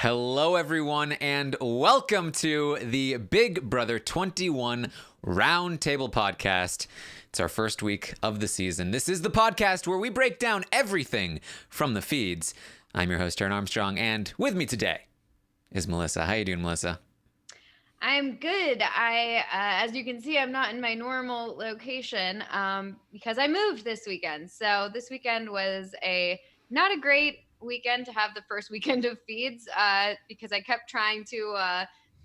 Hello, everyone, and welcome to the Big Brother 21 Roundtable podcast. It's our first week of the season. This is the podcast where we break down everything from the feeds. I'm your host, Taran Armstrong, and with me today is Melissa. How you doing, Melissa? I'm good. As you can see, I'm not in my normal location because I moved this weekend. So this weekend was not a great weekend to have the first weekend of feeds because I kept trying to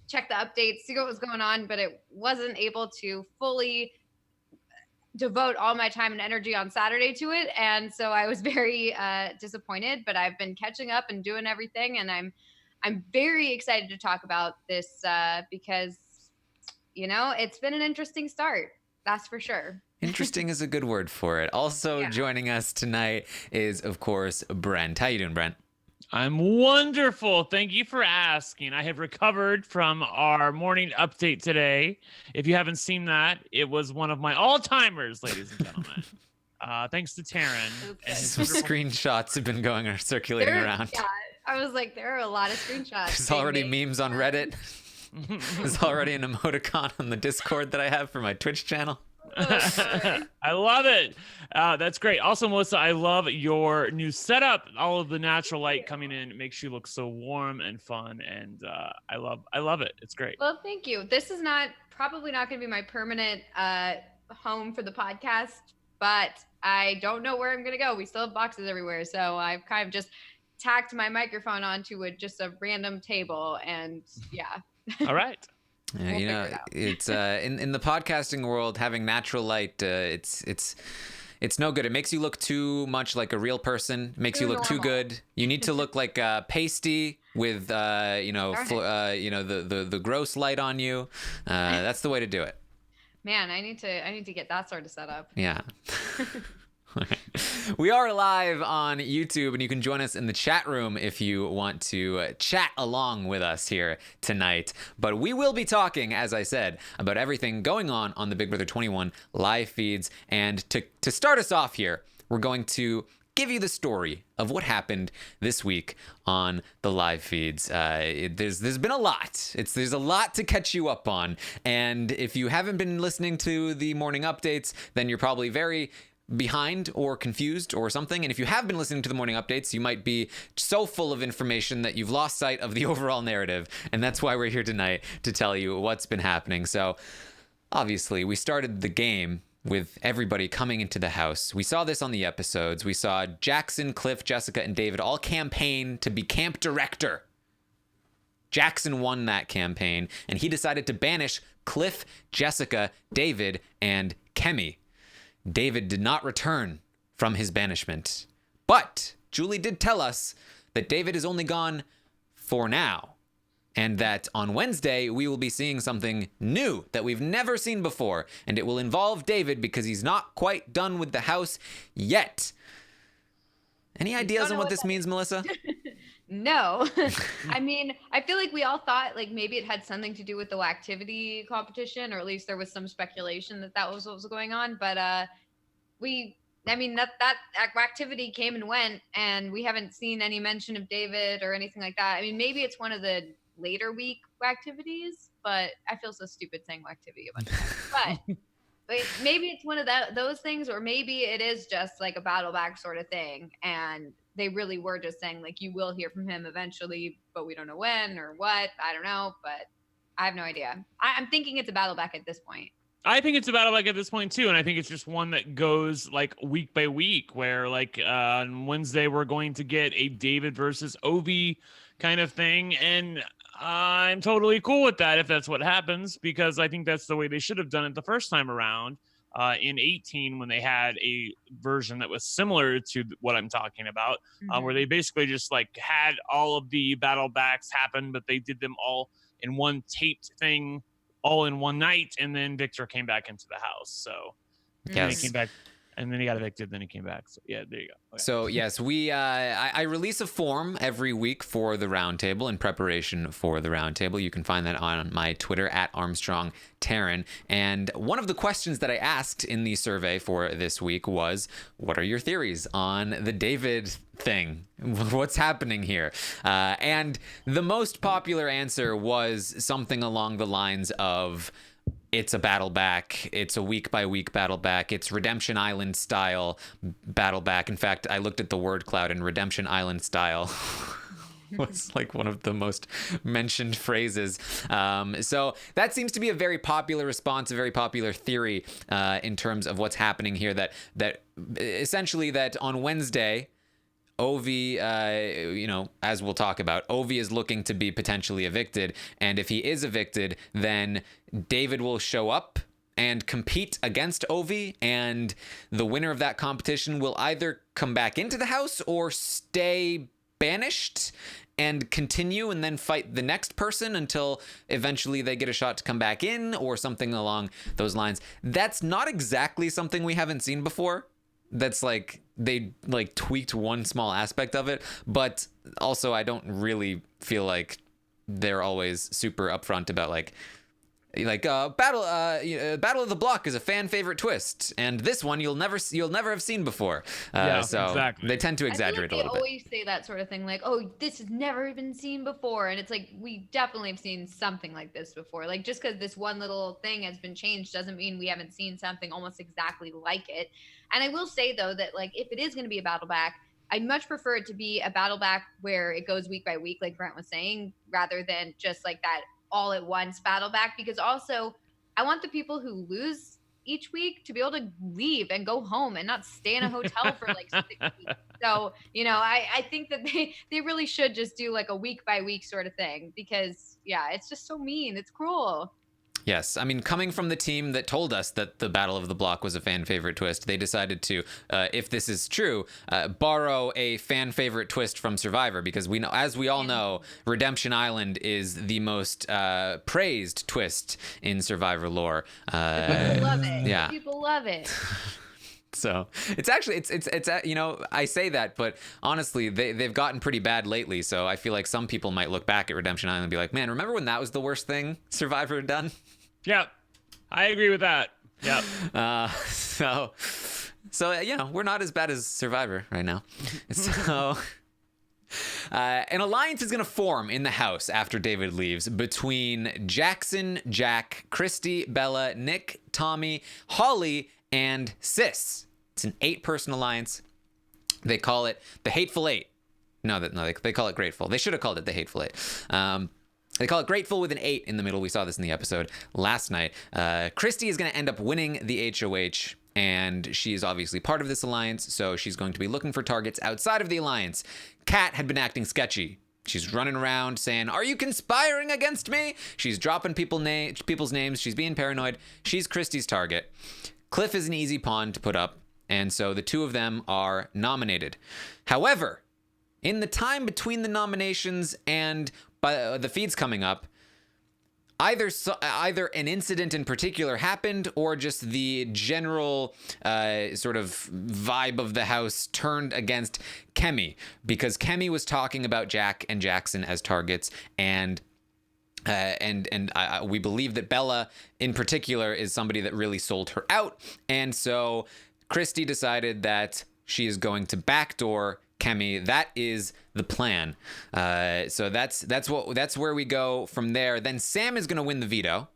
check the updates, see what was going on, but it wasn't able to fully devote all my time and energy on Saturday to it. And so I was very disappointed, but I've been catching up and doing everything. And I'm very excited to talk about this because, it's been an interesting start. That's for sure. Interesting is a good word for it. Also joining us tonight is, of course, Brent. How you doing, Brent? I'm wonderful. Thank you for asking. I have recovered from our morning update today. If you haven't seen that, it was one of my all-timers, ladies and gentlemen. Thanks to Taran. Some screenshots have been circulating around. Yeah, I was like, there are a lot of screenshots. There's already memes on Reddit. There's already an emoticon on the Discord that I have for my Twitch channel. I love it. That's great. Also, Melissa, I love your new setup. All of the natural light coming in makes you look so warm and fun, and I love it. It's great. Well, thank you. This is probably not going to be my permanent home for the podcast, but I don't know where I'm going to go. We still have boxes everywhere, so I've kind of just tacked my microphone onto just a random table, and yeah. All right. It's in the podcasting world, having natural light, it's no good. It makes you look too much like a real person. It makes you look too good. You need to look like pasty with the gross light on you. That's the way to do it. Man, I need to get that sort of setup. Yeah. We are live on YouTube, and you can join us in the chat room if you want to chat along with us here tonight. But we will be talking, as I said, about everything going on the Big Brother 21 live feeds. And to start us off here, we're going to give you the story of what happened this week on the live feeds. There's been a lot. There's a lot to catch you up on. And if you haven't been listening to the morning updates, then you're probably very behind or confused or something. And if you have been listening to the morning updates, you might be so full of information that you've lost sight of the overall narrative. And that's why we're here tonight, to tell you what's been happening. So obviously we started the game with everybody coming into the house. We saw this on the episodes. We saw Jackson, Cliff, Jessica, and David all campaign to be camp director. Jackson won that campaign, and he decided to banish Cliff, Jessica, David, and Kemi. David did not return from his banishment. But Julie did tell us that David is only gone for now, and that on Wednesday we will be seeing something new that we've never seen before, and it will involve David because he's not quite done with the house yet. Any ideas on what this means, Melissa? No. I mean, I feel like we all thought like maybe it had something to do with the activity competition, or at least there was some speculation that was what was going on. But that activity came and went, and we haven't seen any mention of David or anything like that. I mean, maybe it's one of the later week activities, but I feel so stupid saying activity a bunch of times. But maybe it's one of those things, or maybe it is just like a battle back sort of thing, and they really were just saying like you will hear from him eventually, but we don't know when or what. I don't know, but I have no idea. I'm thinking it's a battle back at this point. I think it's a battle back at this point too, and I think it's just one that goes like week by week, where like on Wednesday we're going to get a David versus Ovi kind of thing, and I'm totally cool with that if that's what happens, because I think that's the way they should have done it the first time around in 18, when they had a version that was similar to what I'm talking about, where they basically just like had all of the battle backs happen, but they did them all in one taped thing, all in one night, and then Victor came back into the house. So yes. he came back. and then he got evicted, then he came back. So yeah, there you go. Okay. So yes, I release a form every week for the Roundtable in preparation for the Roundtable. You can find that on my Twitter at Armstrong Taran. And one of the questions that I asked in the survey for this week was, what are your theories on the David thing? What's happening here? And the most popular answer was something along the lines of, it's a battle back. It's a week by week battle back. It's Redemption Island style battle back. In fact, I looked at the word cloud, and Redemption Island style was like one of the most mentioned phrases. So that seems to be a very popular response, a very popular theory in terms of what's happening here. That essentially that on Wednesday, Ovi, as we'll talk about, Ovi is looking to be potentially evicted. And if he is evicted, then David will show up and compete against Ovi. And the winner of that competition will either come back into the house or stay banished and continue and then fight the next person until eventually they get a shot to come back in or something along those lines. That's not exactly something we haven't seen before. That's like they like tweaked one small aspect of it, but also I don't really feel like they're always super upfront about like Battle of the Block is a fan favorite twist, and this one you'll never have seen before. So exactly. They tend to exaggerate a little bit. They always say that sort of thing, like, "Oh, this has never been seen before," and it's like we definitely have seen something like this before. Like just because this one little thing has been changed doesn't mean we haven't seen something almost exactly like it. And I will say though that like if it is going to be a battle back, I'd much prefer it to be a battle back where it goes week by week, like Brent was saying, rather than just like that all at once battle back, because also I want the people who lose each week to be able to leave and go home and not stay in a hotel for like 6 weeks. So, I think that they really should just do like a week by week sort of thing, because yeah, it's just so mean. It's cruel. Yes, I mean, coming from the team that told us that the Battle of the Block was a fan favorite twist, they decided to, if this is true, borrow a fan favorite twist from Survivor, because we know, as we all know, Redemption Island is the most praised twist in Survivor lore. People love it. Yeah, people love it. So it's actually it's I say that, but honestly they've gotten pretty bad lately. So I feel like some people might look back at Redemption Island and be like, man, remember when that was the worst thing Survivor had done? Yeah, I agree with that. Yeah. So we're not as bad as Survivor right now. So. An alliance is going to form in the house after David leaves between Jackson, Jack, Christy, Bella, Nick, Tommy, Holly, and Sis. It's an 8-person alliance. They call it the Hateful Eight. They call it Grateful. They should have called it the Hateful Eight. They call it Grateful with an 8 in the middle. We saw this in the episode last night. Christy is going to end up winning the HOH, and she is obviously part of this alliance, so she's going to be looking for targets outside of the alliance. Kat had been acting sketchy. She's running around saying, "Are you conspiring against me?" She's dropping people's names. She's being paranoid. She's Christy's target. Cliff is an easy pawn to put up, and so the two of them are nominated. However, in the time between the nominations and the feeds coming up, either an incident in particular happened, or just the general sort of vibe of the house turned against Kemi, because Kemi was talking about Jack and Jackson as targets, and we believe that Bella in particular is somebody that really sold her out, and so Christy decided that she is going to backdoor Kemi. That is the plan. So that's where we go from there. Then Sam is going to win the veto.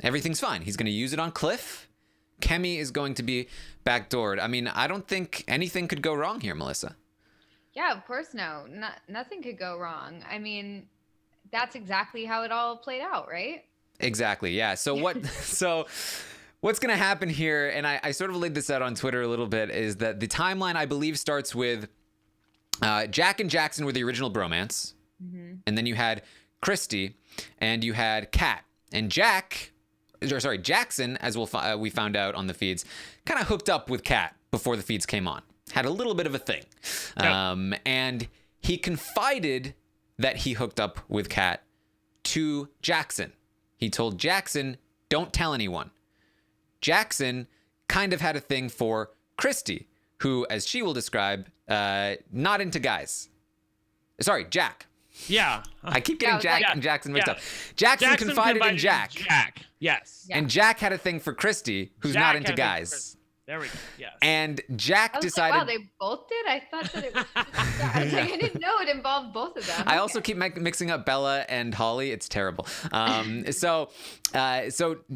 Everything's fine. He's going to use it on Cliff. Kemi is going to be backdoored. I mean, I don't think anything could go wrong here, Melissa. Yeah, of course no. Nothing could go wrong. I mean, that's exactly how it all played out, right? Exactly, yeah. So what's going to happen here, and I sort of laid this out on Twitter a little bit, is that the timeline, I believe, starts with Jack and Jackson were the original bromance. Mm-hmm. And then you had Christy, and you had Kat. And Jackson, as we found out on the feeds, kind of hooked up with Kat before the feeds came on. Had a little bit of a thing. Yep. And he confided that he hooked up with Kat to Jackson. He told Jackson, "Don't tell anyone." Jackson kind of had a thing for Christy, who, as she will describe, not into guys. Sorry, Jack. Yeah. I keep getting Jack and Jackson mixed up. Jackson confided in Jack. Yes. And Jack had a thing for Christy, who's not into guys. There we go. Yes. And Jack decided. Like, wow, they both did? I thought that it was. I was like, I didn't know it involved both of them. I also keep mixing up Bella and Holly. It's terrible. So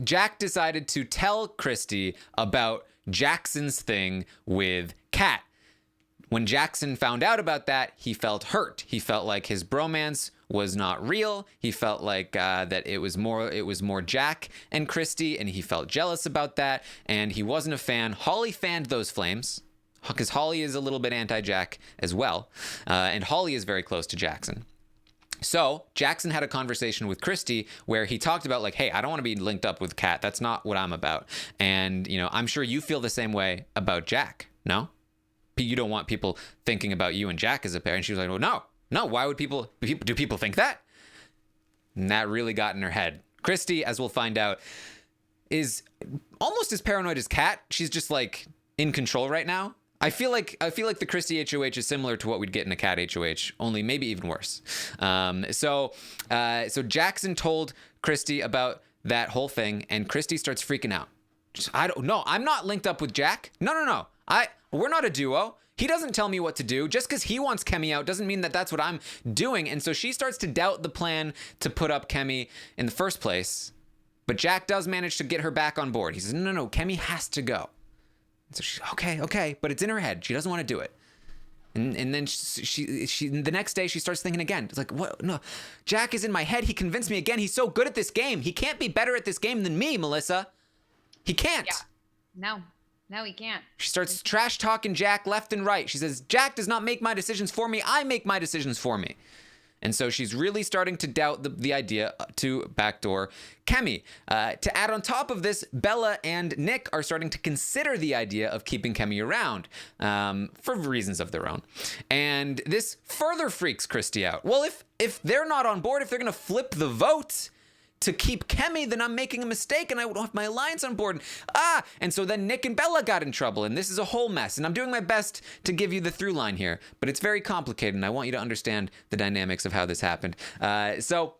Jack decided to tell Christy about Jackson's thing with Kat. When Jackson found out about that, he felt hurt. He felt like his bromance was not real. He felt like that it was more Jack and Christy, and he felt jealous about that, and he wasn't a fan. Holly fanned those flames, because Holly is a little bit anti-Jack as well, and Holly is very close to Jackson. So Jackson had a conversation with Christy where he talked about, like, hey, I don't want to be linked up with Kat. That's not what I'm about. And, I'm sure you feel the same way about Jack, no? You don't want people thinking about you and Jack as a pair. And she was like, well, no. Why would do people think that? And that really got in her head. Christy, as we'll find out, is almost as paranoid as Kat. She's just like in control right now. I feel like the Christy HOH is similar to what we'd get in a Kat HOH, only maybe even worse. So Jackson told Christy about that whole thing, and Christy starts freaking out. I don't know. I'm not linked up with Jack. No. We're not a duo. He doesn't tell me what to do. Just because he wants Kemi out doesn't mean that that's what I'm doing. And so she starts to doubt the plan to put up Kemi in the first place. But Jack does manage to get her back on board. He says, no, Kemi has to go. And so she's okay. But it's in her head. She doesn't want to do it. And then she the next day she starts thinking again. It's like, what? No, Jack is in my head. He convinced me again. He's so good at this game. He can't be better at this game than me, Melissa. He can't. Yeah. No, he can't. She starts trash talking Jack left and right. She says, Jack does not make my decisions for me. I make my decisions for me. And so she's really starting to doubt the idea to backdoor Kemi. To add on top of this, Bella and Nick are starting to consider the idea of keeping Kemi around for reasons of their own. And this further freaks Christy out. Well, if they're not on board, if they're going to flip the vote to keep Kemi, then I'm making a mistake and I don't have my alliance on board. And so then Nick and Bella got in trouble, and this is a whole mess. And I'm doing my best to give you the through line here, but it's very complicated, and I want you to understand the dynamics of how this happened. So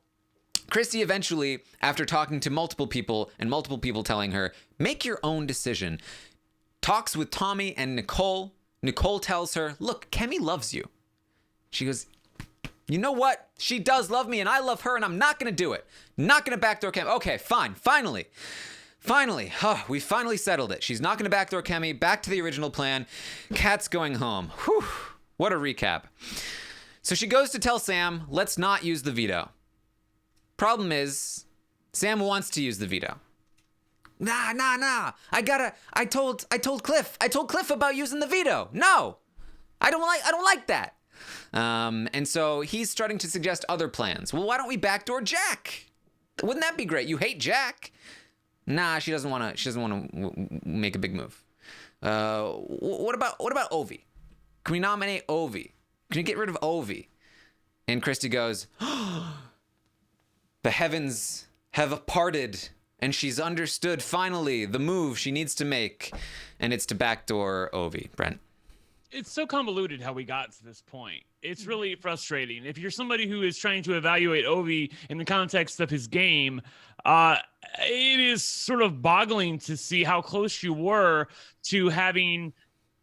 Christy eventually, after talking to multiple people and multiple people telling her, make your own decision, talks with Tommy and Nicole. Nicole tells her, look, Kemi loves you. She goes, you know what? She does love me and I love her, and I'm not going to do it. Not going to backdoor Kemi. Okay, fine. Finally. We finally settled it. She's not going to backdoor Kemi. Back to the original plan. Kat's going home. Whew. What a recap. So she goes to tell Sam, let's not use the veto. Problem is, Sam wants to use the veto. Nah. I told Cliff about using the veto. No. I don't like that. And so he's starting to suggest other plans. Well, why don't we backdoor Jack? Wouldn't that be great? You hate Jack? Nah, she doesn't want to make a big move. What about Ovi? Can we nominate Ovi? Can you get rid of Ovi? And Christy goes, the heavens have parted, and she's understood finally the move she needs to make, and it's to backdoor Ovi. Brent. It's so convoluted how we got to this point. It's really frustrating. If you're somebody who is trying to evaluate Ovi in the context of his game, it is sort of boggling to see how close you were to having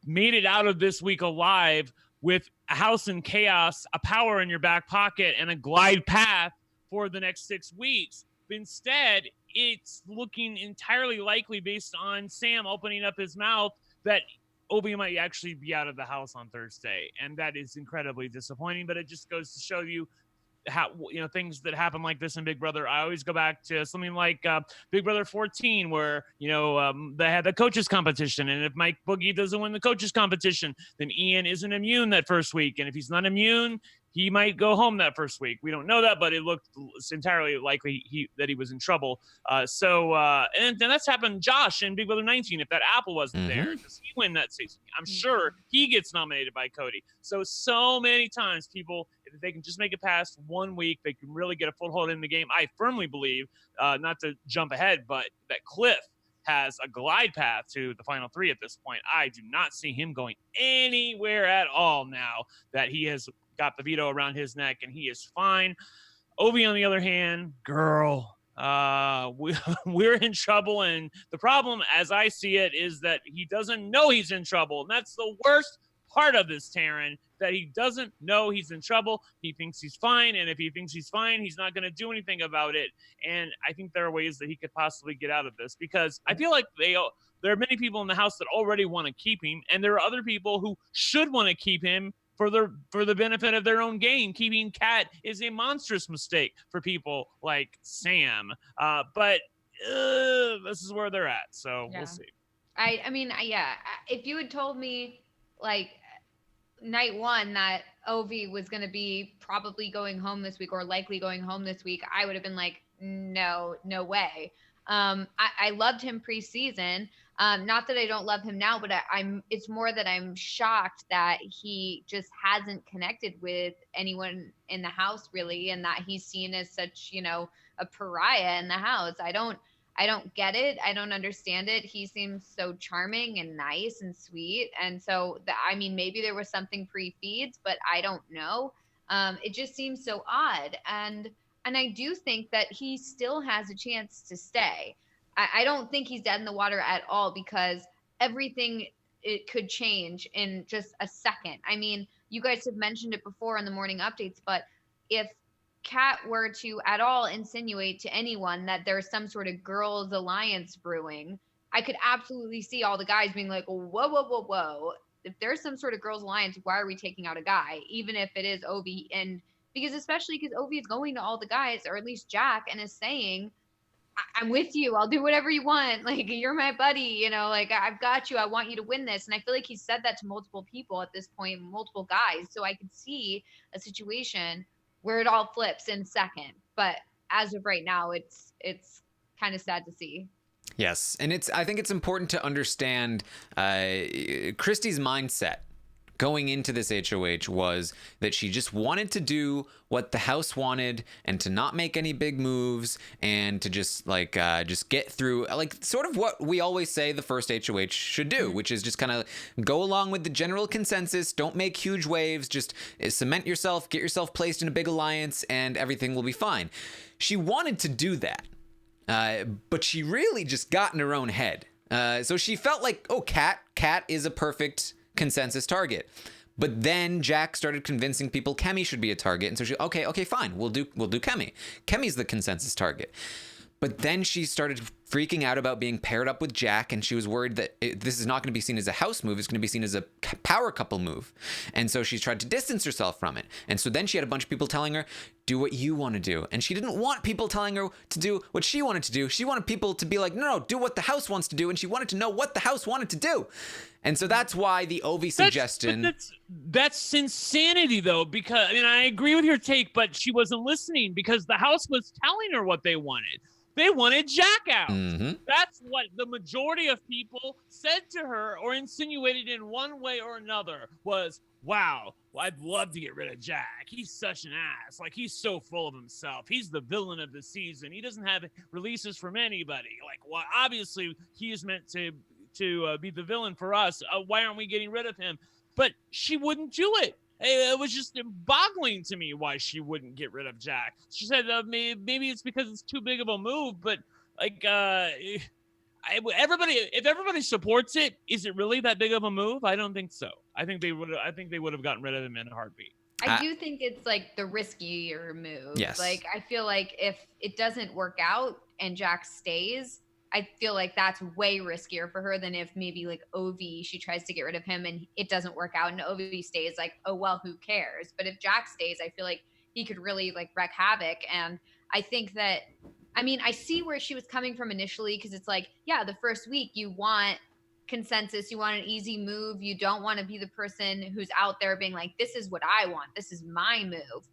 made it out of this week alive with a house in chaos, a power in your back pocket, and a glide path for the next 6 weeks. But instead, it's looking entirely likely, based on Sam opening up his mouth, that Obi might actually be out of the house on Thursday, and that is incredibly disappointing. But it just goes to show you how, things that happen like this in Big Brother. I always go back to something like Big Brother 14, where they had the coaches competition, and if Mike Boogie doesn't win the coaches competition, then Ian isn't immune that first week, and if he's not immune, he might go home that first week. We don't know that, but it looked entirely likely that he was in trouble. And that's happened, Josh, in Big Brother 19. If that apple wasn't there, does he win that season? I'm sure he gets nominated by Cody. So many times people, if they can just make it past 1 week, they can really get a foothold in the game. I firmly believe, not to jump ahead, but that Cliff has a glide path to the final 3 at this point. I do not see him going anywhere at all now that he has got the veto around his neck and he is fine. Ovi, on the other hand, girl, we're in trouble. And the problem, as I see it, is that he doesn't know he's in trouble. And that's the worst part of this, Taran, that he doesn't know he's in trouble. He thinks he's fine. And if he thinks he's fine, he's not going to do anything about it. And I think there are ways that he could possibly get out of this, because I feel like there are many people in the house that already want to keep him. And there are other people who should want to keep him for the benefit of their own gain. Keeping Kat is a monstrous mistake for people like Sam. But this is where they're at. So we'll see. I mean, if you had told me like night 1 that Ovi was going to be probably going home this week or likely going home this week, I would have been like, no way. I loved him preseason. Not that I don't love him now, but it's more that I'm shocked that he just hasn't connected with anyone in the house really, and that he's seen as such, a pariah in the house. I don't get it. I don't understand it. He seems so charming and nice and sweet. And so maybe there was something pre-feeds, but I don't know. It just seems so odd. And I do think that he still has a chance to stay. I don't think he's dead in the water at all, because everything, it could change in just a second. I mean, you guys have mentioned it before in the morning updates, but if Kat were to at all insinuate to anyone that there's some sort of girls' alliance brewing, I could absolutely see all the guys being like, whoa. If there's some sort of girls' alliance, why are we taking out a guy? Even if it is Ovi. And especially because Ovi is going to all the guys, or at least Jack, and is saying, I'm with you. I'll do whatever you want. Like, you're my buddy, like I've got you. I want you to win this. And I feel like he said that to multiple people at this point, multiple guys. So I could see a situation where it all flips in a second. But as of right now, it's kind of sad to see. Yes. And I think it's important to understand Christy's mindset going into this HOH was that she just wanted to do what the house wanted and to not make any big moves and to just get through, like, sort of what we always say the first HOH should do, which is just kind of go along with the general consensus. Don't make huge waves. Just cement yourself, get yourself placed in a big alliance, and everything will be fine. She wanted to do that, but she really just got in her own head. So she felt like, Kat is a perfect consensus target. But then Jack started convincing people Kemi should be a target, and so she, okay, fine, we'll do Kemi. Kemi's the consensus target. But then she started freaking out about being paired up with Jack, and she was worried that this is not going to be seen as a house move. It's going to be seen as a power couple move. And so she tried to distance herself from it. And so then she had a bunch of people telling her, do what you want to do. And she didn't want people telling her to do what she wanted to do. She wanted people to be like, no, do what the house wants to do. And she wanted to know what the house wanted to do. And so that's why the Ovi suggestion. That's insanity, though, because I agree with your take, but she wasn't listening because the house was telling her what they wanted. They wanted Jack out. Mm-hmm. That's what the majority of people said to her or insinuated in one way or another was, wow, I'd love to get rid of Jack. He's such an ass. Like, he's so full of himself. He's the villain of the season. He doesn't have releases from anybody. Like, well, obviously he is meant to be the villain for us. Why aren't we getting rid of him? But she wouldn't do it. It was just boggling to me why she wouldn't get rid of Jack. She said maybe it's because it's too big of a move, but like if everybody supports it, is it really that big of a move? I don't think so. I think they would have gotten rid of him in a heartbeat. I do think it's like the riskier move. Yes. Like, I feel like if it doesn't work out and Jack stays, I feel like that's way riskier for her than if maybe like Ovi, she tries to get rid of him and it doesn't work out and Ovi stays, like, oh, well, who cares? But if Jack stays, I feel like he could really like wreak havoc. And I think that, I see where she was coming from initially, because it's like, yeah, the first week you want consensus, you want an easy move. You don't want to be the person who's out there being like, this is what I want. This is my move.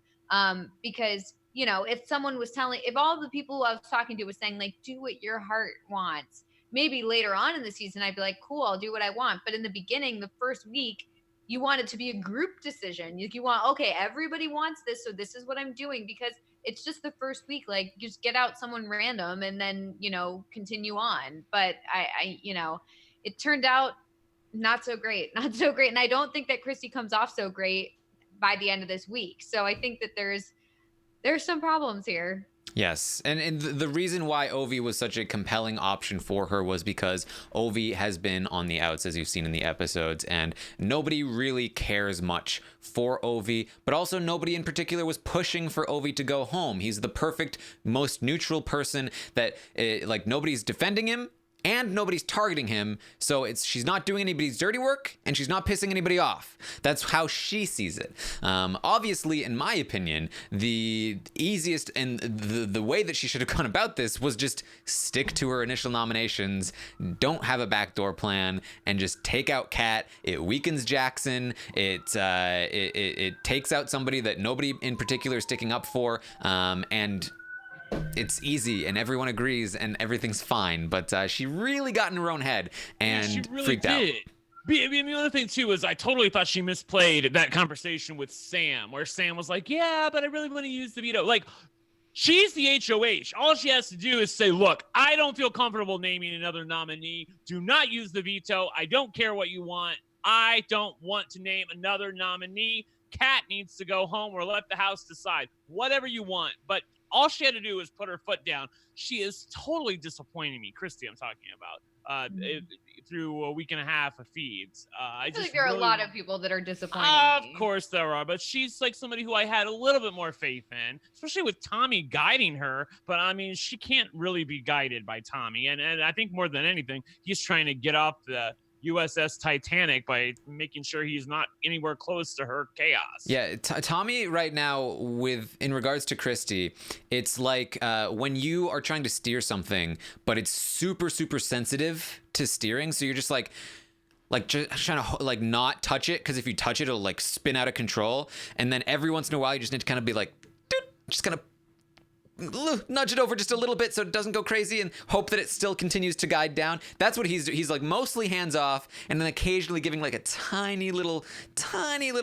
Because if all the people who I was talking to was saying like, do what your heart wants, maybe later on in the season, I'd be like, cool, I'll do what I want. But in the beginning, the first week, you want it to be a group decision. You want, okay, everybody wants this, so this is what I'm doing, because it's just the first week. Like, just get out someone random and then, continue on. But it turned out not so great. And I don't think that Christy comes off so great by the end of this week. So I think that there's some problems here. Yes, and the reason why Ovi was such a compelling option for her was because Ovi has been on the outs, as you've seen in the episodes, and nobody really cares much for Ovi, but also nobody in particular was pushing for Ovi to go home. He's the perfect, most neutral person that, nobody's defending him, and nobody's targeting him, so she's not doing anybody's dirty work, and she's not pissing anybody off. That's how she sees it. Obviously, in my opinion, the easiest and the way that she should have gone about this was just stick to her initial nominations, don't have a backdoor plan, and just take out Kat. It weakens Jackson. It takes out somebody that nobody in particular is sticking up for, and it's easy and everyone agrees and everything's fine, but she really got in her own head and she really freaked out. The other thing too is I totally thought she misplayed that conversation with Sam, where Sam was like, yeah, but I really want to use the veto. Like, she's the HOH. All she has to do is say, look, I don't feel comfortable naming another nominee. Do not use the veto. I don't care what you want. I don't want to name another nominee. Kat needs to go home or let the House decide. Whatever you want. But all she had to do was put her foot down. She is totally disappointing me, Christy, I'm talking about, through a week and a half of feeds. I feel like there are a lot of people that are disappointing me. Of course there are, but she's like somebody who I had a little bit more faith in, especially with Tommy guiding her. But I mean, she can't really be guided by Tommy. And I think more than anything, he's trying to get off the USS Titanic by making sure he's not anywhere close to her chaos. Yeah, Tommy right now, in regards to Christy, it's like when you are trying to steer something, but it's super, super sensitive to steering, so you're just like just trying to not touch it, because if you touch it, it'll like spin out of control, and then every once in a while you just need to kind of be like, just kind of nudge it over just a little bit so it doesn't go crazy and hope that it still continues to guide down. That's what he's like, mostly hands off, and then occasionally giving like a tiny little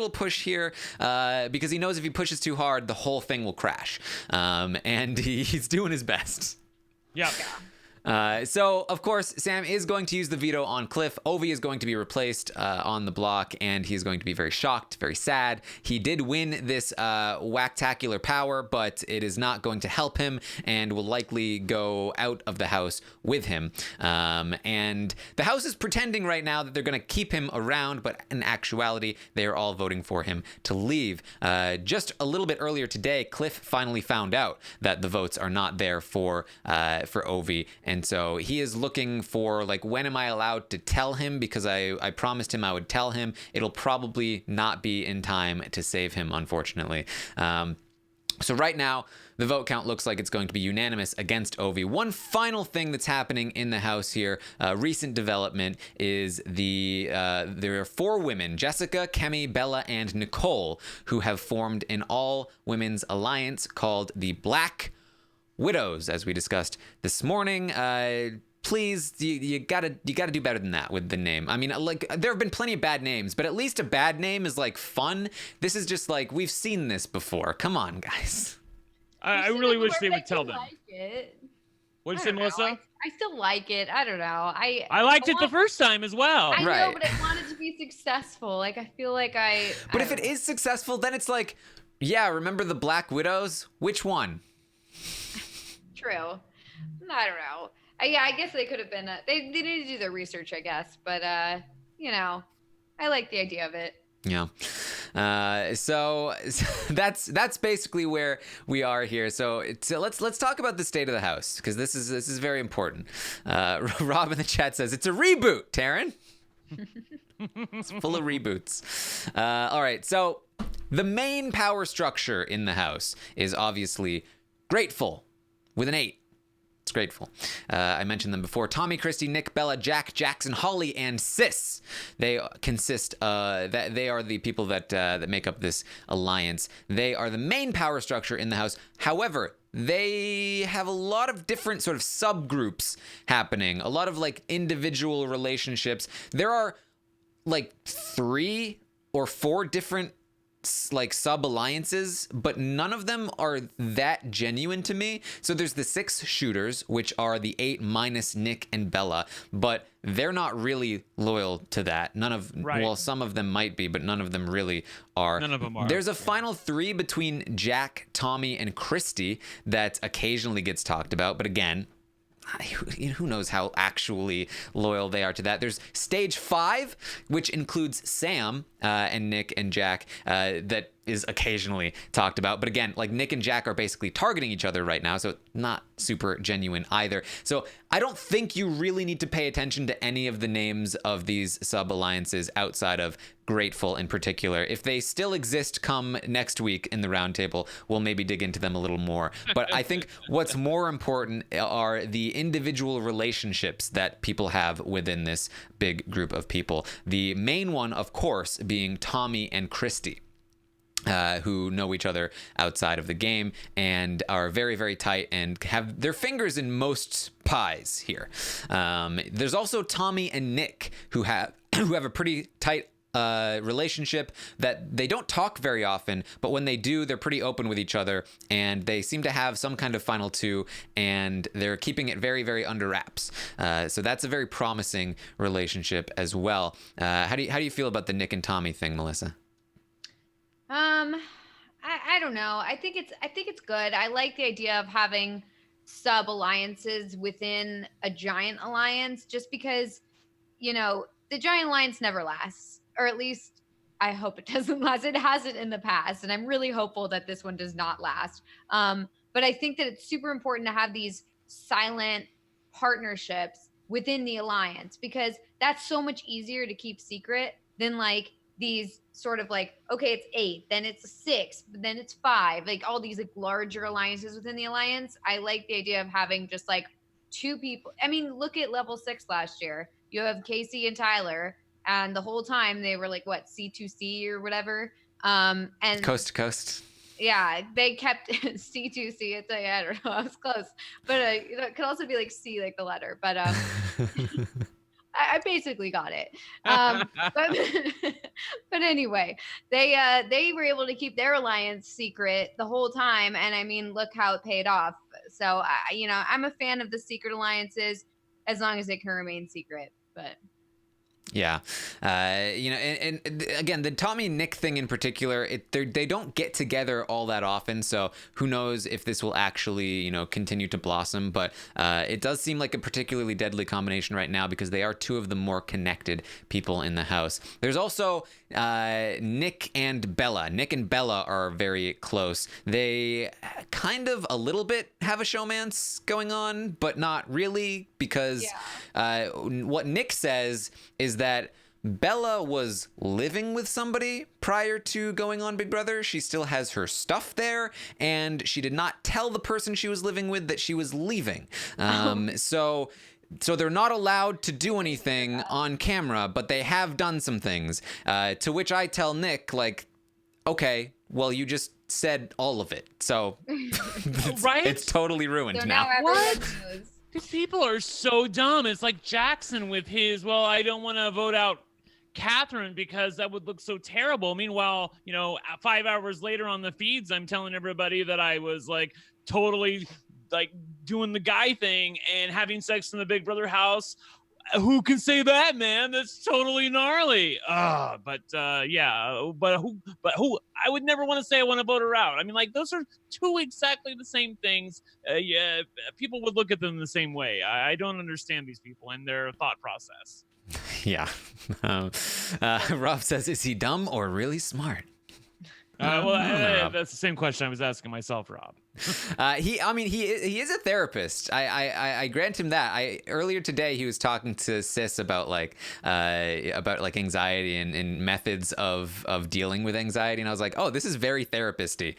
push here, because he knows if he pushes too hard, the whole thing will crash. And he's doing his best. Yeah. So, of course, Sam is going to use the veto on Cliff. Ovi is going to be replaced on the block, and he's going to be very shocked, very sad. He did win this whacktacular power, but it is not going to help him and will likely go out of the house with him. And the house is pretending right now that they're going to keep him around, but in actuality, they are all voting for him to leave. Just a little bit earlier today, Cliff finally found out that the votes are not there for Ovi, and so he is looking for, like, when am I allowed to tell him? Because I promised him I would tell him. It'll probably not be in time to save him, unfortunately. So right now, the vote count looks like it's going to be unanimous against Ovi. One final thing that's happening in the house here, recent development, is there are 4 women, Jessica, Kemi, Bella, and Nicole, who have formed an all-women's alliance called the Black Widows, as we discussed this morning. Please, you gotta do better than that with the name. I mean, like, there have been plenty of bad names, but at least a bad name is like fun. This is just like, we've seen this before. Come on, guys. I really wish they would tell them. Like it. What'd you say, Melissa? I still like it. I don't know. I liked it the first time as well. I Right. know, but I want it to be successful. Like, I feel like But if it is successful, then it's like, yeah, remember the Black Widows? Which one? True. I don't know. I guess they could have been. They need to do their research, I guess. But I like the idea of it. Yeah. So that's basically where we are here. So let's talk about the state of the house, because this is very important. Rob in the chat says it's a reboot, Taran. It's full of reboots. All right. So the main power structure in the house is obviously Grateful with an 8. It's Grateful. I mentioned them before. Tommy, Christy, Nick, Bella, Jack, Jackson, Holly, and Sis. They consist. They are the people that make up this alliance. They are the main power structure in the house. However, they have a lot of different sort of subgroups happening. A lot of like individual relationships. There are like 3 or 4 different like sub alliances, but none of them are that genuine to me. So there's the 6 shooters, which are the 8 minus Nick and Bella, but they're not really loyal to that. Well, some of them might be, but none of them really are. None of them are. There's a final 3 between Jack, Tommy, and Christy that occasionally gets talked about, but again, who knows how actually loyal they are to that. There's stage 5, which includes Sam and Nick and Jack, that is occasionally talked about. But again, like Nick and Jack are basically targeting each other right now, so not super genuine either. So I don't think you really need to pay attention to any of the names of these sub-alliances outside of Grateful in particular. If they still exist come next week in the roundtable, we'll maybe dig into them a little more. But I think what's more important are the individual relationships that people have within this big group of people. The main one, of course, being Tommy and Christy. Who know each other outside of the game and are very, very tight and have their fingers in most pies here. There's also Tommy and Nick who have a pretty tight relationship that they don't talk very often, but when they do, they're pretty open with each other, and they seem to have some kind of final 2, and they're keeping it very, very under wraps. So that's a very promising relationship as well. How do you feel about the Nick and Tommy thing, Melissa? I don't know. I think it's good. I like the idea of having sub alliances within a giant alliance, just because, the giant alliance never lasts, or at least I hope it doesn't last. It hasn't in the past, and I'm really hopeful that this one does not last. But I think that it's super important to have these silent partnerships within the alliance, because that's so much easier to keep secret than like these sort of like, okay, it's 8, then it's 6, but then it's 5, like all these like larger alliances within the alliance. I like the idea of having just like 2 people. I mean, look at level 6 last year. You have Casey and Tyler, and the whole time they were like, what, C2C or whatever. And coast to coast. Yeah, they kept C2C. It's like, I don't know, I was close, but it could also be like C, like the letter. But I basically got it. But anyway, they were able to keep their alliance secret the whole time, and I mean, look how it paid off. So I'm a fan of the secret alliances as long as they can remain secret. But yeah, and again, the Tommy Nick thing in particular, they don't get together all that often, so who knows if this will actually, continue to blossom. But it does seem like a particularly deadly combination right now because they are 2 of the more connected people in the house. There's also Nick and Bella. Nick and Bella are very close. They kind of a little bit have a showmance going on, but not really, because what Nick says is that Bella was living with somebody prior to going on Big Brother. She still has her stuff there, and she did not tell the person she was living with that she was leaving. So they're not allowed to do anything on camera, but they have done some things. To which I tell Nick, like, okay, well, you just said all of it. So it's totally ruined so now. What? These people are so dumb. It's like Jackson with his, well, I don't want to vote out Catherine because that would look so terrible. Meanwhile, 5 hours later on the feeds, I'm telling everybody that I was like totally like doing the guy thing and having sex in the Big Brother house. Who can say that, man? That's totally gnarly. But who? I would never want to say I want to vote her out. I mean, like, those are 2 exactly the same things. Yeah, people would look at them the same way. I don't understand these people and their thought process. Yeah. Rob says, is he dumb or really smart? That's the same question I was asking myself, Rob. He is a therapist. I grant him that. Earlier today he was talking to Sis about anxiety and methods of dealing with anxiety, and I was like, oh, this is very therapisty.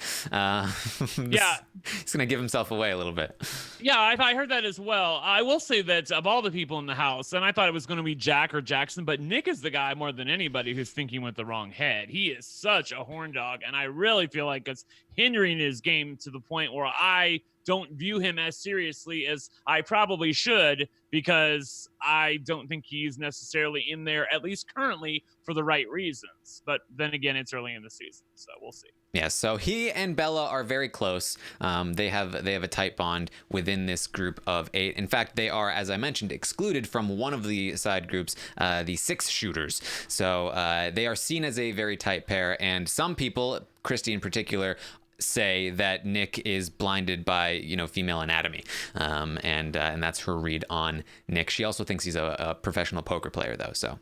He's gonna give himself away a little bit. Yeah, I heard that as well. I will say that of all the people in the house, and I thought it was going to be Jack or Jackson, but Nick is the guy more than anybody who's thinking with the wrong head. He is such a horn dog, and I really feel like it's hindering his game to the point where I don't view him as seriously as I probably should, because I don't think he's necessarily in there, at least currently, for the right reasons. But then again, it's early in the season, so we'll see. Yeah, so he and Bella are very close. They have a tight bond within this group of 8. In fact, they are, as I mentioned, excluded from one of the side groups, the 6 shooters. So they are seen as a very tight pair, and some people, Christy in particular, say that Nick is blinded by female anatomy, and that's her read on Nick. She also thinks he's a professional poker player, though. So.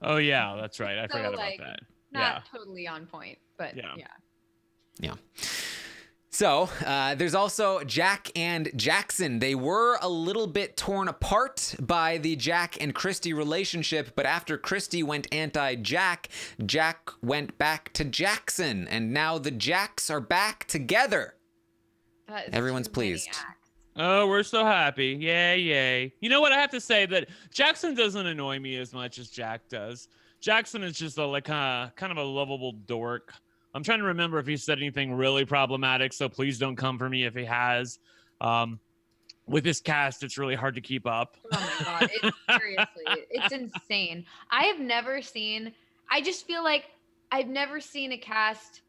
Oh yeah, that's right. I forgot about that. Not totally on point, but yeah. Yeah. So there's also Jack and Jackson. They were a little bit torn apart by the Jack and Christy relationship, but after Christy went anti-Jack, Jack went back to Jackson, and now the Jacks are back together. Everyone's pleased. Oh, we're so happy. Yay. You know what? I have to say that Jackson doesn't annoy me as much as Jack does. Jackson is just kind of a lovable dork. I'm trying to remember if he said anything really problematic, so please don't come for me if he has. With this cast, it's really hard to keep up. Oh my God. Seriously, it's insane. I just feel like I've never seen a cast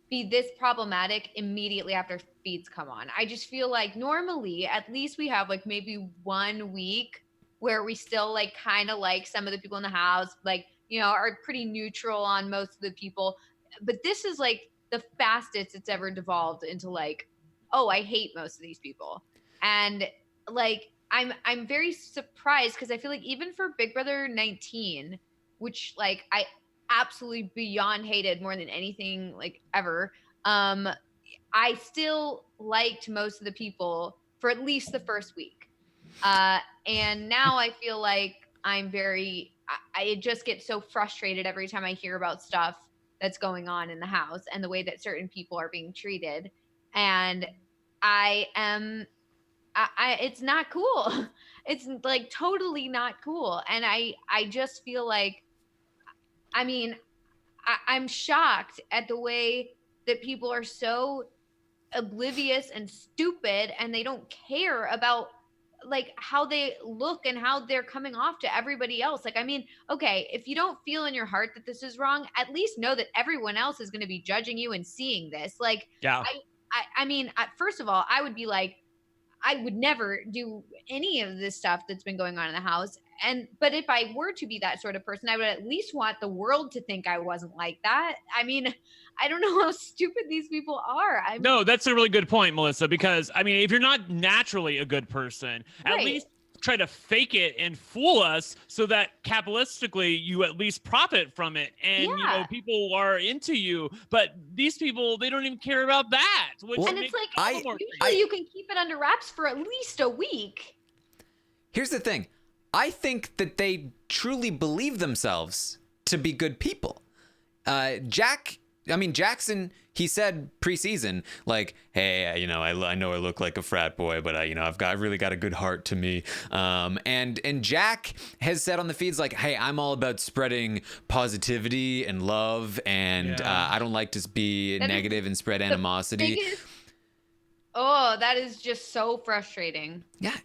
be this problematic immediately after feeds come on. I just feel like normally, at least we have like maybe 1 week where we still like kind of like some of the people in the house, like, are pretty neutral on most of the people. But this is like the fastest it's ever devolved into like, oh, I hate most of these people. And like, I'm very surprised because I feel like even for Big Brother 19, which like I absolutely beyond hated more than anything like ever, I still liked most of the people for at least the first week. And now I feel like I just get so frustrated every time I hear about stuff that's going on in the house and the way that certain people are being treated. And it's not cool. It's like totally not cool. And I just feel like, I'm shocked at the way that people are so oblivious and stupid, and they don't care about like how they look and how they're coming off to everybody else. Like, okay, if you don't feel in your heart that this is wrong, at least know that everyone else is going to be judging you and seeing this. Like, yeah. First of all, I would be like, I would never do any of this stuff that's been going on in the house. But if I were to be that sort of person, I would at least want the world to think I wasn't like that. I don't know how stupid these people are. No, that's a really good point, Melissa, because if you're not naturally a good person, right, at least try to fake it and fool us so that capitalistically you at least profit from it. And, people are into you, but these people, they don't even care about that. And it's like, usually you can keep it under wraps for at least a week. Here's the thing. I think that they truly believe themselves to be good people. Jackson, he said preseason, like, hey, I know I look like a frat boy, but I've really got a good heart to me. And Jack has said on the feeds, like, hey, I'm all about spreading positivity and love, and I don't like to be negative and spread animosity. That is just so frustrating. Yeah,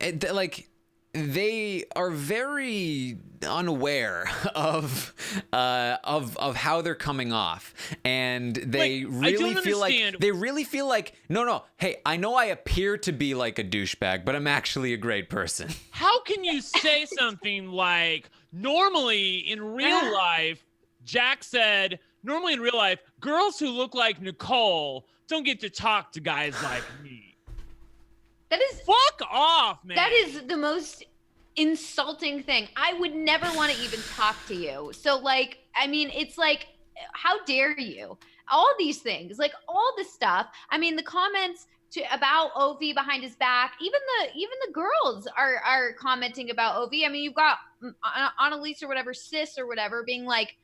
they are very unaware of how they're coming off, and they really feel like no, hey, I know I appear to be like a douchebag, but I'm actually a great person. How can you say something like, normally in real life, Jack said, normally in real life, girls who look like Nicole don't get to talk to guys like me. That is fuck off, man. That is the most insulting thing. I would never want to even talk to you. So like, it's like, how dare you? All these things, like all this stuff. The comments about Ovi behind his back, even the girls are commenting about Ovi. You've got Annalise or whatever, sis or whatever, being like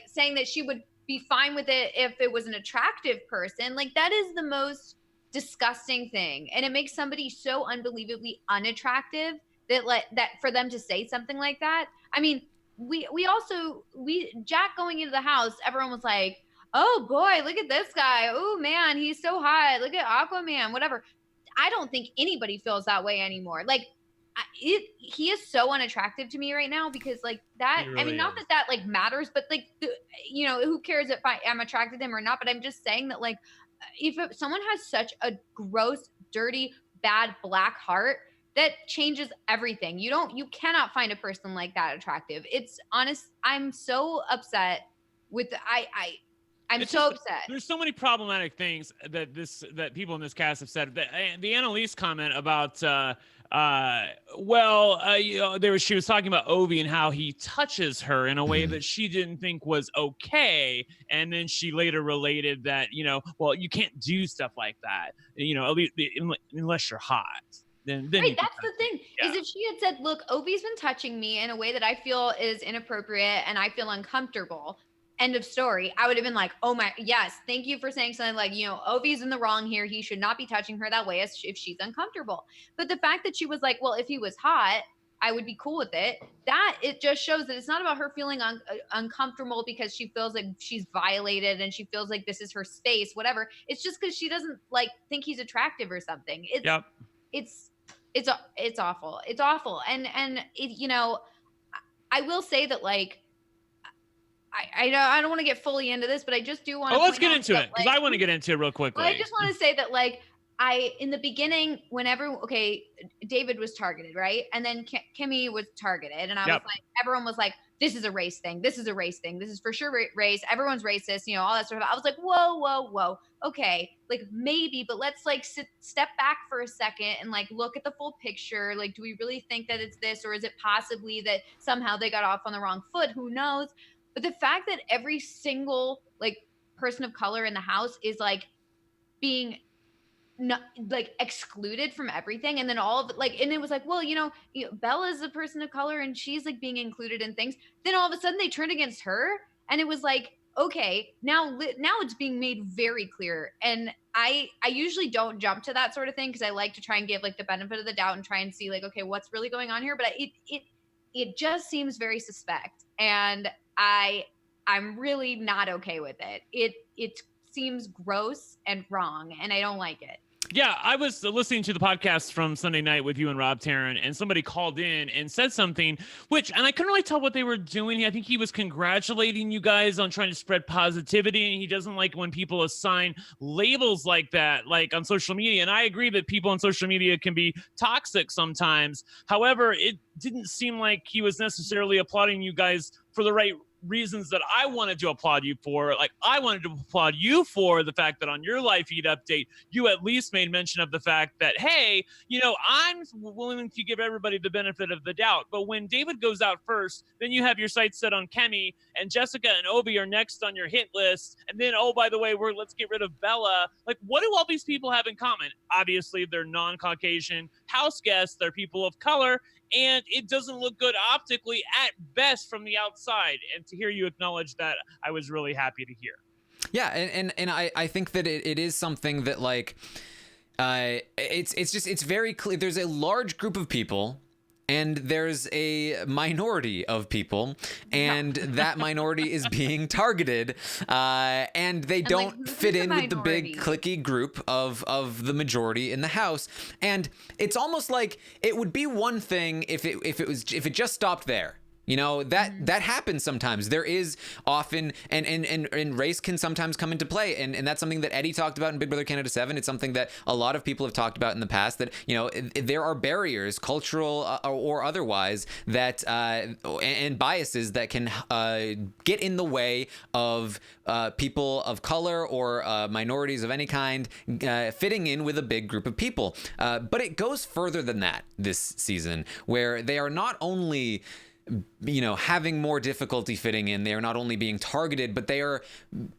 saying that she would be fine with it if it was an attractive person. Like, that is the most disgusting thing, and it makes somebody so unbelievably unattractive that for them to say something like that. Jack going into the house, everyone was like, oh boy, look at this guy. Oh man, he's so hot. Look at Aquaman, whatever. I don't think anybody feels that way anymore. Like, he is so unattractive to me right now because like that. He I really mean, not is. that like matters, but like, who cares if I'm attracted to him or not? But I'm just saying that like, if someone has such a gross, dirty, bad black heart, that changes everything. You cannot find a person like that attractive. It's honest. I'm so upset with I'm It's so just upset. there's so many problematic things that people in this cast have said. The Annalise comment about she was talking about Ovi and how he touches her in a way that she didn't think was okay, and then she later related that well, you can't do stuff like that, at least unless you're hot. Then Right, you can that's the thing. Yeah. Is if she had said, "Look, Ovi's been touching me in a way that I feel is inappropriate and I feel uncomfortable." End of story. I would have been like, "Oh my, yes, thank you for saying something like, Ovi's in the wrong here. He should not be touching her that way if she's uncomfortable." But the fact that she was like, "Well, if he was hot, I would be cool with it." That it just shows that it's not about her feeling uncomfortable because she feels like she's violated and she feels like this is her space, whatever. It's just because she doesn't like think he's attractive or something. Yep. It's awful. It's awful. And I will say that like I don't want to get fully into this, but I just do want to. Let's get into it because I want to get into it real quickly. Well, I just want to say that like in the beginning, David was targeted, right? And then Kimmy was targeted. And I was like, everyone was like, this is a race thing. This is a race thing. This is for sure race. Everyone's racist, all that sort of. I was like, whoa. Okay, like maybe, but let's like step back for a second and like look at the full picture. Like, do we really think that it's this, or is it possibly that somehow they got off on the wrong foot? Who knows? But the fact that every single like person of color in the house is like being not like excluded from everything, and then all of it, like, and it was like, well, Bella's a person of color and she's like being included in things. Then all of a sudden they turned against her, and it was like, okay, now it's being made very clear. And I usually don't jump to that sort of thing because I like to try and give like the benefit of the doubt and try and see like, okay, what's really going on here. But it just seems very suspect, and I'm really not okay with it. It seems gross and wrong, and I don't like it. Yeah, I was listening to the podcast from Sunday night with you and Rob Taran, and somebody called in and said something, and I couldn't really tell what they were doing. I think he was congratulating you guys on trying to spread positivity, and he doesn't like when people assign labels like that, like on social media. And I agree that people on social media can be toxic sometimes. However, it didn't seem like he was necessarily applauding you guys for the right reasons that I wanted to applaud you for. Like, I wanted to applaud you for the fact that on your live feed update, you at least made mention of the fact that, hey, I'm willing to give everybody the benefit of the doubt. But when David goes out first, then you have your sights set on Kemi, and Jessica and Obi are next on your hit list. And then, oh, by the way, let's get rid of Bella. Like, what do all these people have in common? Obviously, they're non-Caucasian house guests. They're people of color. And it doesn't look good optically at best from the outside. And to hear you acknowledge that, I was really happy to hear. Yeah, and I think that it is something that like it's very clear. There's a large group of people, and there's a minority of people, and that minority is being targeted, and they don't fit in with the big cliquey group of the majority in the House. And it's almost like it would be one thing if it just stopped there. That happens sometimes. There is often, and race can sometimes come into play. And that's something that Eddie talked about in Big Brother Canada 7. It's something that a lot of people have talked about in the past, that, there are barriers, cultural or otherwise, that and biases that can get in the way of people of color or minorities of any kind fitting in with a big group of people. But it goes further than that this season, where they are not only having more difficulty fitting in. They are not only being targeted, but they are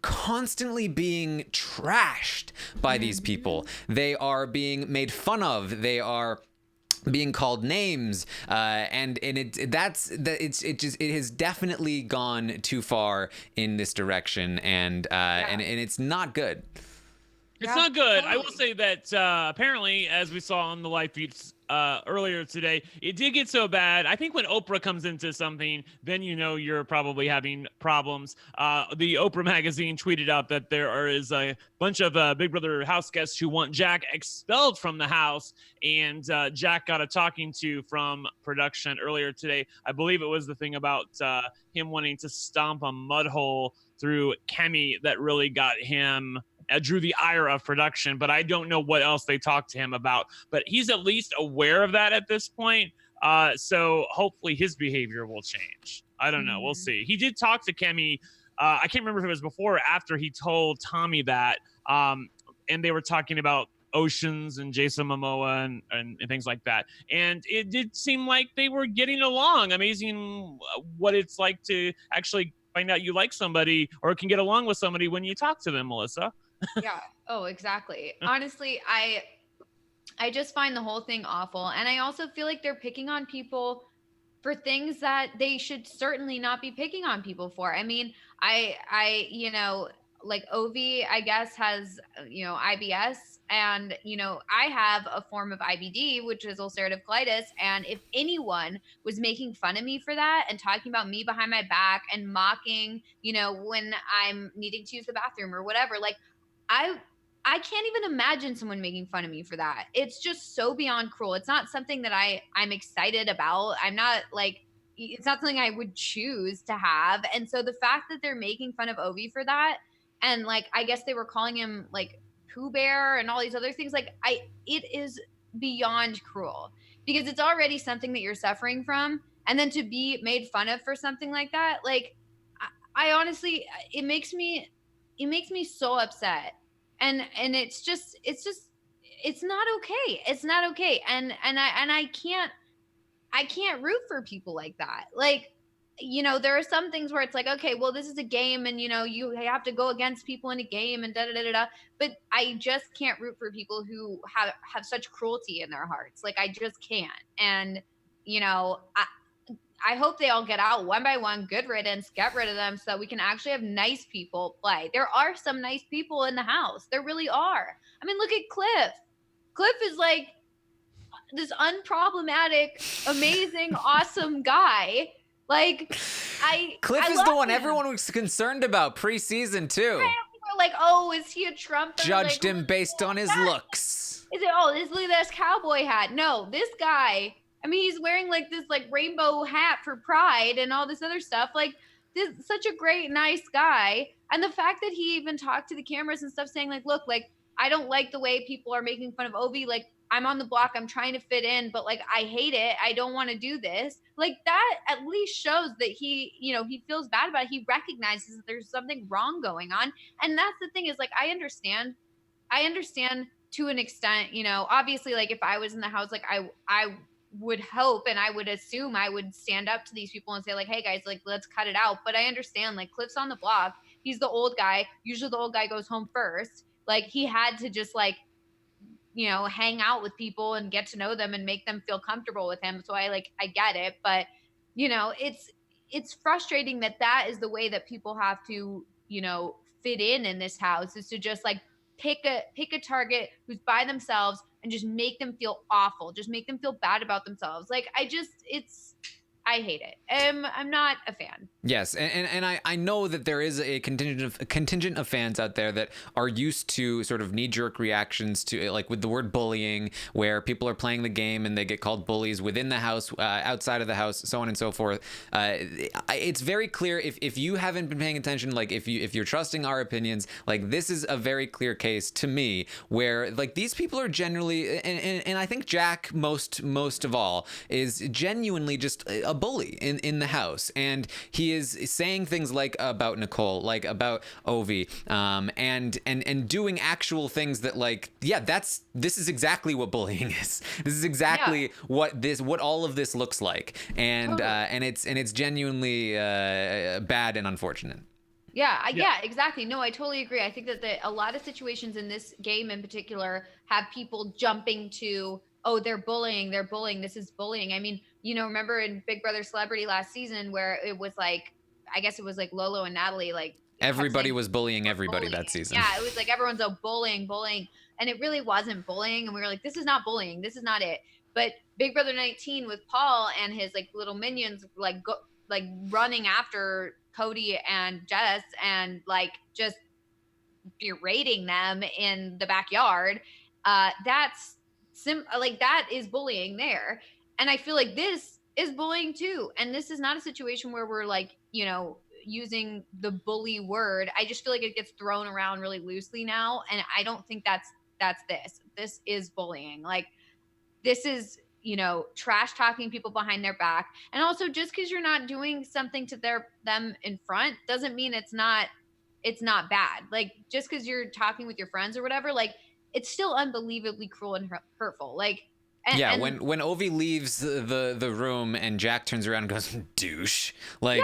constantly being trashed by these people. They are being made fun of. They are being called names, and it has definitely gone too far in this direction, and it's not good. It's Yeah, not good. I will totally. say that apparently, as we saw on the live feeds earlier today, it did get so bad. I think when Oprah comes into something, then you know you're probably having problems. The Oprah magazine tweeted out that there is a bunch of Big Brother house guests who want Jack expelled from the house, and Jack got a talking to from production earlier today. I believe it was the thing about him wanting to stomp a mud hole through Kemi that really got him drew the ire of production, but I don't know what else they talked to him about. But he's at least aware of that at this point. So hopefully his behavior will change. I don't know. We'll see. He did talk to Kemi. I can't remember if it was before or after he told Tommy that. And they were talking about Oceans and Jason Momoa and things like that. And it did seem like they were getting along. Amazing what it's like to actually find out you like somebody or can get along with somebody when you talk to them, Melissa. Yeah. Oh, exactly. Honestly, I just find the whole thing awful. And I also feel like they're picking on people for things that they should certainly not be picking on people for. I mean, like Ovi, I guess, has, IBS. And, I have a form of IBD, which is ulcerative colitis. And if anyone was making fun of me for that and talking about me behind my back and mocking, when I'm needing to use the bathroom or whatever, like, I can't even imagine someone making fun of me for that. It's just so beyond cruel. It's not something that I'm excited about. I'm not like, it's not something I would choose to have. And so the fact that they're making fun of Ovi for that, and like, I guess they were calling him like Pooh Bear and all these other things, like it is beyond cruel because it's already something that you're suffering from. And then to be made fun of for something like that, like I honestly, it makes me so upset. And it's not okay. It's not okay. And I can't root for people like that. Like, there are some things where it's like, okay, well, this is a game and, you have to go against people in a game and da da da da da. But I just can't root for people who have such cruelty in their hearts. Like, I just can't. And, I hope they all get out one by one, good riddance, get rid of them so that we can actually have nice people play. There are some nice people in the house. There really are. I mean, look at Cliff. Cliff is like this unproblematic, amazing, awesome guy. Like, Cliff is the one everyone was concerned about preseason too. We're like, oh, is he a Trump? Judged him based on his looks. Is it? Oh, look at this cowboy hat. No, this guy. I mean, he's wearing like this like rainbow hat for pride and all this other stuff. Like, this such a great, nice guy. And the fact that he even talked to the cameras and stuff saying like, look, like, I don't like the way people are making fun of Ovi. Like, I'm on the block. I'm trying to fit in, but like, I hate it. I don't want to do this. Like, that at least shows that he, he feels bad about it. He recognizes that there's something wrong going on. And that's the thing is like, I understand to an extent, obviously, like if I was in the house, like I would hope and I would assume I would stand up to these people and say like, hey guys, like let's cut it out. But I understand like Cliff's on the block. He's the old guy. Usually the old guy goes home first. Like he had to just like, hang out with people and get to know them and make them feel comfortable with him. So I get it. But, it's frustrating that is the way that people have to, fit in this house is to just like pick a target who's by themselves and just make them feel awful, just make them feel bad about themselves. Like I hate it. I'm not a fan. Yes, and I know that there is a contingent of fans out there that are used to sort of knee-jerk reactions to like with the word bullying, where people are playing the game and they get called bullies within the house, outside of the house, so on and so forth. It's very clear if you haven't been paying attention, like if you're trusting our opinions, like this is a very clear case to me where like these people are genuinely, and I think Jack most of all is genuinely just a bully in the house, and he is saying things like about Nicole, like about Ovi, and doing actual things that like, yeah, this is exactly what bullying is. This is exactly what all of this looks like, and totally. and it's genuinely bad and unfortunate. Yeah, exactly. No, I totally agree. I think that a lot of situations in this game in particular have people jumping to, oh, they're bullying, this is bullying. I mean, remember in Big Brother Celebrity last season where it was like, I guess it was like Lolo and Natalie like Everybody was bullying everybody that season. Yeah, it was like everyone's bullying, and it really wasn't bullying. And we were like, this is not bullying. This is not it. But Big Brother 19 with Paul and his like little minions like running after Cody and Jess and like just berating them in the backyard. That is bullying there. And I feel like this is bullying too. And this is not a situation where we're like, using the bully word. I just feel like it gets thrown around really loosely now. And I don't think that's this. This is bullying. Like this is, trash talking people behind their back. And also just because you're not doing something to them in front doesn't mean it's not bad. Like just because you're talking with your friends or whatever, like it's still unbelievably cruel and hurtful. Like, when Ovi leaves the room and Jack turns around and goes, douche. Like,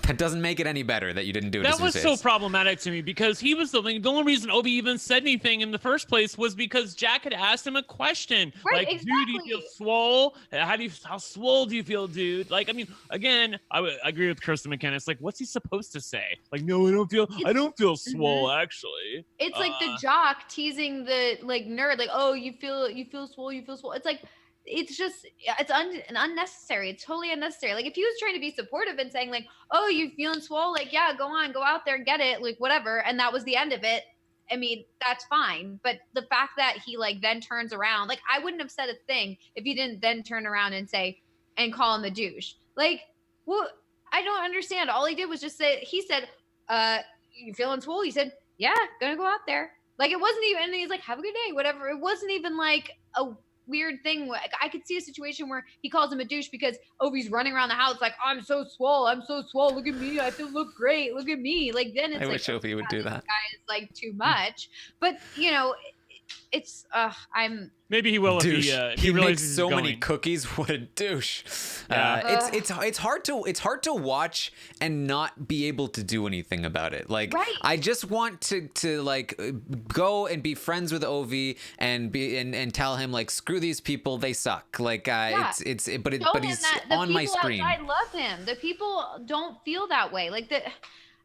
that doesn't make it any better that you didn't do it. That was so problematic to me because he was the only reason Ovi even said anything in the first place was because Jack had asked him a question. Right, like, exactly. Dude, do you feel swole? How swole do you feel, dude? Like, I mean, again, I agree with Kirsten McKenna. It's like, what's he supposed to say? Like, no, I don't feel swole, actually. It's like the jock teasing the like nerd, like, oh, you feel swole, you feel swole. It's like, it's unnecessary. It's totally unnecessary. Like if he was trying to be supportive and saying like, oh, you feeling swole? Like, yeah, go on, go out there and get it, like whatever. And that was the end of it. I mean, that's fine. But the fact that he like then turns around, like I wouldn't have said a thing if he didn't then turn around and say, and call him a douche. Like, well, I don't understand. All he did was just say, he said, you feeling swole? He said, yeah, gonna go out there. Like it wasn't even, and he's like, have a good day, whatever. It wasn't even like a weird thing. I could see a situation where he calls him a douche because Ovi's running around the house like, I'm so swole, look at me, I look great, look at me. Like then it's I like, wish Ovi would do that. This guy is like too much. But it's maybe he will douche. if he realizes makes so he's many going. cookies. What a douche. Yeah. It's hard to watch and not be able to do anything about it. Like right. I just want to like go and be friends with Ovi and tell him like screw these people, they suck. Like but he's on my screen. I love him. The people don't feel that way. Like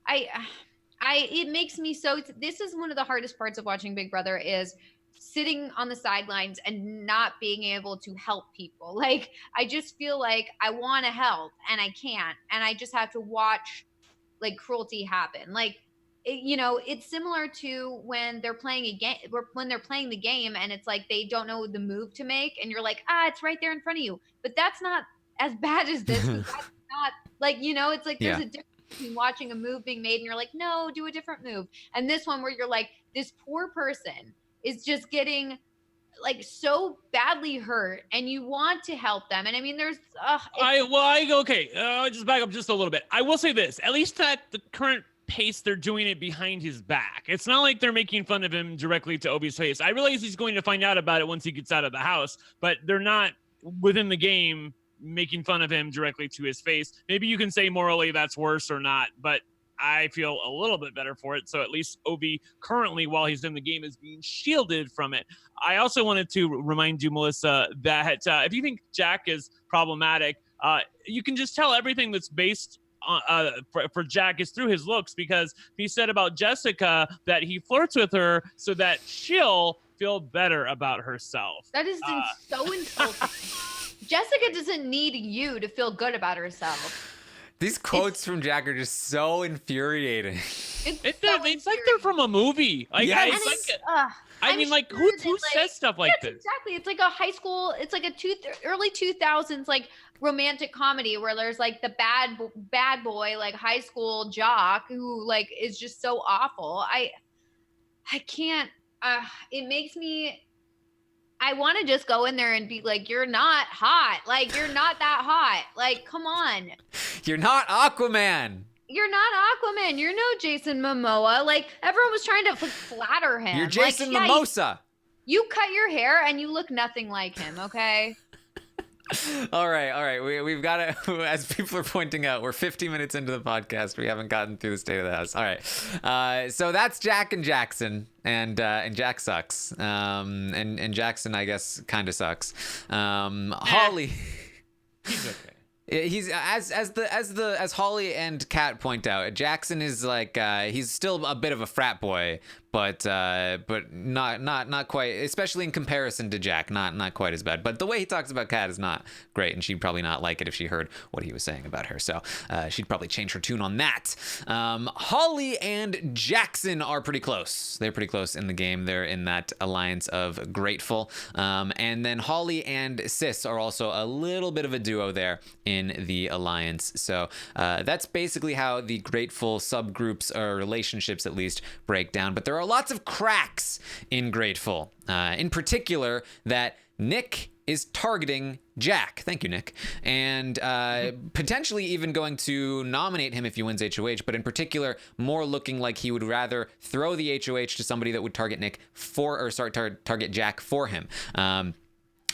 it makes me so. This is one of the hardest parts of watching Big Brother is sitting on the sidelines and not being able to help people. Like I just feel like I want to help and I can't, and I just have to watch like cruelty happen. Like it's similar to when they're playing a game, when they're playing the game and it's like they don't know the move to make and you're like, it's right there in front of you. But that's not as bad as this. That's not like, it's like there's a difference between watching a move being made and you're like, no, do a different move. And this one where you're like, this poor person is just getting like so badly hurt and you want to help them. And I mean, there's just back up just a little bit. I will say this, at least at the current pace, they're doing it behind his back. It's not like they're making fun of him directly to Obi's face. I realize he's going to find out about it once he gets out of the house, but they're not within the game making fun of him directly to his face. Maybe you can say morally that's worse or not, but I feel a little bit better for it. So at least Ovi currently, while he's in the game, is being shielded from it. I also wanted to remind you, Melissa, that if you think Jack is problematic, you can just tell everything that's based on, for Jack is through his looks, because he said about Jessica that he flirts with her so that she'll feel better about herself. That is so insulting. Jessica doesn't need you to feel good about herself. These quotes from Jack are just so infuriating. It's like they're from a movie. Like, yes. I mean, like, who says stuff like this? Exactly. It's like a high school, it's like a early 2000s, like, romantic comedy where there's, like, the bad boy, like, high school jock who, like, is just so awful. I can't, it makes me... I want to just go in there and be like, you're not hot. Like, you're not that hot. Like, come on. You're not Aquaman. You're not Aquaman. You're no Jason Momoa. Like, everyone was trying to flatter him. You're Jason Mimosa. You cut your hair and you look nothing like him, okay? All right. We've got to, as people are pointing out, we're 50 minutes into the podcast. We haven't gotten through the state of the house. All right. So that's Jack and Jackson, and Jack sucks. And Jackson, I guess, kind of sucks. Holly. He's okay. He's as Holly and Kat point out, Jackson is like he's still a bit of a frat boy, but not quite, especially in comparison to Jack, not quite as bad. But the way he talks about Kat is not great, and she'd probably not like it if she heard what he was saying about her. So she'd probably change her tune on that. Holly and Jackson are pretty close. They're pretty close in the game. They're in that alliance of Grateful, and then Holly and Sis are also a little bit of a duo there in the alliance. So that's basically how the Grateful subgroups or relationships at least break down. But there are lots of cracks in Grateful, in particular that Nick is targeting Jack. Thank you, Nick. And potentially even going to nominate him if he wins HOH, but in particular, more looking like he would rather throw the HOH to somebody that would target Nick target Jack for him.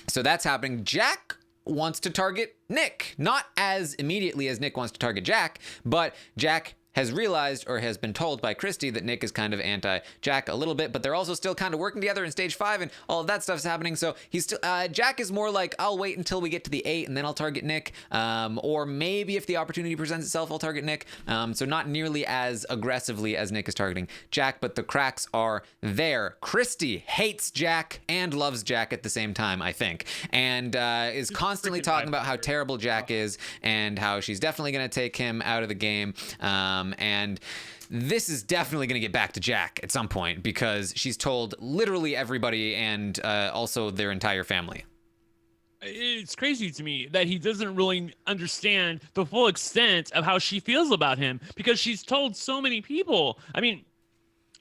So that's happening. Jack wants to target Nick, not as immediately as Nick wants to target Jack, but Jack has realized or has been told by Christy that Nick is kind of anti-Jack a little bit, but they're also still kind of working together in stage 5 and all of that stuff's happening. So he's still, Jack is more like, I'll wait until we get to the 8 and then I'll target Nick. Or maybe if the opportunity presents itself, I'll target Nick. So not nearly as aggressively as Nick is targeting Jack, but the cracks are there. Christy hates Jack and loves Jack at the same time, I think, and is constantly talking about how terrible Jack is and how she's definitely going to take him out of the game. And this is definitely going to get back to Jack at some point because she's told literally everybody and also their entire family. It's crazy to me that he doesn't really understand the full extent of how she feels about him because she's told so many people. I mean,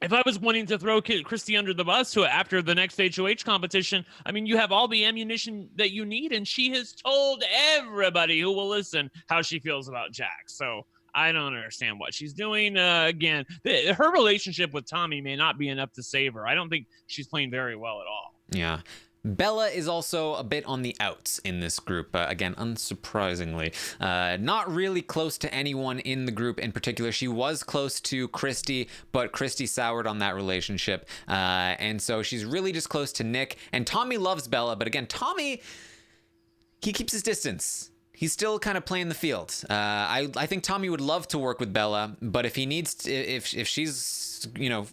if I was wanting to throw Christy under the bus after the next HOH competition, I mean, you have all the ammunition that you need, and she has told everybody who will listen how she feels about Jack. So I don't understand what she's doing. Again, her relationship with Tommy may not be enough to save her. I don't think she's playing very well at all. Yeah. Bella is also a bit on the outs in this group. Again, unsurprisingly. Not really close to anyone in the group in particular. She was close to Christy, but Christy soured on that relationship. And so she's really just close to Nick. And Tommy loves Bella, but again, Tommy, he keeps his distance. He's still kind of playing the field. I think Tommy would love to work with Bella, but if he needs to, if she's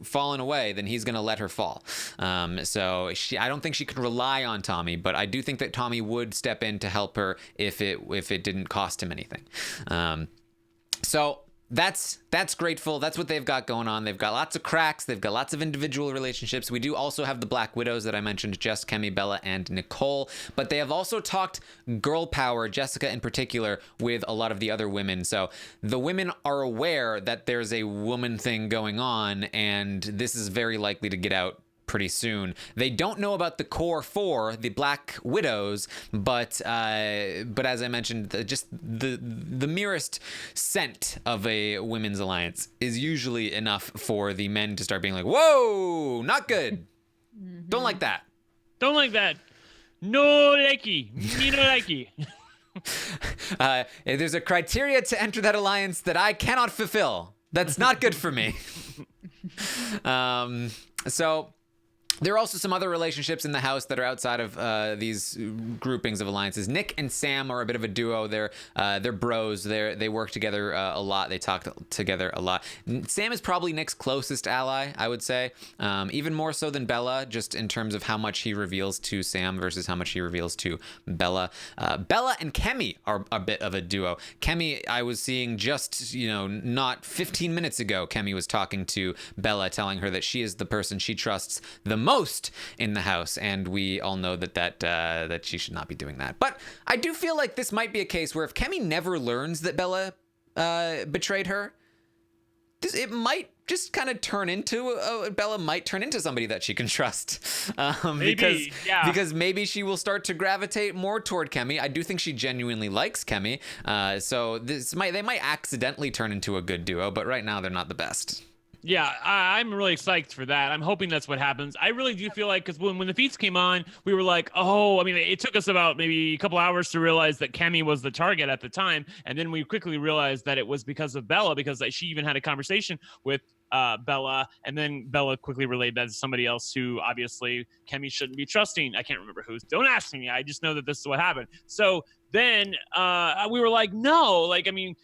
fallen away, then he's gonna let her fall. So I don't think she could rely on Tommy, but I do think that Tommy would step in to help her if it didn't cost him anything. So that's Grateful. That's what they've got going on. They've got lots of cracks. They've got lots of individual relationships. We do also have the Black Widows that I mentioned, Jess, Kemi, Bella, and Nicole. But they have also talked girl power, Jessica in particular, with a lot of the other women. So the women are aware that there's a woman thing going on, and this is very likely to get out pretty soon. They don't know about the core 4, the Black Widows, but as I mentioned, just the merest scent of a women's alliance is usually enough for the men to start being like, whoa, not good. Don't like that. Don't like that. No likey. Me no likey. There's a criteria to enter that alliance that I cannot fulfill. That's not good for me. So there are also some other relationships in the house that are outside of these groupings of alliances. Nick and Sam are a bit of a duo. They're bros. They work together a lot. They talk together a lot. Sam is probably Nick's closest ally, I would say, even more so than Bella, just in terms of how much he reveals to Sam versus how much he reveals to Bella. Bella and Kemi are a bit of a duo. Kemi, I was seeing just not 15 minutes ago. Kemi was talking to Bella, telling her that she is the person she trusts the most in the house, and we all know that she should not be doing that. But I do feel like this might be a case where if Kemi never learns that Bella betrayed her, it might just kind of turn into Bella might turn into somebody that she can trust, because maybe she will start to gravitate more toward Kemi. I do think she genuinely likes Kemi, so they might accidentally turn into a good duo, but right now they're not the best. Yeah, I'm really psyched for that. I'm hoping that's what happens. I really do feel like, because when the feats came on, we were like, oh, I mean, it took us about maybe a couple hours to realize that Kemi was the target at the time. And then we quickly realized that it was because of Bella, because she even had a conversation with Bella, and then Bella quickly relayed that to somebody else who obviously Kemi shouldn't be trusting. I can't remember who's. Don't ask me. I just know that this is what happened. So then we were like, no, like, I mean,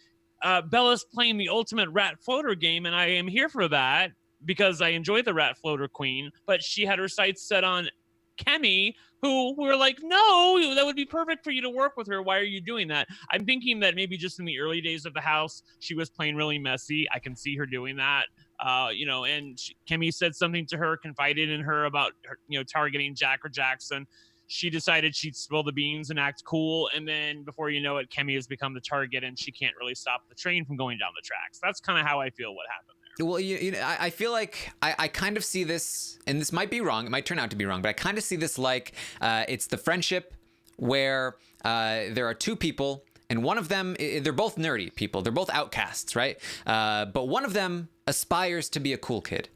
Bella's playing the ultimate rat floater game, and I am here for that because I enjoy the rat floater queen, but she had her sights set on Kemi, who were like, no, that would be perfect for you to work with her. Why are you doing that? I'm thinking that maybe just in the early days of the house, she was playing really messy. I can see her doing that. And Kemi said something to her, confided in her about her, targeting Jack or Jackson. She decided she'd spill the beans and act cool. And then before you know it, Kemi has become the target and she can't really stop the train from going down the tracks. That's kind of how I feel what happened there. Well, I feel like I kind of see this, and this might be wrong. It might turn out to be wrong, but I kind of see this like it's the friendship where there are two people, and one of them, they're both nerdy people. They're both outcasts, right? But one of them aspires to be a cool kid.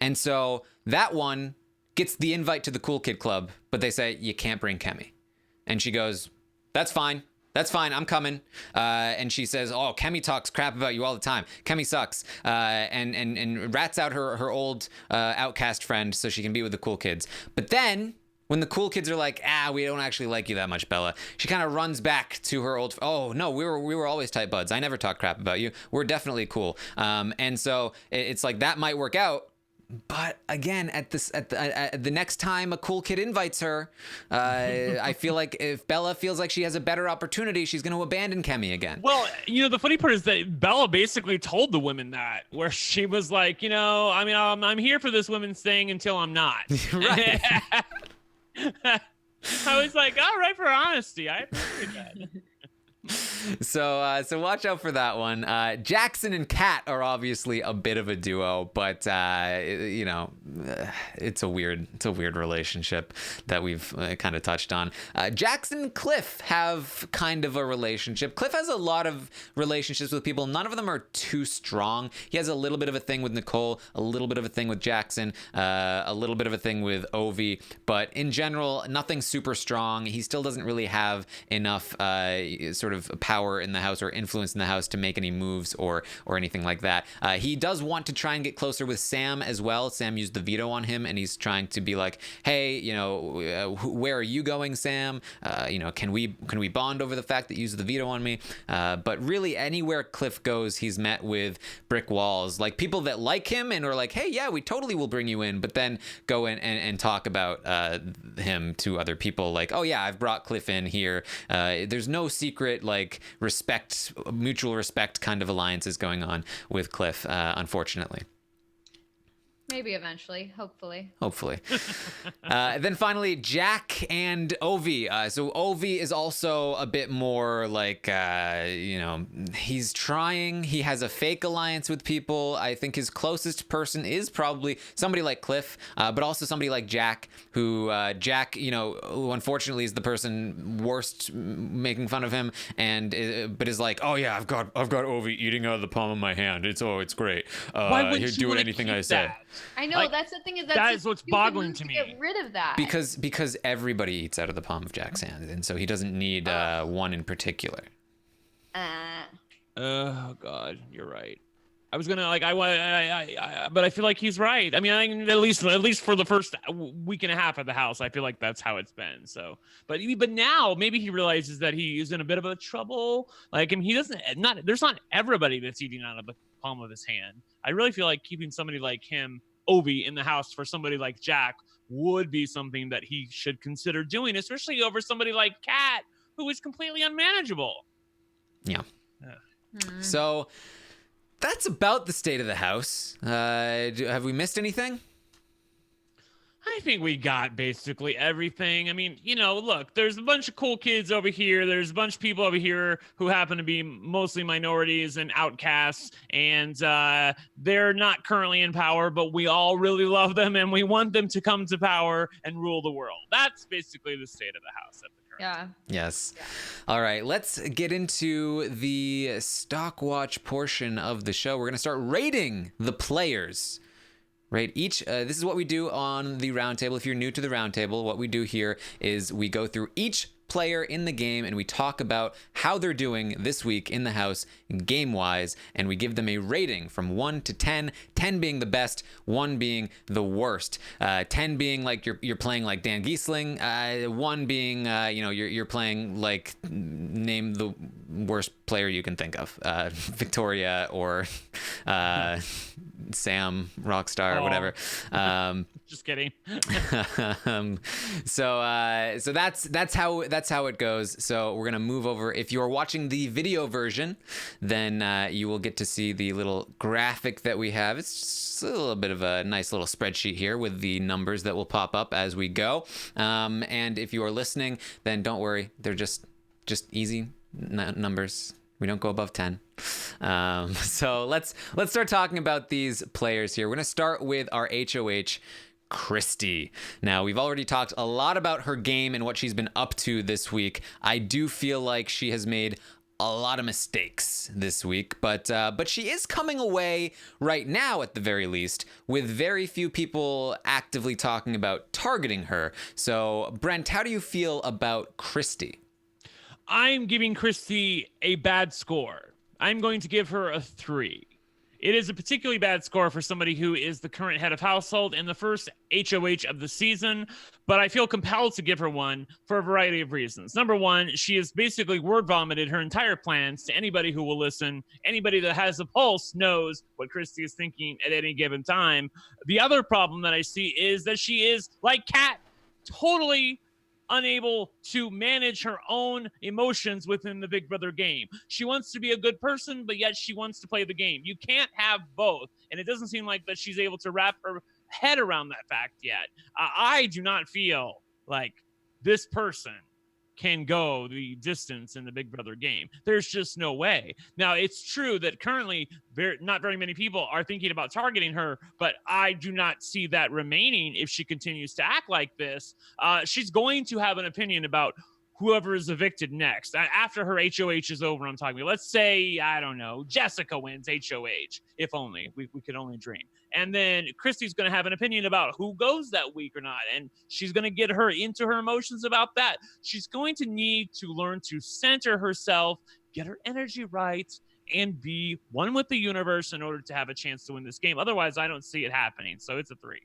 And so that one gets the invite to the cool kid club, but they say, you can't bring Kemi. And she goes, that's fine. That's fine. I'm coming. And she says, oh, Kemi talks crap about you all the time. Kemi sucks. And rats out her old outcast friend so she can be with the cool kids. But then when the cool kids are like, we don't actually like you that much, Bella, she kind of runs back to her old, oh, no, we were always tight buds. I never talk crap about you. We're definitely cool. And so it's like that might work out. But again, at the next time a cool kid invites her, I feel like if Bella feels like she has a better opportunity, she's going to abandon Kemi again. Well, the funny part is that Bella basically told the women that, where she was like, I'm here for this women's thing until I'm not. Right. I was like, all right, for honesty, I appreciate that. So watch out for that one. Jackson and Kat are obviously a bit of a duo, but it's a weird relationship that we've kind of touched on. Jackson and Cliff have kind of a relationship. Cliff has a lot of relationships with people. None of them are too strong. He has a little bit of a thing with Nicole, a little bit of a thing with Jackson, a little bit of a thing with Ovi, but in general, nothing super strong. He still doesn't really have enough sort of power in the house or influence in the house to make any moves or anything like that. He does want to try and get closer with Sam as well. Sam used the veto on him, and he's trying to be like, hey, where are you going, Sam? Can we bond over the fact that you used the veto on me? But really, anywhere Cliff goes, he's met with brick walls. Like people that like him and are like, hey, yeah, we totally will bring you in, but then go in and talk about him to other people like, oh yeah, I've brought Cliff in here. There's no secret like mutual respect kind of alliances going on with Cliff, unfortunately. Maybe eventually, hopefully. Then finally, Jack and Ovi. So Ovi is also a bit more like, he's trying. He has a fake alliance with people. I think his closest person is probably somebody like Cliff, but also somebody like Jack, who who unfortunately is the person worst making fun of him, but is like, oh yeah, I've got Ovi eating out of the palm of my hand. It's great. Why wouldn't he'll do anything I say. I know, that's the thing, that is what's boggling to me. Get rid of that. Because everybody eats out of the palm of Jack's hand, and so he doesn't need one in particular. Oh God, you're right. I was gonna but I feel like he's right. I mean, at least for the first week and a half of the house, I feel like that's how it's been. So, but now maybe he realizes that he is in a bit of a trouble. Like, I mean, there's not everybody that's eating out of the palm of his hand. I really feel like keeping somebody like him, Ovi, in the house for somebody like Jack would be something that he should consider doing, especially over somebody like Kat, who is completely unmanageable. Yeah. So that's about the state of the house. Have we missed anything? I think we got basically everything. I mean, look, there's a bunch of cool kids over here. There's a bunch of people over here who happen to be mostly minorities and outcasts, and they're not currently in power, but we all really love them, and we want them to come to power and rule the world. That's basically the state of the house at the current time. Yes. Yeah. All right, let's get into the stock watch portion of the show. We're going to start rating the players. Right. This is what we do on the Roundtable. If you're new to the Roundtable, what we do here is we go through each player in the game and we talk about how they're doing this week in the house game-wise, and we give them a rating from 1 to 10, 10 being the best, 1 being the worst. 10 being like you're playing like Dan Giesling, 1 being you're playing like name the worst player you can think of, Victoria or Sam Rockstar or whatever. Just kidding. So that's how it goes. So we're gonna move over. If you're watching the video version, then you will get to see the little graphic that we have. It's just a little bit of a nice little spreadsheet here with the numbers that will pop up as we go. And if you are listening, then don't worry, they're just easy numbers. We don't go above 10. So let's start talking about these players here. We're gonna start with our HOH. Christy. Now, we've already talked a lot about her game and what she's been up to this week. I do feel like she has made a lot of mistakes this week, but she is coming away right now, at the very least, with very few people actively talking about targeting her. So, Brent, how do you feel about Christy? I'm giving Christy a bad score. I'm going to give her a 3. It is a particularly bad score for somebody who is the current head of household and the first HOH of the season, but I feel compelled to give her 1 for a variety of reasons. Number 1, she has basically word vomited her entire plans to anybody who will listen. Anybody that has a pulse knows what Christy is thinking at any given time. The other problem that I see is that she is, like Kat, totally unable to manage her own emotions within the Big Brother game. She wants to be a good person, but yet she wants to play the game. You can't have both. And it doesn't seem like that she's able to wrap her head around that fact yet. I do not feel like this person can go the distance in the Big Brother game. There's just no way. Now, it's true that currently not very many people are thinking about targeting her, but I do not see that remaining if she continues to act like this. She's going to have an opinion about whoever is evicted next. After her HOH is over, I'm talking about, let's say, I don't know, Jessica wins HOH. If only. We could only dream. And then Christy's going to have an opinion about who goes that week or not. And she's going to get her into her emotions about that. She's going to need to learn to center herself, get her energy right, and be one with the universe in order to have a chance to win this game. Otherwise, I don't see it happening. So it's a 3.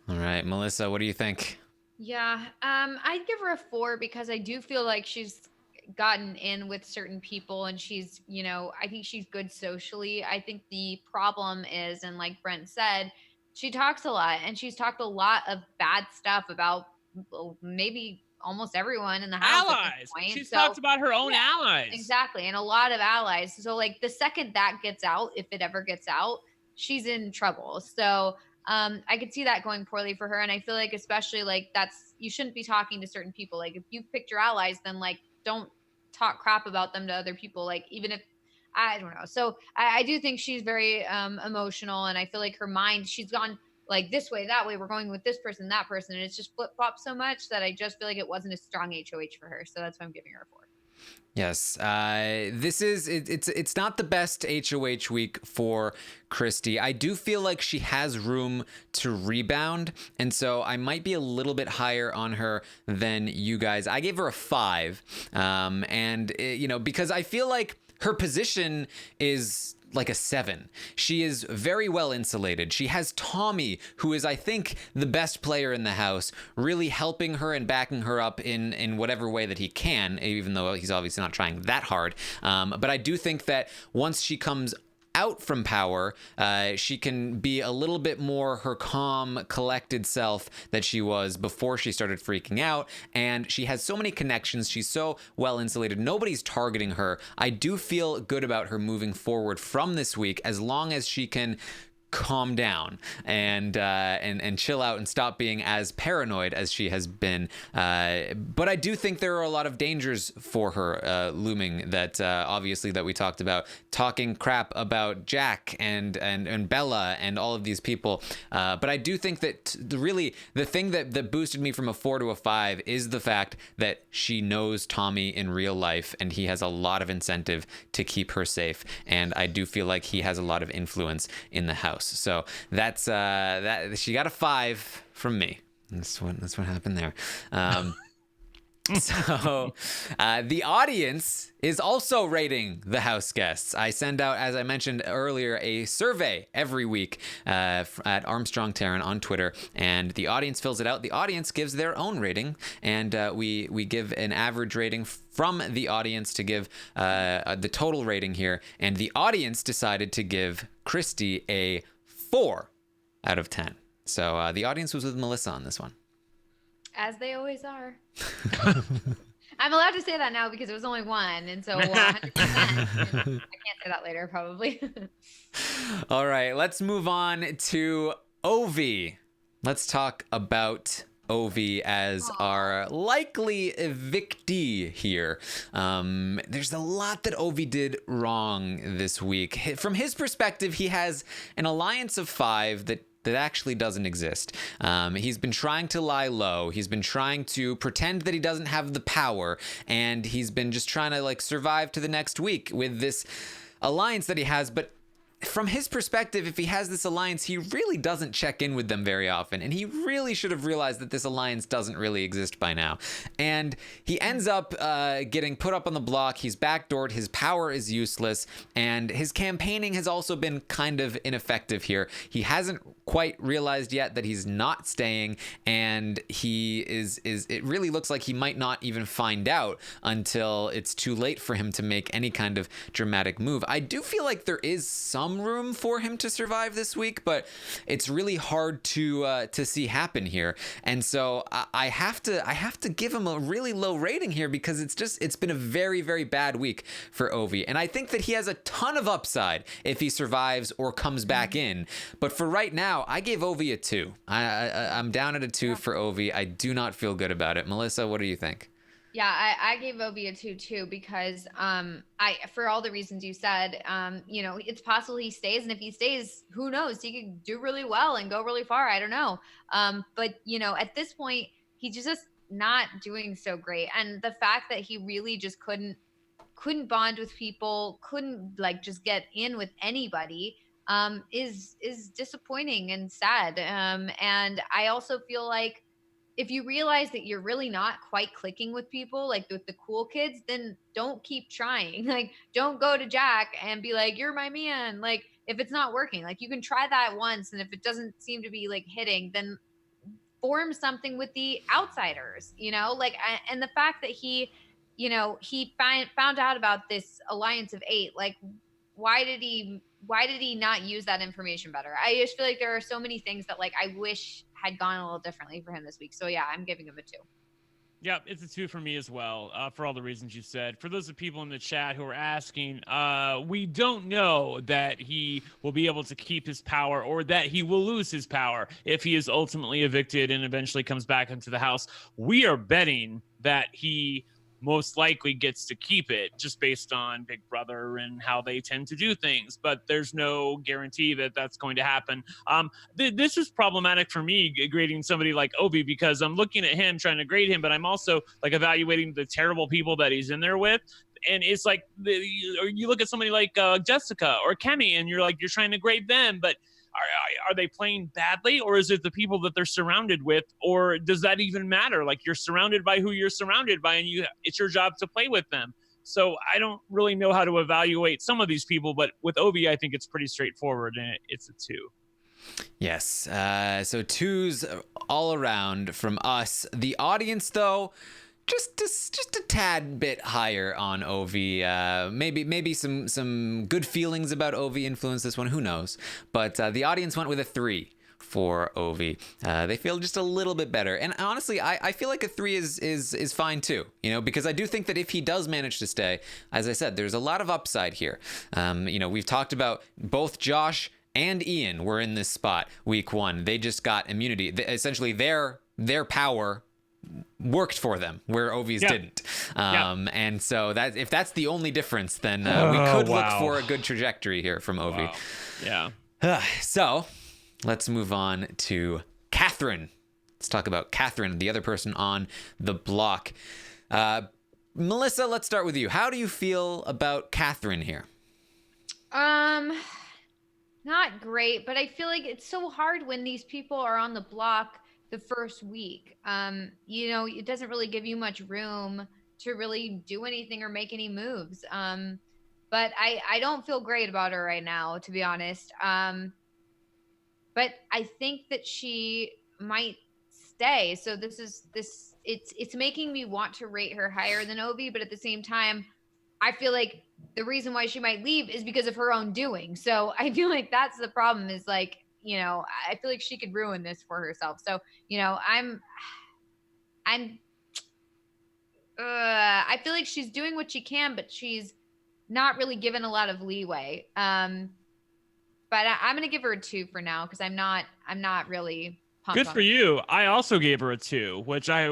All right, Melissa, what do you think? Yeah, I'd give her a 4 because I do feel like she's gotten in with certain people and she's, I think she's good socially. I think the problem is, and like Brent said, she talks a lot and she's talked a lot of bad stuff about maybe almost everyone in the house. Allies. She's talked about her own allies. Exactly. And a lot of allies. So like the second that gets out, if it ever gets out, she's in trouble. So I could see that going poorly for her. And I feel like, especially like you shouldn't be talking to certain people. Like if you've picked your allies, then like, don't talk crap about them to other people. Like, even if, I don't know. So I do think she's very emotional. And I feel like her mind, she's gone like this way, that way, we're going with this person, that person. And it's just flip flop so much that I just feel like it wasn't a strong HOH for her. So that's why I'm giving her a 4. Yes, it's not the best HOH week for Christy. I do feel like she has room to rebound, and so I might be a little bit higher on her than you guys. I gave her a 5, because I feel like her position is like a 7. She is very well insulated. She has Tommy, who is, I think, the best player in the house, really helping her and backing her up in whatever way that he can, even though he's obviously not trying that hard. But I do think that once she comes out from Power, she can be a little bit more her calm, collected self that she was before she started freaking out. And she has so many connections. She's so well insulated. Nobody's targeting her. I do feel good about her moving forward from this week, as long as she can calm down and chill out and stop being as paranoid as she has been. But I do think there are a lot of dangers for her looming that obviously that we talked about, talking crap about Jack and Bella and all of these people. But I do think that really the thing that boosted me from a 4 to a 5 is the fact that she knows Tommy in real life and he has a lot of incentive to keep her safe. And I do feel like he has a lot of influence in the house. So that's that. She got a 5 from me. That's what happened there. So the audience is also rating the house guests. I send out, as I mentioned earlier, a survey every week at Armstrong Taran on Twitter, and the audience fills it out. The audience gives their own rating, and we give an average rating from the audience to give the total rating here. And the audience decided to give Christy a 4 out of 10. So the audience was with Melissa on this one. As they always are. I'm allowed to say that now because it was only one, and so 100%. I can't say that later, probably. All right, let's move on to Ovi. Let's talk about Ovi as our likely evictee here. There's a lot that Ovi did wrong this week. From his perspective, he has an alliance of 5 that actually doesn't exist. He's been trying to lie low. He's been trying to pretend that he doesn't have the power, and he's been just trying to like survive to the next week with this alliance that he has. But from his perspective, if he has this alliance, he really doesn't check in with them very often, and he really should have realized that this alliance doesn't really exist by now. And he ends up getting put up on the block. He's backdoored. His power is useless, and his campaigning has also been kind of ineffective here. He hasn't quite realized yet that he's not staying, and he is it really looks like he might not even find out until it's too late for him to make any kind of dramatic move. I do feel like there is some room for him to survive this week, but it's really hard to see happen here. And so I have to give him a really low rating here because it's been a very, very bad week for Ovi. And I think that he has a ton of upside if he survives or comes back in. But for right now, I gave Ovi a 2. I'm down at a 2 for Ovi. I do not feel good about it. Melissa, what do you think? Yeah, I gave Ovi a 2 too because for all the reasons you said, it's possible he stays, and if he stays, who knows? He could do really well and go really far. I don't know. But at this point, he's just not doing so great, and the fact that he really just couldn't bond with people, couldn't like just get in with anybody, is disappointing and sad. And I also feel like, if you realize that you're really not quite clicking with people, like with the cool kids, then don't keep trying. Like, don't go to Jack and be like, you're my man. Like, if it's not working, like you can try that once. And if it doesn't seem to be like hitting, then form something with the outsiders, and the fact that he found out about this alliance of 8, like, why did he not use that information better? I just feel like there are so many things that like I wish had gone a little differently for him this week. So yeah, I'm giving him a 2. Yeah, it's a 2 for me as well, for all the reasons you said. For those of people in the chat who are asking, we don't know that he will be able to keep his power or that he will lose his power if he is ultimately evicted and eventually comes back into the house. We are betting that he most likely gets to keep it just based on Big Brother and how they tend to do things, but there's no guarantee that that's going to happen. This is problematic for me grading somebody like Ovi because I'm looking at him trying to grade him, but I'm also like evaluating the terrible people that he's in there with. And it's like you look at somebody like Jessica or Kemi and you're trying to grade them, but are they playing badly, or is it the people that they're surrounded with, or does that even matter? Like, you're surrounded by who you're surrounded by, and it's your job to play with them. So I don't really know how to evaluate some of these people, but with Ovi, I think it's pretty straightforward, and it's a 2. Yes. So 2s all around from us. The audience, though, just a tad bit higher on Ovi. Maybe some good feelings about Ovi influence this one. Who knows? But the audience went with a 3 for Ovi. They feel just a little bit better. And honestly, I feel like a 3 is fine too. Because I do think that if he does manage to stay, as I said, there's a lot of upside here. We've talked about both Josh and Ian were in this spot week 1. They just got immunity. Essentially, their power worked for them where Ovi's didn't. And so that if that's the only difference, then we could look for a good trajectory here from Ovi. Wow. Yeah. So let's move on to Catherine. Let's talk about Catherine, the other person on the block. Melissa, let's start with you. How do you feel about Catherine here? Not great, but I feel like it's so hard when these people are on the block the first week. It doesn't really give you much room to really do anything or make any moves. But I don't feel great about her right now, to be honest. But I think that she might stay. So it's making me want to rate her higher than Ovi, but at the same time, I feel like the reason why she might leave is because of her own doing. So I feel like that's the problem, is like, I feel like she could ruin this for herself. So, I feel like she's doing what she can, but she's not really given a lot of leeway. But I'm going to give her a 2 for now, because I'm not really pumped. Good for you. I also gave her a 2, which I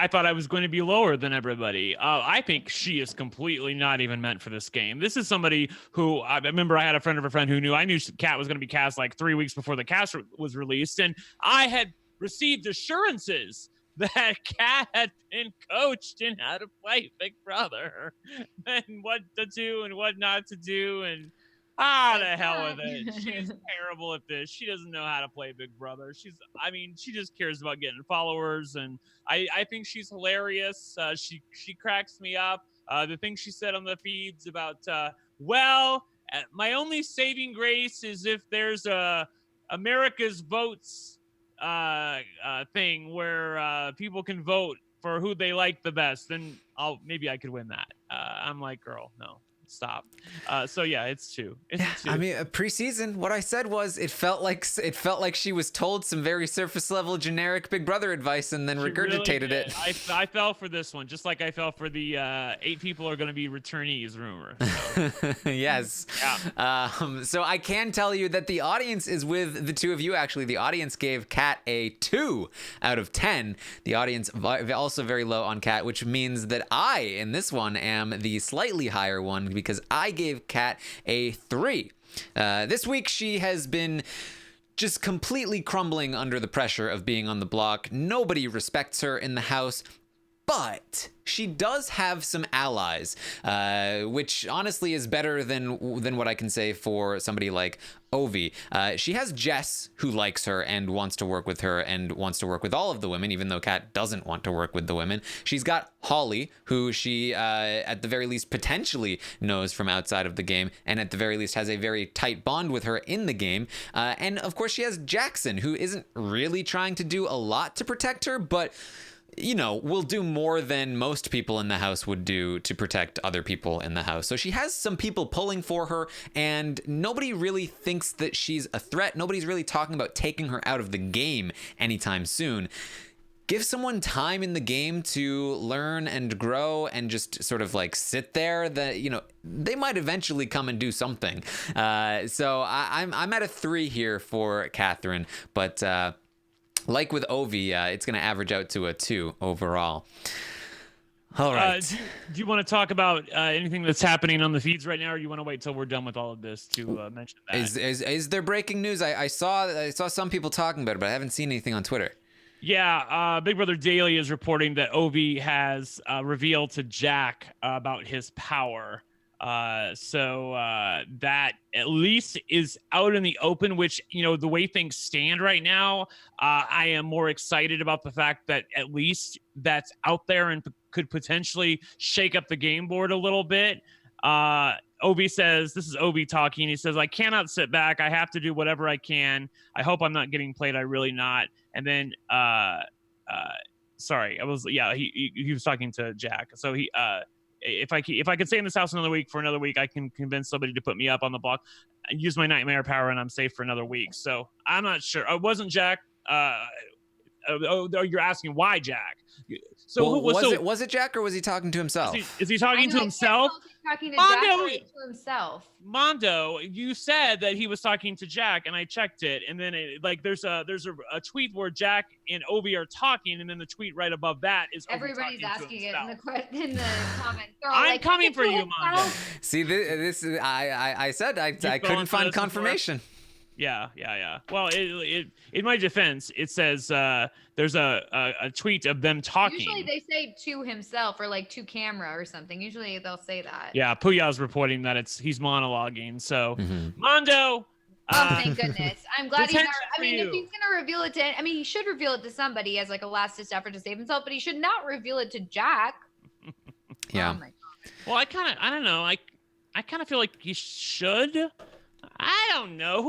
thought I was going to be lower than everybody. I think she is completely not even meant for this game. This is somebody who, I remember I had a friend of a friend who knew Kat was going to be cast like 3 weeks before the cast was released. And I had received assurances that Kat had been coached in how to play Big Brother and what to do and what not to do. And the hell with it. She's terrible at this. She doesn't know how to play Big Brother. She just cares about getting followers, and I think she's hilarious. She cracks me up. The thing she said on the feeds about, my only saving grace is if there's a America's Votes thing where people can vote for who they like the best, then maybe I could win that. I'm like, girl, no. Stop. So yeah, it's 2. It's 2. I mean, preseason, what I said was it felt like she was told some very surface level generic Big Brother advice and then regurgitated it. I fell for this one, just like I fell for the 8 people are going to be returnees rumor. So. Yes. Yeah. So I can tell you that the audience is with the 2 of you. Actually, the audience gave Kat a 2 out of 10. The audience also very low on Kat, which means that I, in this one, am the slightly higher one, because I gave Kat a 3. This week she has been just completely crumbling under the pressure of being on the block. Nobody respects her in the house, but she does have some allies, which honestly is better than what I can say for somebody like Ovi. She has Jess, who likes her and wants to work with her and wants to work with all of the women, even though Kat doesn't want to work with the women. She's got Holly, who she, at the very least, potentially knows from outside of the game, and at the very least has a very tight bond with her in the game. And of course, she has Jackson, who isn't really trying to do a lot to protect her, but will do more than most people in the house would do to protect other people in the house. So she has some people pulling for her, and nobody really thinks that she's a threat. Nobody's really talking about taking her out of the game anytime soon. Give someone time in the game to learn and grow and just sort of like sit there, that, they might eventually come and do something. So I'm at a 3 here for Catherine, but, like with Ovi, it's going to average out to a 2 overall. All right. Do you want to talk about anything that's happening on the feeds right now, or you want to wait till we're done with all of this to mention that? Is there breaking news? I saw some people talking about it, but I haven't seen anything on Twitter. Yeah, Big Brother Daily is reporting that Ovi has revealed to Jack about his power. So that at least is out in the open, which, the way things stand right now, I am more excited about the fact that at least that's out there and could potentially shake up the game board a little bit. Ovi says, this is Ovi talking. He says, I cannot sit back. I have to do whatever I can. I hope I'm not getting played. I really not. And then, he was talking to Jack. So if I could stay in this house for another week, I can convince somebody to put me up on the block, use my nightmare power, and I'm safe for another week. So I'm not sure. It wasn't Jack. You're asking why Jack? So was it Jack, or was he talking to himself? Is he talking to himself? Talking to Jack, or to himself. Mondo, you said that he was talking to Jack, and I checked it, and then there's a tweet where Jack and Ovi are talking, and then the tweet right above that is everybody's asking it in the comments. I'm coming for you, Mondo. See, this I said I couldn't find confirmation. Yeah. Well, in my defense, it says there's a tweet of them talking. Usually they say to himself or like to camera or something. Usually they'll say that. Yeah, Puya's reporting that he's monologuing. So, Mondo, Oh, thank goodness. I'm glad he's not. I mean, if you. he's going to reveal it to, I mean, he should reveal it to somebody as like a last ditch effort to save himself, but he should not reveal it to Jack. Yeah. Oh my God. Well, I don't know. I kind of feel like he should. I don't know.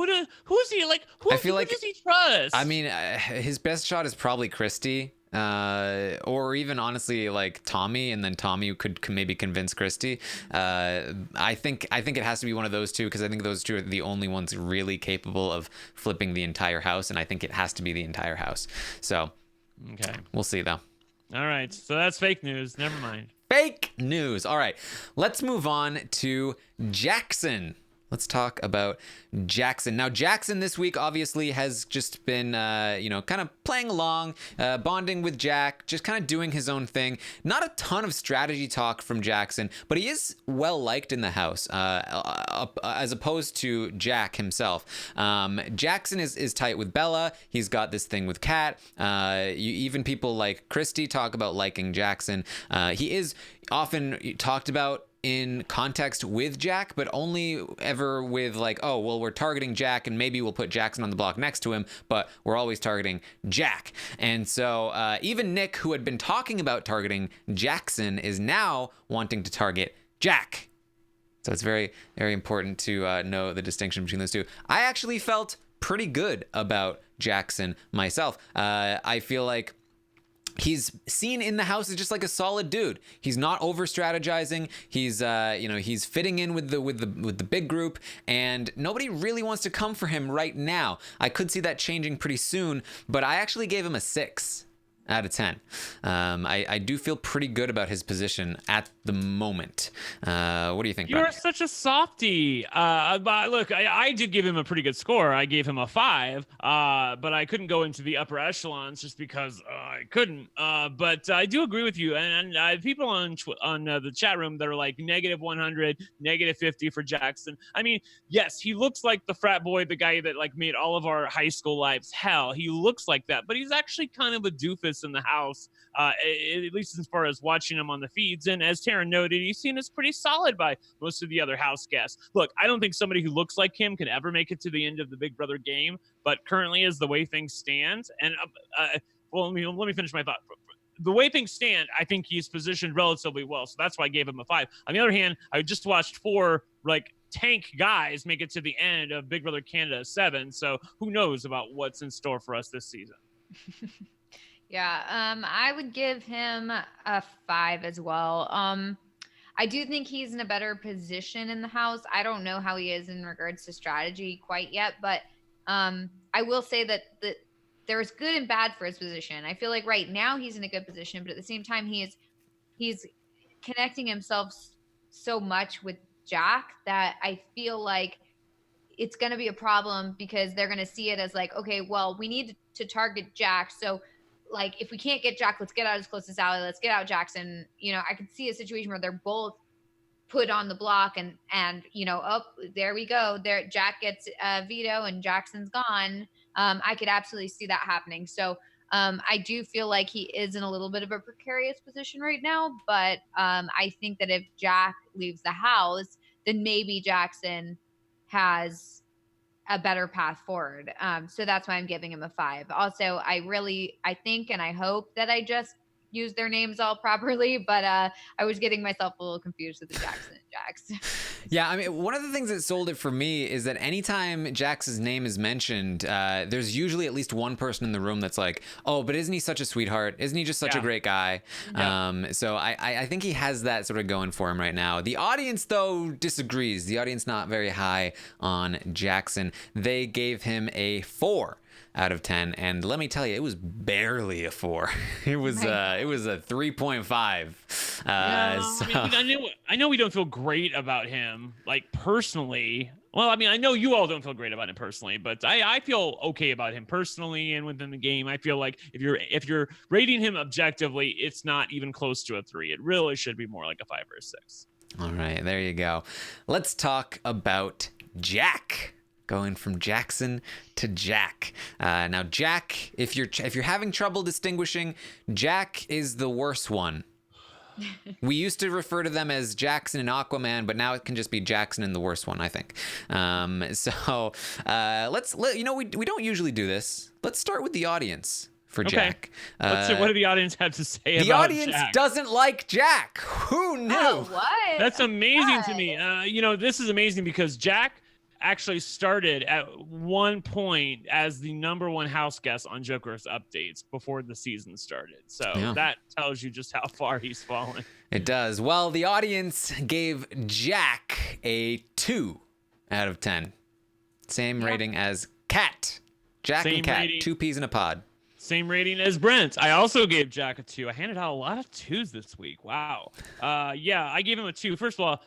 Who's he like? Who does he trust? I mean, his best shot is probably Christy. Or even honestly like Tommy, and then Tommy could maybe convince Christy. I think it has to be one of those two, because I think those two are the only ones really capable of flipping the entire house, and I think it has to be the entire house. So okay, we'll see though. All right, so that's fake news. Never mind. Fake news. All right, let's move on to Jackson. Let's talk about Jackson. Now, Jackson this week obviously has just been, kind of playing along, bonding with Jack, just kind of doing his own thing. Not a ton of strategy talk from Jackson, but he is well liked in the house, as opposed to Jack himself. Jackson is tight with Bella. He's got this thing with Kat. Even people like Christy talk about liking Jackson. He is often talked about in context with Jack, but only ever with like, oh, well, we're targeting Jack and maybe we'll put Jackson on the block next to him, but we're always targeting Jack. And so even Nick, who had been talking about targeting Jackson, is now wanting to target Jack. So it's very, very important to know the distinction between those two. I actually felt pretty good about Jackson myself. I feel like he's seen in the house as just like a solid dude. He's not over strategizing. He's he's fitting in with the big group, and nobody really wants to come for him right now. I could see that changing pretty soon, but I actually gave him a 6 out of 10. I do feel pretty good about his position at the moment. What do you think? You're such a softie. But look, I did give him a pretty good score. I gave him a 5, but I couldn't go into the upper echelons just because I couldn't. But I do agree with you. And people on the chat room that are like -100, -50 for Jackson. I mean, yes, he looks like the frat boy, the guy that like made all of our high school lives hell. He looks like that, but he's actually kind of a doofus in the house, at least as far as watching him on the feeds. And as Taran noted, he's seen as pretty solid by most of the other house guests. Look, I don't think somebody who looks like him can ever make it to the end of the Big Brother game, but currently as the way things stand, and let me finish my thought. The way things stand, I think he's positioned relatively well, so that's why I gave him a 5. On the other hand, I just watched 4 like tank guys make it to the end of Big Brother Canada 7, so who knows about what's in store for us this season. Yeah, I would give him a 5 as well. I do think he's in a better position in the house. I don't know how he is in regards to strategy quite yet, but I will say that there's good and bad for his position. I feel like right now he's in a good position, but at the same time he's connecting himself so much with Jack that I feel like it's going to be a problem, because they're going to see it as like, okay, well, we need to target Jack, so like, if we can't get Jack, let's get out as close as Sally. Let's get out Jackson. I could see a situation where they're both put on the block and oh, there we go. There, Jack gets veto and Jackson's gone. I could absolutely see that happening. So I do feel like he is in a little bit of a precarious position right now. But I think that if Jack leaves the house, then maybe Jackson has a better path forward. So that's why I'm giving him a 5. Also, I think and I hope that I just used their names all properly, but I was getting myself a little confused with the Jackson and Jax. Yeah, I mean, one of the things that sold it for me is that anytime Jax's name is mentioned, there's usually at least one person in the room that's like, oh, but isn't he such a sweetheart? Isn't he just such a great guy? Yeah. So I think he has that sort of going for him right now. The audience, though, disagrees. The audience not very high on Jackson. They gave him a 4 out of 10, and let me tell you, it was barely a 4. It was a 3.5. I know we don't feel great about him, like personally. Well, I mean, I know you all don't feel great about him personally, but I feel okay about him personally and within the game. I feel like if you're rating him objectively, it's not even close to a 3. It really should be more like a 5 or a 6. All right, there you go. Let's talk about Jack. Going from Jackson to Jack. Now, Jack, if you're having trouble distinguishing, Jack is the worst one We used to refer to them as Jackson and Aquaman, but now it can just be Jackson and the worst one, I think. We don't usually do this. Let's start with the audience for Jack. What do the audience have to say about Jack? The audience doesn't like Jack. Who knew? Oh, what? That's amazing to me. This is amazing because Jack actually started at one point as the number one house guest on Joker's updates before the season started. So that tells you just how far he's fallen. It does. Well, the audience gave Jack a 2 out of 10. Same rating as Cat. Jack and Cat, rating. 2 peas in a pod. Same rating as Brent. I also gave Jack a 2. I handed out a lot of 2s this week. Wow. I gave him a 2. First of all,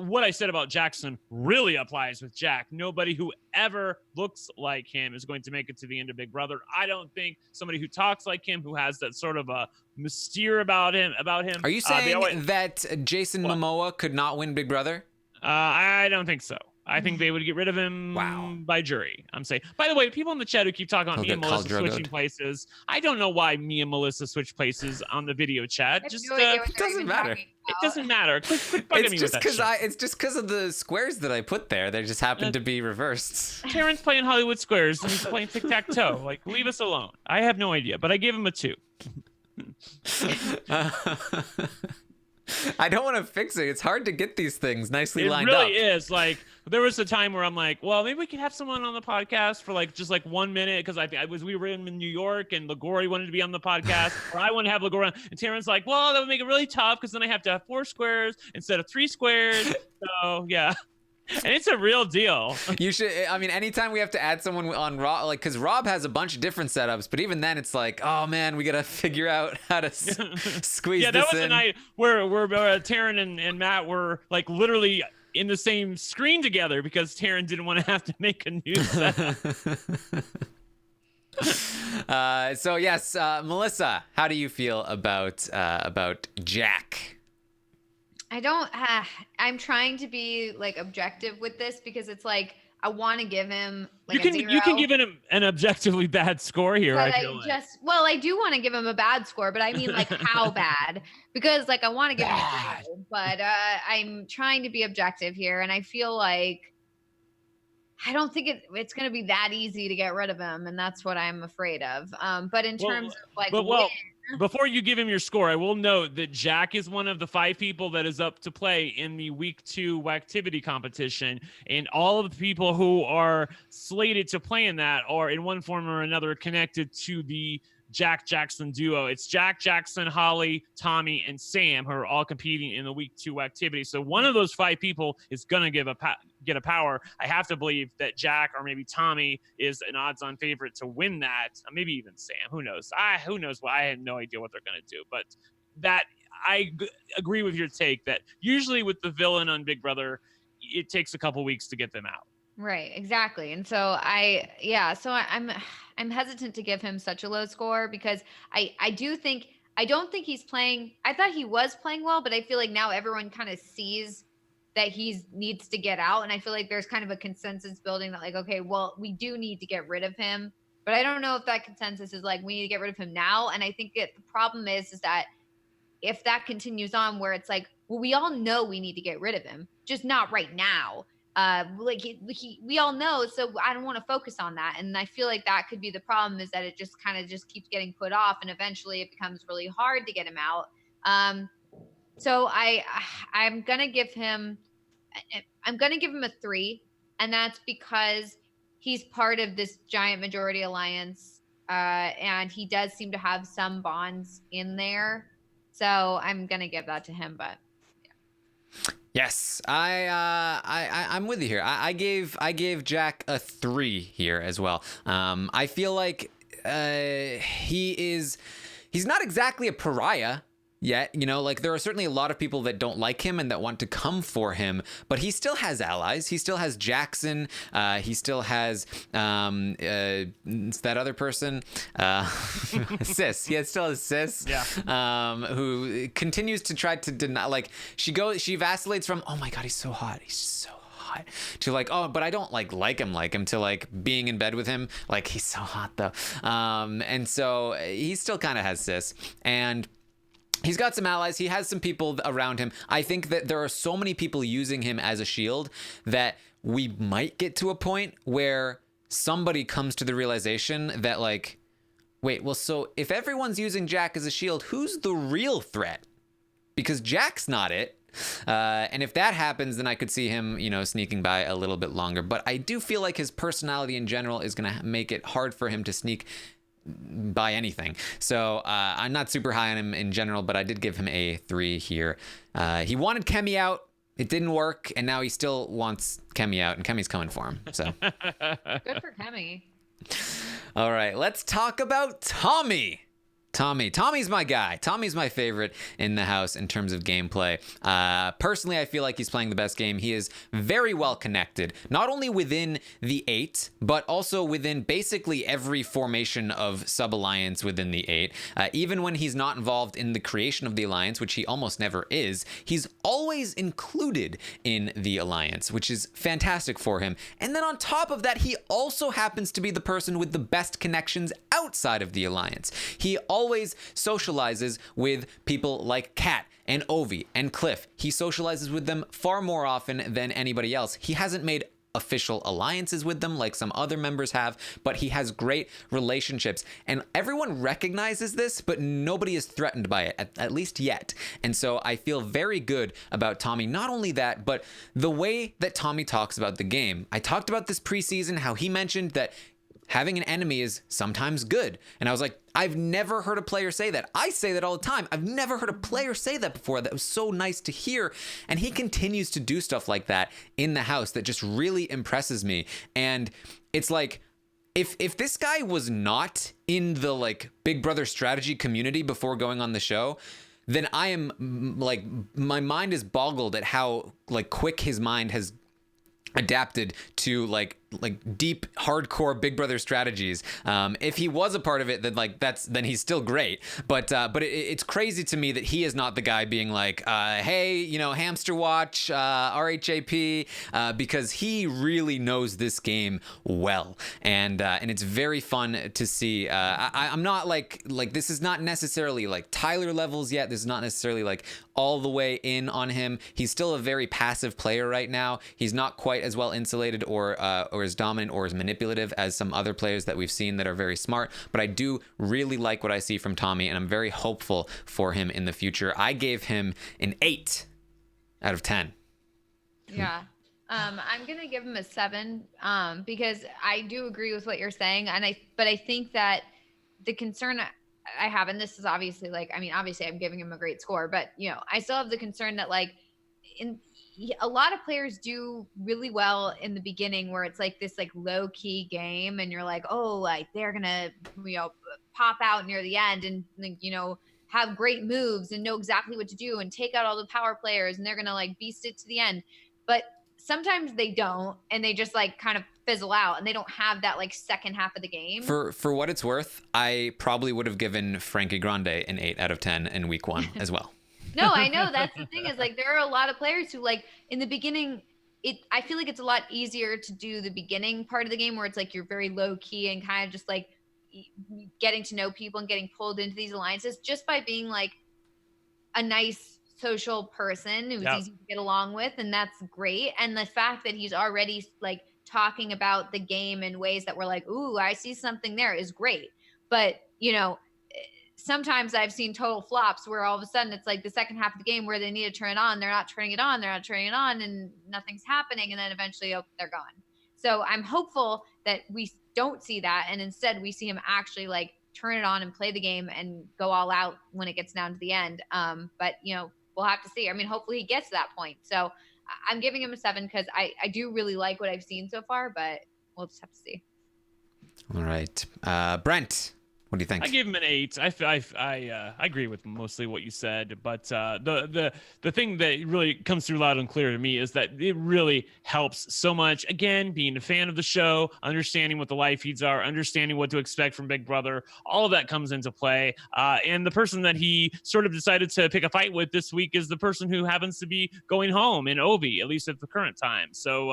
what I said about Jackson really applies with Jack. Nobody who ever looks like him is going to make it to the end of Big Brother. I don't think somebody who talks like him, who has that sort of a mystere about him. Are you saying that Jason Momoa could not win Big Brother? I don't think so. I think they would get rid of him by jury. I'm saying. By the way, people in the chat who keep talking about me and Melissa switching places, I don't know why me and Melissa switch places on the video chat. It doesn't matter. It doesn't matter. Quit bugging me with that shit. It's just because of the squares that I put there. They just happen to be reversed. Taran's playing Hollywood Squares and he's playing tic-tac-toe. Like, leave us alone. I have no idea, but I gave him a 2. I don't want to fix it. It's hard to get these things nicely lined up. It really is. Like, there was a time where I'm like, well, maybe we could have someone on the podcast for just 1 minute, because we were in New York and Ligori wanted to be on the podcast, or I want to have Ligori on. And Taran's like, well, that would make it really tough because then I have to have 4 squares instead of 3 squares. So yeah. And it's a real deal. You should. Anytime we have to add someone on Rob, because Rob has a bunch of different setups, but even then, it's like, oh man, we gotta figure out how to squeeze this in. Yeah, that was a night where Taran and Matt were literally in the same screen together because Taran didn't want to have to make a new setup. So yes, Melissa, how do you feel about Jack? I'm trying to be objective with this because it's I want to give him you can give him an objectively bad score here. I do want to give him a bad score, but I mean how bad? Because I want to give him a 0, but I'm trying to be objective here, and I feel I don't think it's going to be that easy to get rid of him, and that's what I'm afraid of. But in terms of before you give him your score, I will note that Jack is one of the 5 people that is up to play in the week 2 activity competition. And all of the people who are slated to play in that are in one form or another connected to the Jack Jackson duo. It's Jack, Jackson, Holly, Tommy, and Sam who are all competing in the week 2 activity. So one of those 5 people is going to get a power. I have to believe that Jack or maybe Tommy is an odds-on favorite to win that. Maybe even Sam. Who knows? Who knows? I have no idea what they're going to do. But I agree with your take that usually with the villain on Big Brother, it takes a couple weeks to get them out. Right, exactly. And so I'm hesitant to give him such a low score because I don't think he's playing. I thought he was playing well, but I feel now everyone kind of sees that he needs to get out. And I feel there's kind of a consensus building that okay, well, we do need to get rid of him. But I don't know if that consensus is we need to get rid of him now. And I think the problem is that if that continues on where it's well, we all know we need to get rid of him, just not right now. We all know, so I don't want to focus on that. And I feel that could be the problem, is that it just kind of just keeps getting put off, and eventually it becomes really hard to get him out. So I'm gonna give him a 3, and that's because he's part of this giant majority alliance, and he does seem to have some bonds in there. So I'm gonna give that to him, but. Yes, I'm with you here. I gave Jack a 3 here as well. I feel he's not exactly a pariah yet. There are certainly a lot of people that don't like him and that want to come for him, but he still has allies. He still has Jackson. He still has that other person, Sis. He still has Sis, who continues to try to deny. She vacillates from, oh my God, he's so hot. He's so hot, to oh, but I don't like him, to being in bed with him. He's so hot though. And so he still kind of has Sis. And He's got some allies. He has some people around him. I think that there are so many people using him as a shield that we might get to a point where somebody comes to the realization that, like, wait, well, so if everyone's using Jack as a shield, who's the real threat? Because Jack's not it. And if that happens, then I could see him, sneaking by a little bit longer. But I do feel like his personality in general is going to make it hard for him to sneak by anything. So I'm not super high on him in general, but I did give him a 3 here. He wanted Kemi out. It didn't work, and now he still wants Kemi out, and Kemi's coming for him. So Good for Kemi. All right, let's talk about Tommy. Tommy's my guy. Tommy's my favorite in the house in terms of gameplay. Personally, I feel like he's playing the best game. He is very well connected, not only within the 8, but also within basically every formation of sub-alliance within the 8. Even when he's not involved in the creation of the alliance, which he almost never is, he's always included in the alliance, which is fantastic for him. And then on top of that, he also happens to be the person with the best connections outside of the alliance. He always socializes with people like Kat and Ovi and Cliff. He socializes with them far more often than anybody else. He hasn't made official alliances with them like some other members have, but he has great relationships, and everyone recognizes this, but nobody is threatened by it, at least yet. And so I feel very good about Tommy. Not only that, but the way that Tommy talks about the game. I talked about this preseason, how he mentioned that having an enemy is sometimes good. And I was like, I've never heard a player say that. I say that all the time. I've never heard a player say that before. That was so nice to hear. And he continues to do stuff like that in the house that just really impresses me. And it's like, if this guy was not in the like Big Brother strategy community before going on the show, then I am like, my mind is boggled at how like quick his mind has adapted to like deep hardcore Big Brother strategies. If he was a part of it, then he's still great. But it's crazy to me that he is not the guy being like, hey, Hamster Watch, RHAP, because he really knows this game well, and it's very fun to see. I'm not like this is not necessarily like Tyler levels yet. This is not necessarily like all the way in on him. He's still a very passive player right now. He's not quite as well insulated or as dominant or as manipulative as some other players that we've seen that are very smart, but I do really like what I see from Tommy, and I'm very hopeful for him in the future. I gave him an 8 out of 10. Yeah. I'm gonna give him a 7 because I do agree with what you're saying, but I think that the concern I have, and this is obviously obviously I'm giving him a great score, but I still have the concern that a lot of players do really well in the beginning where it's like this like low key game, and you're like, oh, like they're gonna pop out near the end and have great moves and know exactly what to do and take out all the power players, and they're gonna like beast it to the end. But sometimes they don't, and they just like kind of fizzle out, and they don't have that like second half of the game. For what it's worth, I probably would have given Frankie Grande an 8 out of 10 in week 1 as well. No, I know. That's the thing is like there are a lot of players who like in the beginning, I feel like it's a lot easier to do the beginning part of the game where it's like you're very low key and kind of just like getting to know people and getting pulled into these alliances just by being like a nice social person who's easy to get along with. And that's great. And the fact that he's already like talking about the game in ways that we're like, ooh, I see something there is great. But, sometimes I've seen total flops where all of a sudden it's like the second half of the game where they need to turn it on. They're not turning it on. And nothing's happening. And then eventually, they're gone. So I'm hopeful that we don't see that. And instead we see him actually like turn it on and play the game and go all out when it gets down to the end. But we'll have to see. I mean, hopefully he gets to that point. So I'm giving him a 7 because I do really like what I've seen so far, but we'll just have to see. All right. Brent, what do you think? I gave him an 8. I agree with mostly what you said, but the thing that really comes through loud and clear to me is that it really helps so much. Again, being a fan of the show, understanding what the live feeds are, understanding what to expect from Big Brother, all of that comes into play. And the person that he sort of decided to pick a fight with this week is the person who happens to be going home in Ovi, at least at the current time. So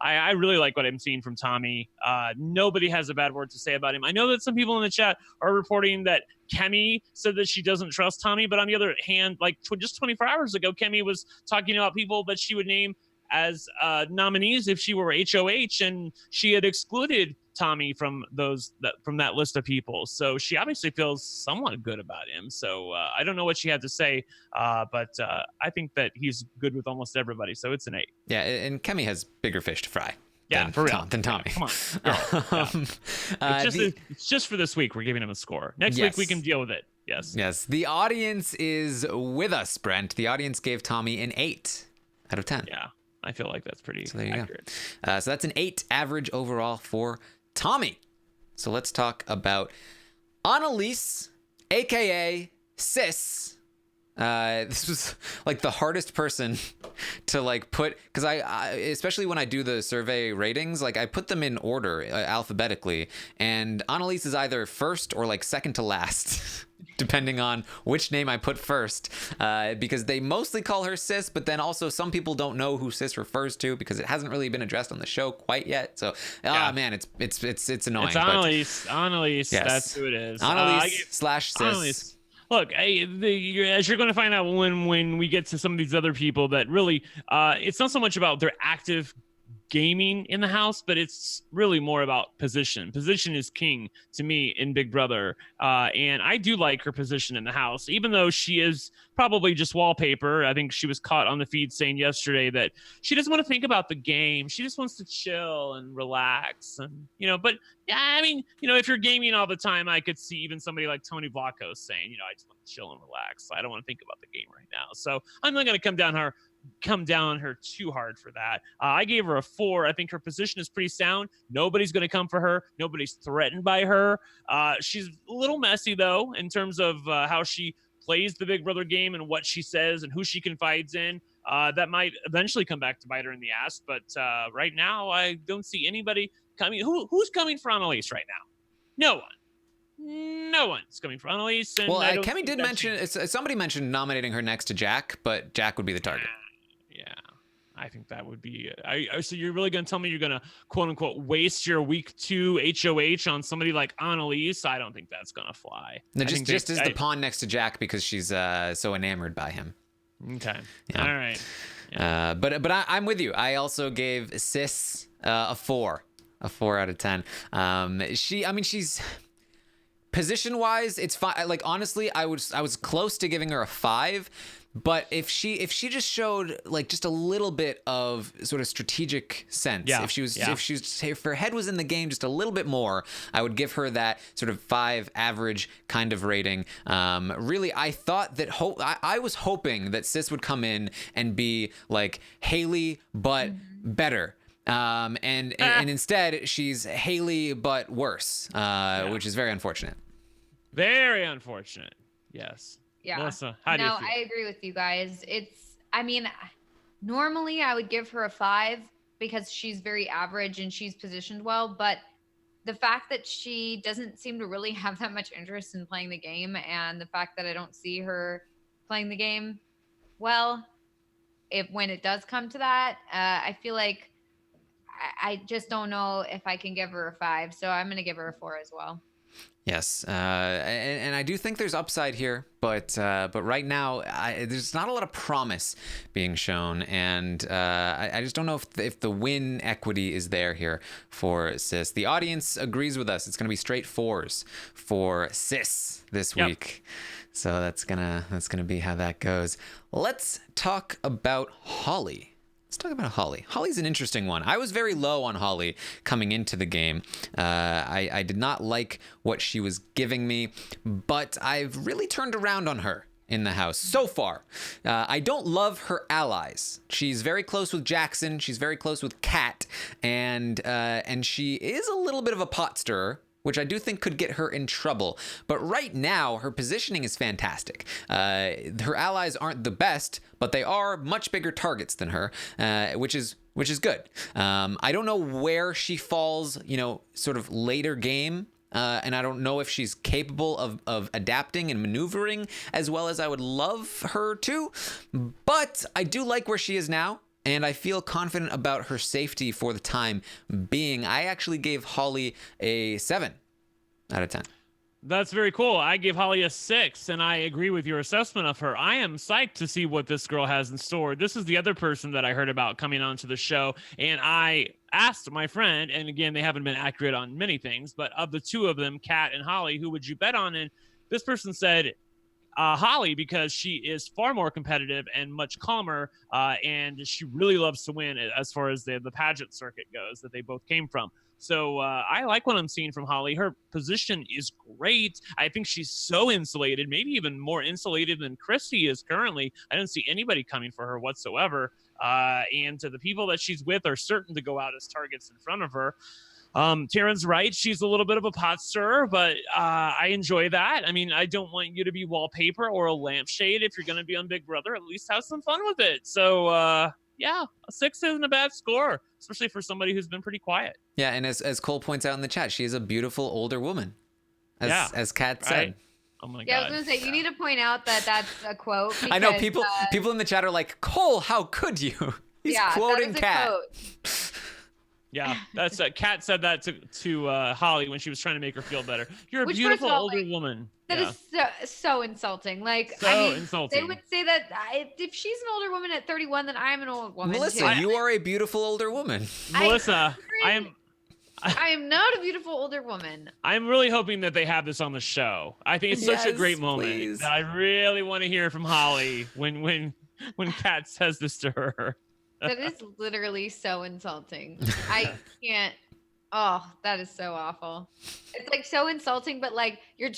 I really like what I'm seeing from Tommy. Nobody has a bad word to say about him. I know that some people in the chat are reporting that Kemi said that she doesn't trust Tommy. But on the other hand, like just 24 hours ago, Kemi was talking about people that she would name as nominees if she were HOH, and she had excluded Tommy from that list of people. So she obviously feels somewhat good about him. So I don't know what she had to say, but I think that he's good with almost everybody. So it's an 8. Yeah, and Kemi has bigger fish to fry. Yeah, for real. Than Tommy. Yeah, come on, girl. It's just for this week. We're giving him a score. Next week we can deal with it. Yes. Yes. The audience is with us, Brent. The audience gave Tommy an 8 out of 10. Yeah, I feel like that's pretty accurate. So that's an 8 average overall for Tommy. So let's talk about Annalise, aka Sis. This was like the hardest person to like put, because I especially when I do the survey ratings, like I put them in order alphabetically, and Annalise is either first or like second to last depending on which name I put first, because they mostly call her Sis, but then also some people don't know who Sis refers to because it hasn't really been addressed on the show quite yet. So man, it's annoying. It's Annalise. Annalise, yes. That's who it is. Annalise slash Sis. Annalise. Look, as you're going to find out when we get to some of these other people, that really, it's not so much about their active gaming in the house, but it's really more about position. Position is king to me in Big Brother, and I do like her position in the house, even though she is probably just wallpaper. I think she was caught on the feed saying yesterday that she doesn't want to think about the game. She just wants to chill and relax, and but yeah, I mean, if you're gaming all the time, I could see even somebody like Tony Vlachos saying, I just want to chill and relax. I don't want to think about the game right now. So I'm not going to come down on her too hard for that. I gave her a 4. I think her position is pretty sound. Nobody's going to come for her. Nobody's threatened by her. She's a little messy, though, in terms of how she plays the Big Brother game and what she says and who she confides in. That might eventually come back to bite her in the ass. But right now, I don't see anybody coming. Who's coming for Annalise right now? No one's coming for Annalise. And well, Kemi did mention, somebody mentioned nominating her next to Jack, but Jack would be the target. Yeah, I think that would be. So you're really going to tell me you're going to quote unquote waste your week 2 HOH on somebody like Annalise? I don't think that's going to fly. No, just as the pawn next to Jack because she's so enamored by him. Okay. Yeah. All right. Yeah. But I'm with you. I also gave Sis a 4 out of 10. She's position wise, it's fine. Like honestly, I was close to giving her a 5. But if she just showed like just a little bit of sort of strategic sense, if her head was in the game just a little bit more, I would give her that sort of 5 average kind of rating. Really, I thought that I was hoping that Sis would come in and be like Haley but better. And instead she's Haley but worse, which is very unfortunate. Very unfortunate. Yes. Yeah. Melissa, how do you feel? I agree with you guys. Normally I would give her a 5 because she's very average and she's positioned well, but the fact that she doesn't seem to really have that much interest in playing the game, and the fact that I don't see her playing the game well, when it does come to that, I feel like I just don't know if I can give her a 5. So I'm going to give her a 4 as well. Yes, and I do think there's upside here, but right now there's not a lot of promise being shown, and I just don't know if the win equity is there here for Sis. The audience agrees with us. It's going to be straight 4s for Sis this week, so that's gonna be how that goes. Let's talk about Holly. Let's talk about Holly. Holly's an interesting one. I was very low on Holly coming into the game. I did not like what she was giving me, but I've really turned around on her in the house so far. I don't love her allies. She's very close with Jackson. She's very close with Kat, and she is a little bit of a pot stirrer, which I do think could get her in trouble. But right now, her positioning is fantastic. Her allies aren't the best, but they are much bigger targets than her, which is good. I don't know where she falls, sort of later game. And I don't know if she's capable of adapting and maneuvering as well as I would love her to. But I do like where she is now, and I feel confident about her safety for the time being. I actually gave Holly a 7 out of 10. That's very cool. I gave Holly a 6, and I agree with your assessment of her. I am psyched to see what this girl has in store. This is the other person that I heard about coming onto the show, and I asked my friend, and again, they haven't been accurate on many things, but of the two of them, Kat and Holly, who would you bet on? And this person said Holly, because she is far more competitive and much calmer, and she really loves to win as far as the pageant circuit goes that they both came from. So I like what I'm seeing from Holly. Her position is great. I think she's so insulated, maybe even more insulated than Christy is currently. I don't see anybody coming for her whatsoever. And the people that she's with are certain to go out as targets in front of her. Taran's right. She's a little bit of a pot stirrer, but I enjoy that. I mean, I don't want you to be wallpaper or a lampshade. If you're going to be on Big Brother, at least have some fun with it. So, yeah, a 6 isn't a bad score, especially for somebody who's been pretty quiet. Yeah, and as Cole points out in the chat, she is a beautiful older woman, as Kat said. Right? Oh my Yeah, God. I was gonna say you need to point out that that's a quote. Because, I know people in the chat are like, Cole, how could you? He's quoting Kat. Yeah, that's Kat said that to Holly when she was trying to make her feel better. You're a Which, beautiful first of all, older woman. That is so insulting. Like, So I mean, insulting. they would say that if she's an older woman at 31, then I'm an old woman Melissa, too. you are a beautiful older woman. Melissa, I am not a beautiful older woman. I'm really hoping that they have this on the show. I think it's such a great moment please. that I really want to hear from Holly when Kat says this to her. That is literally so insulting. I can't. Oh, that is so awful. It's like so insulting, but like you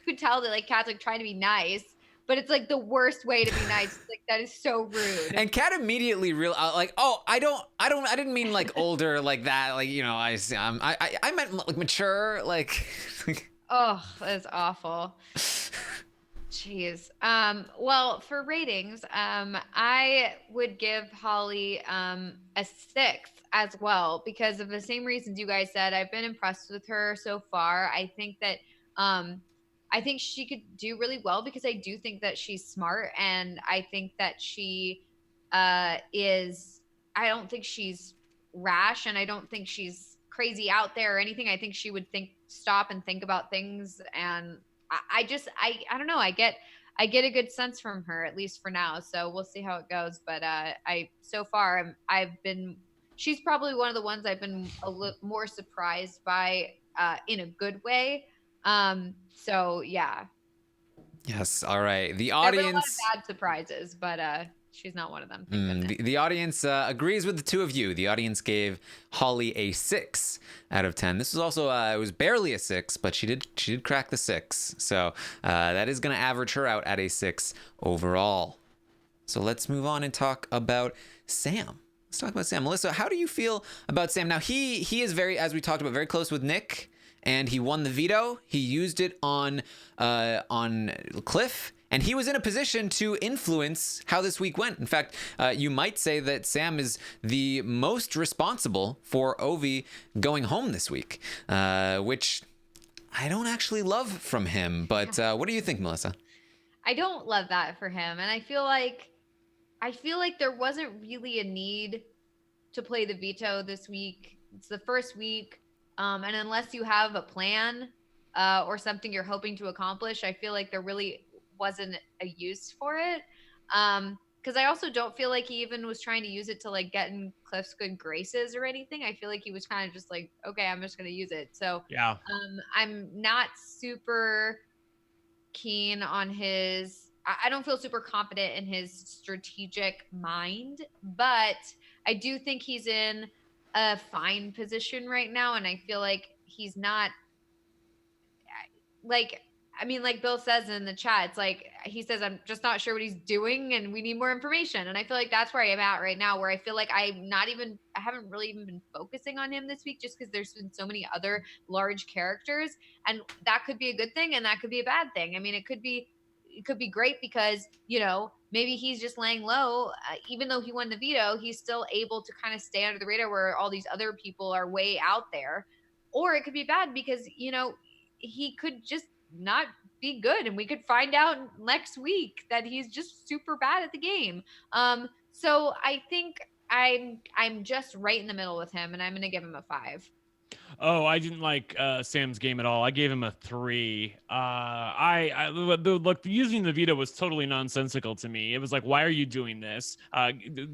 could tell that like Kat's like trying to be nice, but it's like the worst way to be nice. It's like that is so rude. And Kat immediately like, oh, I didn't mean like older like that. Like, you know, I meant like mature, like. Oh, that is awful. Jeez. Well, for ratings, I would give Holly a 6 as well because of the same reasons you guys said. I've been impressed with her so far. I think that I think she could do really well because I do think that she's smart, and I think that she is. I don't think she's rash, and I don't think she's crazy out there or anything. I think she would stop and think about things, and I don't know. I get a good sense from her, at least for now. So we'll see how it goes. But she's probably one of the ones I've been a little more surprised by in a good way. So yeah. Yes. All right. The There have been a lot audience. of bad surprises, but she's not one of them. Thank goodness. The audience agrees with the two of you. The audience gave Holly a 6 out of 10. This was also it was barely a 6, but she did crack the 6. So that is going to average her out at a 6 overall. So let's move on and talk about Sam. Let's talk about Sam. Melissa, how do you feel about Sam? Now he is very, as we talked about, very close with Nick, and he won the veto. He used it on Cliff. And he was in a position to influence how this week went. In fact, you might say that Sam is the most responsible for Ovi going home this week, which I don't actually love from him. But what do you think, Melissa? I don't love that for him. And I feel like there wasn't really a need to play the veto this week. It's the first week. And unless you have a plan or something you're hoping to accomplish, I feel like there really wasn't a use for it. Because I also don't feel like he even was trying to use it to like get in Cliff's good graces or anything. I feel like he was kind of just like, okay, I'm just going to use it. So yeah, I'm not super keen on I don't feel super confident in his strategic mind, but I do think he's in a fine position right now. And I feel like he's not like Bill says in the chat, it's like, he says, I'm just not sure what he's doing and we need more information. And I feel like that's where I am at right now, where I feel like I haven't really even been focusing on him this week just because there's been so many other large characters, and that could be a good thing and that could be a bad thing. I mean, it could be great because, you know, maybe he's just laying low. Even though he won the veto, he's still able to kind of stay under the radar where all these other people are way out there. Or it could be bad because, you know, he could just not be good and we could find out next week that he's just super bad at the game. So I think I'm just right in the middle with him, and I'm going to give him a 5. Oh, I didn't like Sam's game at all. I gave him a 3. Look, using the veto was totally nonsensical to me. It was like, why are you doing this?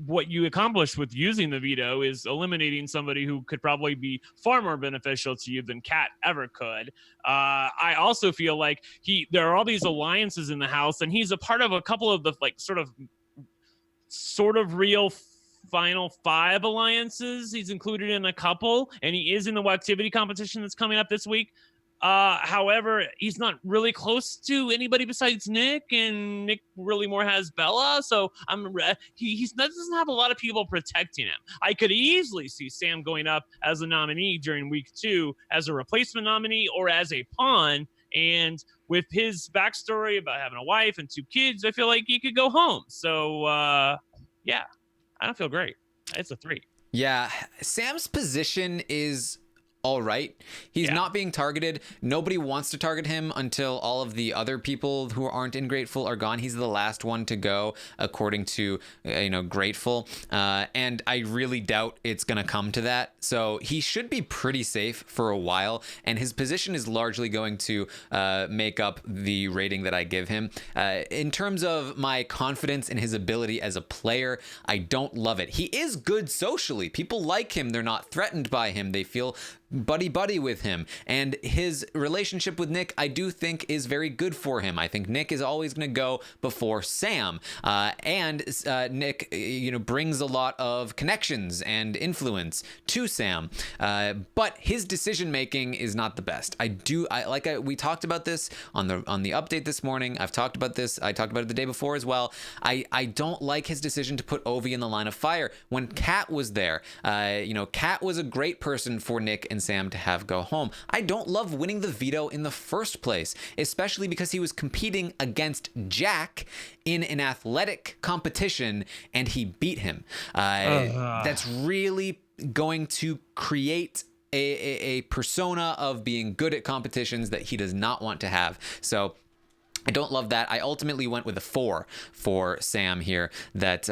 What you accomplished with using the veto is eliminating somebody who could probably be far more beneficial to you than Kat ever could. I also feel like there are all these alliances in the house, and he's a part of a couple of the like sort of real final 5 alliances. He's included in a couple, and he is in the activity competition that's coming up this week. However, he's not really close to anybody besides Nick, and Nick really more has Bella. So he doesn't have a lot of people protecting him. I could easily see Sam going up as a nominee during week 2 as a replacement nominee or as a pawn. And with his backstory about having a wife and 2 kids, I feel like he could go home. So yeah, I don't feel great. It's a 3. Yeah, Sam's position is all right. He's not being targeted. Nobody wants to target him until all of the other people who aren't in Grateful are gone. He's the last one to go, according to Grateful, and I really doubt it's gonna come to that. So he should be pretty safe for a while, and his position is largely going to make up the rating that I give him. In terms of my confidence in his ability as a player, I don't love it. He is good socially. People like him. They're not threatened by him. They feel buddy with him, and his relationship with Nick I do think is very good for him. I think Nick is always going to go before Sam, and Nick brings a lot of connections and influence to Sam, but his decision making is not the best. We talked about this on the update this morning. I've talked about this. I talked about it the day before as well. I don't like his decision to put Ovi in the line of fire when Kat was there. Kat was a great person for Nick and Sam to have go home. I don't love winning the veto in the first place, especially because he was competing against Jack in an athletic competition and he beat him. That's really going to create a persona of being good at competitions that he does not want to have. So I don't love that. I ultimately went with a 4 for Sam here. That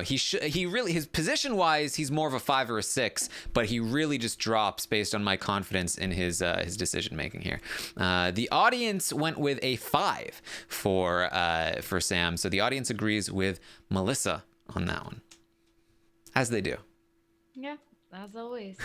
his position wise he's more of a 5 or a 6, but he really just drops based on my confidence in his decision making here. The audience went with a 5 for Sam, so the audience agrees with Melissa on that one, as they do. Yeah, as always.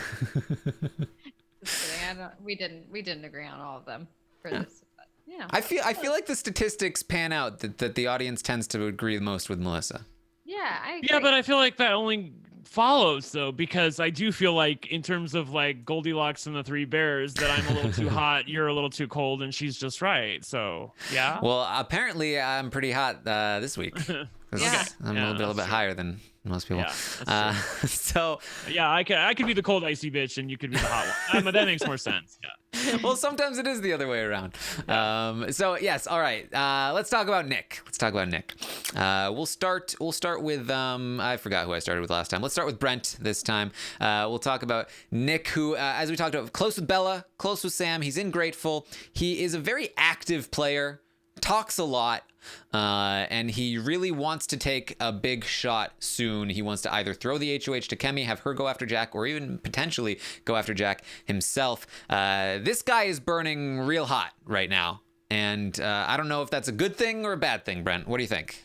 Just kidding. We didn't agree on all of them for this. Yeah. I feel like the statistics pan out that the audience tends to agree most with Melissa. Yeah, I agree. Yeah, but I feel like that only follows though, because I do feel like in terms of like Goldilocks and the 3 Bears that I'm a little too hot, you're a little too cold, and she's just right. So yeah. Well, apparently I'm pretty hot this week. Yeah. I'm a little bit higher than most people. Yeah, so yeah, I could be the cold icy bitch and you could be the hot one. But that makes more sense. Yeah. Well, sometimes it is the other way around. So yes, all right. Let's talk about Nick. We'll start with I forgot who I started with last time. Let's start with Brent this time. We'll talk about Nick, who, as we talked about, close with Bella, close with Sam. He's in Grateful. He is a very active player, talks a lot. And he really wants to take a big shot soon. He wants to either throw the HOH to Kemi, have her go after Jack, or even potentially go after Jack himself. This guy is burning real hot right now. And I don't know if that's a good thing or a bad thing, Brent. What do you think?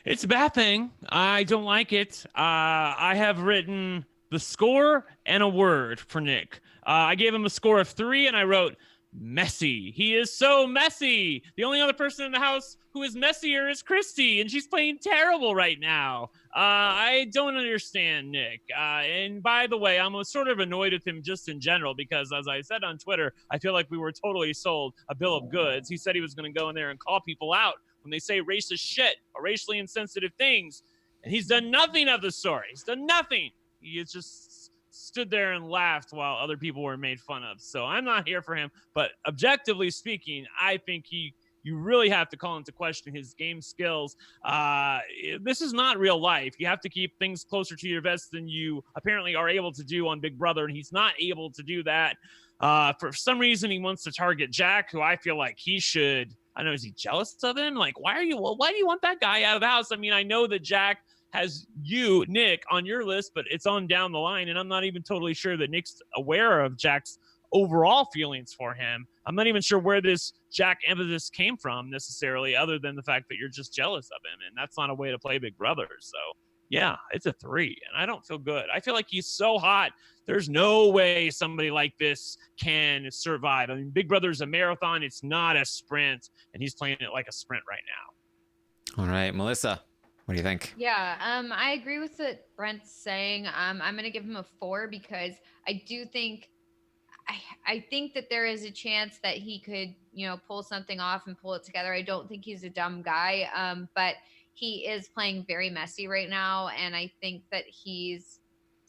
It's a bad thing. I don't like it. I have written the score and a word for Nick. I gave him a score of 3, and I wrote, messy. He is so messy. The only other person in the house who is messier is Christy, and she's playing terrible right now. I don't understand Nick. And by the way, I'm sort of annoyed with him just in general because, as I said on Twitter, I feel like we were totally sold a bill of goods. He said he was going to go in there and call people out when they say racist shit or racially insensitive things, and he's done nothing of the sort. He's done nothing. He is just stood there and laughed while other people were made fun of. So I'm not here for him, but objectively speaking, I think you really have to call into question his game skills. This is not real life. You have to keep things closer to your vest than you apparently are able to do on Big Brother, and he's not able to do that. For some reason, he wants to target Jack, who I feel like he should. I don't know, is he jealous of him? Like, why do you want that guy out of the house? I mean, I know that Jack has you, Nick, on your list, but it's on down the line, and I'm not even totally sure that Nick's aware of Jack's overall feelings for him. I'm not even sure where this Jack emphasis came from necessarily, other than the fact that you're just jealous of him, and that's not a way to play Big Brother. So yeah, it's a 3, and I don't feel good. I feel like he's so hot. There's no way somebody like this can survive. I mean, Big Brother's a marathon. It's not a sprint, and he's playing it like a sprint right now. All right, Melissa, what do you think? Yeah, I agree with what Brent's saying. I'm going to give him a 4 because I do think I think that there is a chance that he could, pull something off and pull it together. I don't think he's a dumb guy, but he is playing very messy right now, and I think that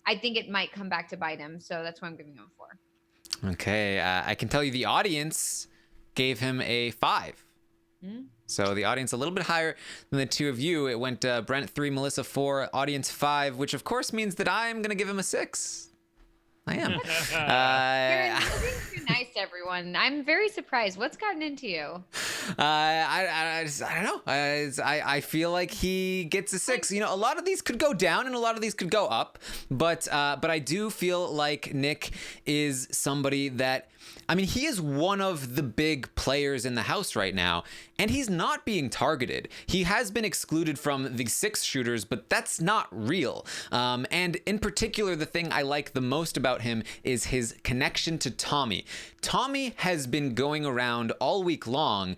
I think it might come back to bite him. So that's why I'm giving him a 4. Okay, I can tell you the audience gave him a 5. So the audience a little bit higher than the two of you. It went Brent 3, Melissa 4, audience 5, which of course means that I'm going to give him a 6. I am. You're being too nice to everyone. I'm very surprised. What's gotten into you? I don't know. I feel like he gets a 6. A lot of these could go down and a lot of these could go up, but I do feel like Nick is somebody that, he is one of the big players in the house right now, and he's not being targeted. He has been excluded from the 6 shooters, but that's not real. And in particular, the thing I like the most about him is his connection to Tommy. Tommy has been going around all week long,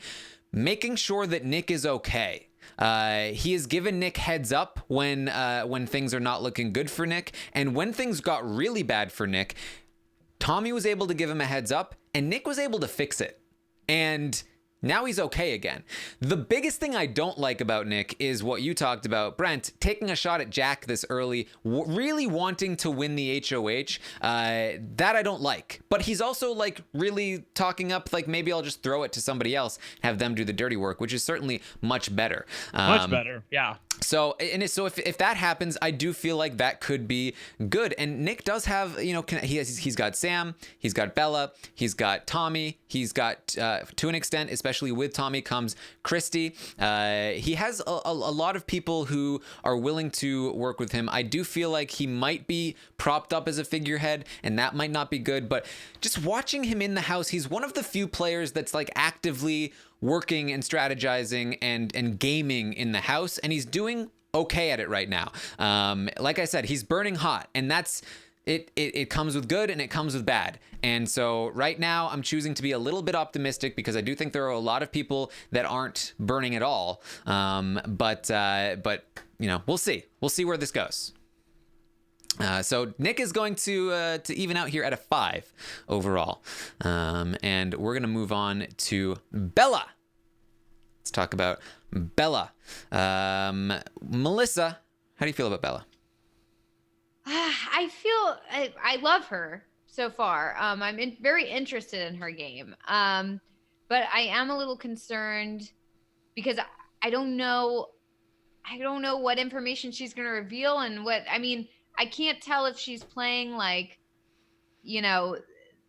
making sure that Nick is okay. He has given Nick heads up when things are not looking good for Nick, and when things got really bad for Nick, Tommy was able to give him a heads up, and Nick was able to fix it. And now he's okay again. The biggest thing I don't like about Nick is what you talked about, Brent, taking a shot at Jack this early, really wanting to win the HOH. That I don't like. But he's also really talking up, maybe I'll just throw it to somebody else, have them do the dirty work, which is certainly much better. Much better, yeah. So if that happens, I do feel like that could be good. And Nick does have, he's got Sam, he's got Bella, he's got Tommy, he's got, to an extent, especially with Tommy, comes Christy. He has a lot of people who are willing to work with him. I do feel like he might be propped up as a figurehead, and that might not be good. But just watching him in the house, he's one of the few players that's actively working and strategizing and gaming in the house, and he's doing okay at it right now. Like I said, he's burning hot, and that's it. It comes with good and it comes with bad. And so right now I'm choosing to be a little bit optimistic because I do think there are a lot of people that aren't burning at all. But we'll see. We'll see where this goes. So Nick is going to even out here at a 5 overall. And we're going to move on to Bella. Let's talk about Bella. Melissa, how do you feel about Bella? I love her so far. I'm very interested in her game. But I am a little concerned because I don't know what information she's going to reveal and I can't tell if she's playing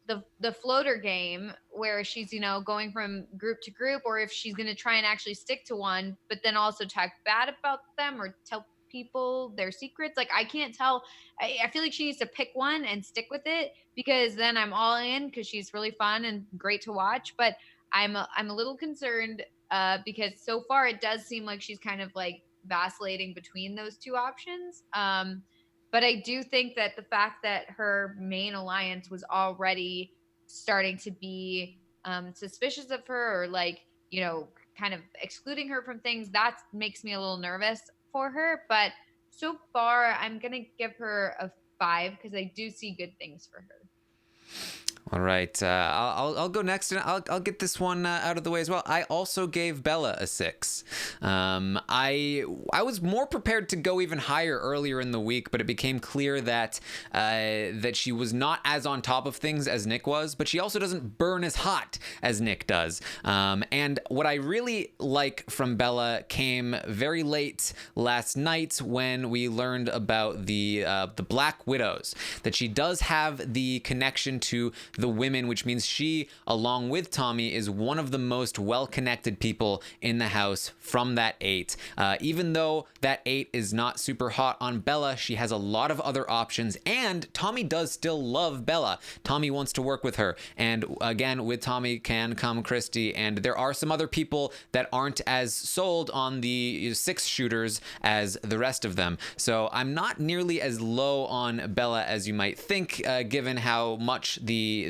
the floater game where she's, going from group to group, or if she's going to try and actually stick to one, but then also talk bad about them or tell people their secrets. I can't tell. I feel like she needs to pick one and stick with it, because then I'm all in because she's really fun and great to watch. But I'm a little concerned because so far it does seem like she's kind of vacillating between those two options. But I do think that the fact that her main alliance was already starting to be suspicious of her, or kind of excluding her from things, that makes me a little nervous for her. But so far, I'm going to give her a 5 because I do see good things for her. All right, I'll go next, and I'll get this one out of the way as well. I also gave Bella a 6. I was more prepared to go even higher earlier in the week, but it became clear that she was not as on top of things as Nick was, but she also doesn't burn as hot as Nick does. And what I really like from Bella came very late last night when we learned about the Black Widows, that she does have the connection to the women, which means she, along with Tommy, is one of the most well-connected people in the house from that 8. Even though that 8 is not super hot on Bella, she has a lot of other options, and Tommy does still love Bella. Tommy wants to work with her, and again, with Tommy can come Christy, and there are some other people that aren't as sold on the 6 shooters as the rest of them. So I'm not nearly as low on Bella as you might think, given how much the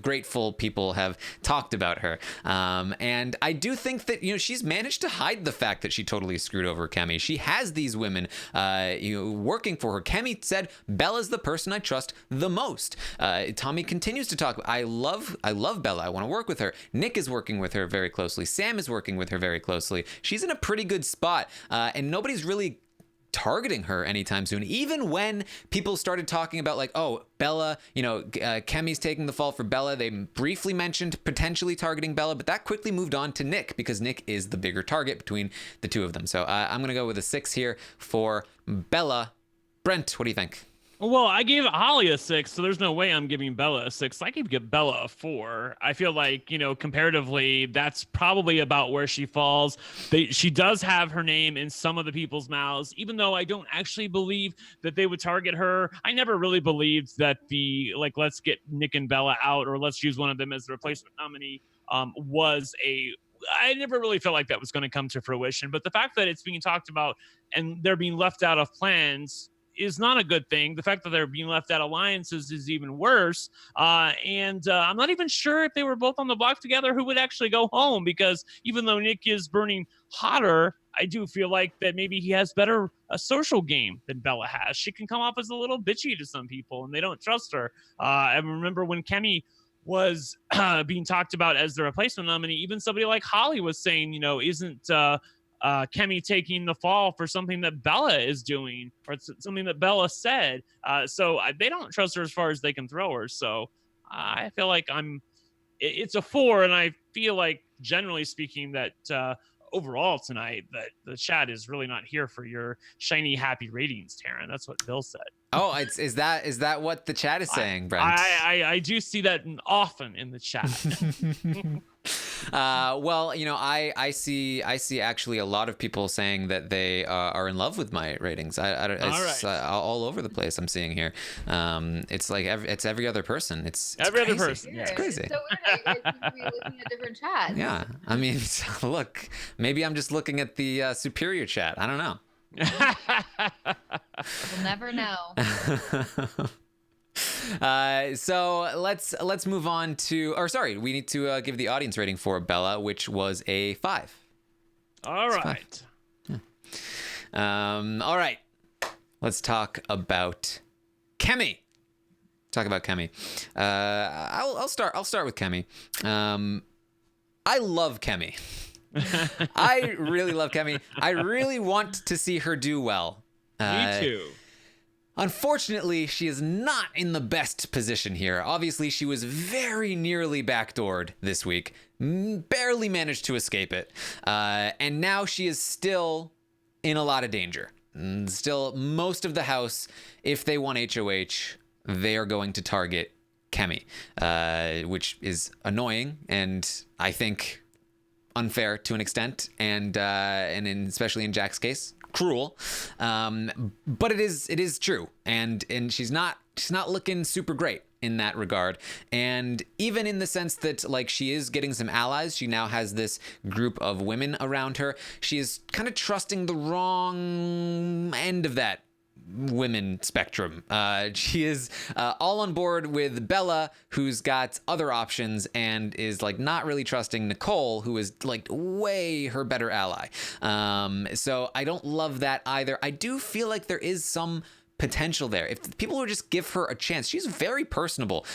grateful people have talked about her. And I do think that, she's managed to hide the fact that she totally screwed over Kemi. She has these women working for her. Kemi said, Bella's the person I trust the most. Tommy continues to talk. I love Bella. I want to work with her. Nick is working with her very closely. Sam is working with her very closely. She's in a pretty good spot, and nobody's really targeting her anytime soon. Even when people started talking about like, oh, Bella, Kemi's taking the fall for Bella, they briefly mentioned potentially targeting Bella, but that quickly moved on to Nick because Nick is the bigger target between the two of them. So I'm going to go with a 6 here for Bella. Brent, what do you think? Well, I gave Holly a 6, so there's no way I'm giving Bella a 6. I could give Bella a 4. I feel like, comparatively, that's probably about where she falls. She does have her name in some of the people's mouths, even though I don't actually believe that they would target her. I never really believed that let's get Nick and Bella out, or let's use one of them as the replacement nominee, I never really felt like that was going to come to fruition. But the fact that it's being talked about and they're being left out of plans is not a good thing. The fact that they're being left out of alliances is even worse. And I'm not even sure if they were both on the block together who would actually go home, because even though Nick is burning hotter, I do feel like that maybe he has better a social game than Bella has. She can come off as a little bitchy to some people and they don't trust her. I remember when Kemi was being talked about as the replacement nominee, even somebody like Holly was saying, isn't Kemi taking the fall for something that Bella is doing, or it's something that Bella said. So they don't trust her as far as they can throw her. So I feel like it's a 4. And I feel like, generally speaking, that overall tonight, that the chat is really not here for your shiny, happy ratings, Taran. That's what Bill said. Oh, is that what the chat is saying, Brent? I do see that often in the chat. Well, I see actually a lot of people saying that they are in love with my ratings. It's all over the place. I'm seeing here. It's like every other person. It's every crazy. other person. It's crazy. So weird. I guys seem to be looking at different chats. Yeah, I mean, look, maybe I'm just looking at the superior chat. I don't know. We'll never know. So let's move on to, we need to give the audience rating for Bella, which was a 5. All right. All right. Let's talk about Kemi. I'll start with Kemi. I love Kemi. I really love Kemi. I really want to see her do well. Me too. Unfortunately, she is not in the best position here. Obviously, she was very nearly backdoored this week, barely managed to escape it, and now she is still in a lot of danger. Still, most of the house, if they want HOH, they are going to target Kemi, which is annoying, and I think unfair to an extent, and especially in Jack's case, cruel. But it is true, and she's not looking super great in that regard. And even in the sense that, like, she is getting some allies, she now has this group of women around her. She is kind of trusting the wrong end of that women spectrum. She is all on board with Bella, who's got other options, and is like not really trusting Nicole, who is like way her better ally. So I don't love that either. I do feel like there is some potential there. If people would just give her a chance. She's very personable.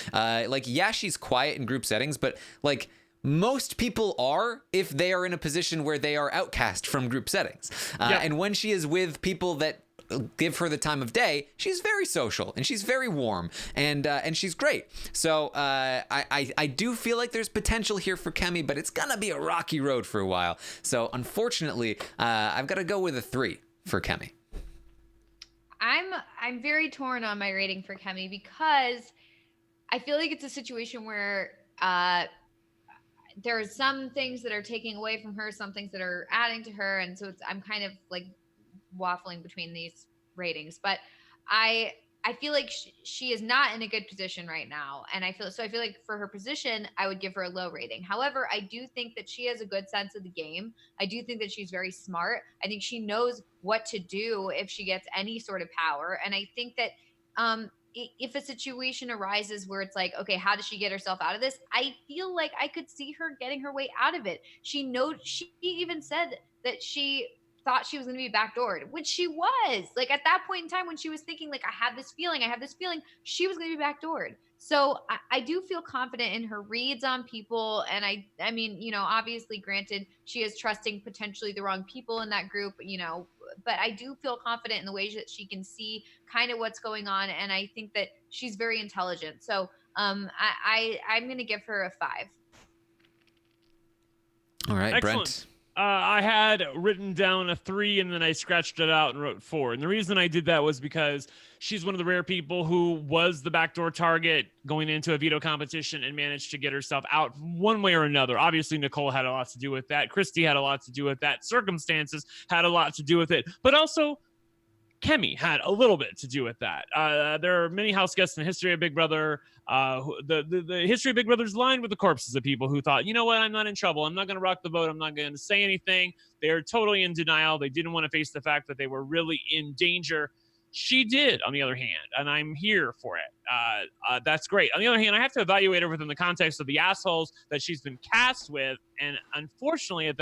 She's quiet in group settings, but like most people are if they are in a position where they are outcast from group settings. And when she is with people that give her the time of day, she's very social and she's very warm and she's great. So I do feel like there's potential here for Kemi, but it's gonna be a rocky road for a while. So unfortunately, I've got to go with a 3 for Kemi. I'm very torn on my rating for Kemi because I feel like it's a situation where there are some things that are taking away from her, some things that are adding to her, and so I'm kind of like waffling between these ratings. But I feel like she is not in a good position right now, and I feel like for her position, I would give her a low rating. However, I do think that she has a good sense of the game. I do think that she's very smart. I think she knows what to do if she gets any sort of power, and I think that if a situation arises where it's like, okay, how does she get herself out of this? I feel like I could see her getting her way out of it. She even said that she thought she was going to be backdoored, which she was. Like at that point in time when she was thinking like, I have this feeling, she was going to be backdoored. So I do feel confident in her reads on people. And I mean, you know, obviously granted, she is trusting potentially the wrong people in that group, you know, but I do feel confident in the ways that she can see kind of what's going on. And I think that she's very intelligent. So I'm going to give her a 5. All right, Excellent. Brent. I had written down a 3 and then I scratched it out and wrote 4. And the reason I did that was because she's one of the rare people who was the backdoor target going into a veto competition and managed to get herself out one way or another. Obviously, Nicole had a lot to do with that. Christy had a lot to do with that. Circumstances had a lot to do with it. But also, Kemi had a little bit to do with that. There are many house guests in the history of Big Brother. The history of Big Brother's lined with the corpses of people who thought, you know what, I'm not in trouble. I'm not going to rock the boat. I'm not going to say anything. They're totally in denial. They didn't want to face the fact that they were really in danger. She did, on the other hand, and I'm here for it. That's great. On the other hand, I have to evaluate her within the context of the assholes that she's been cast with. And unfortunately, at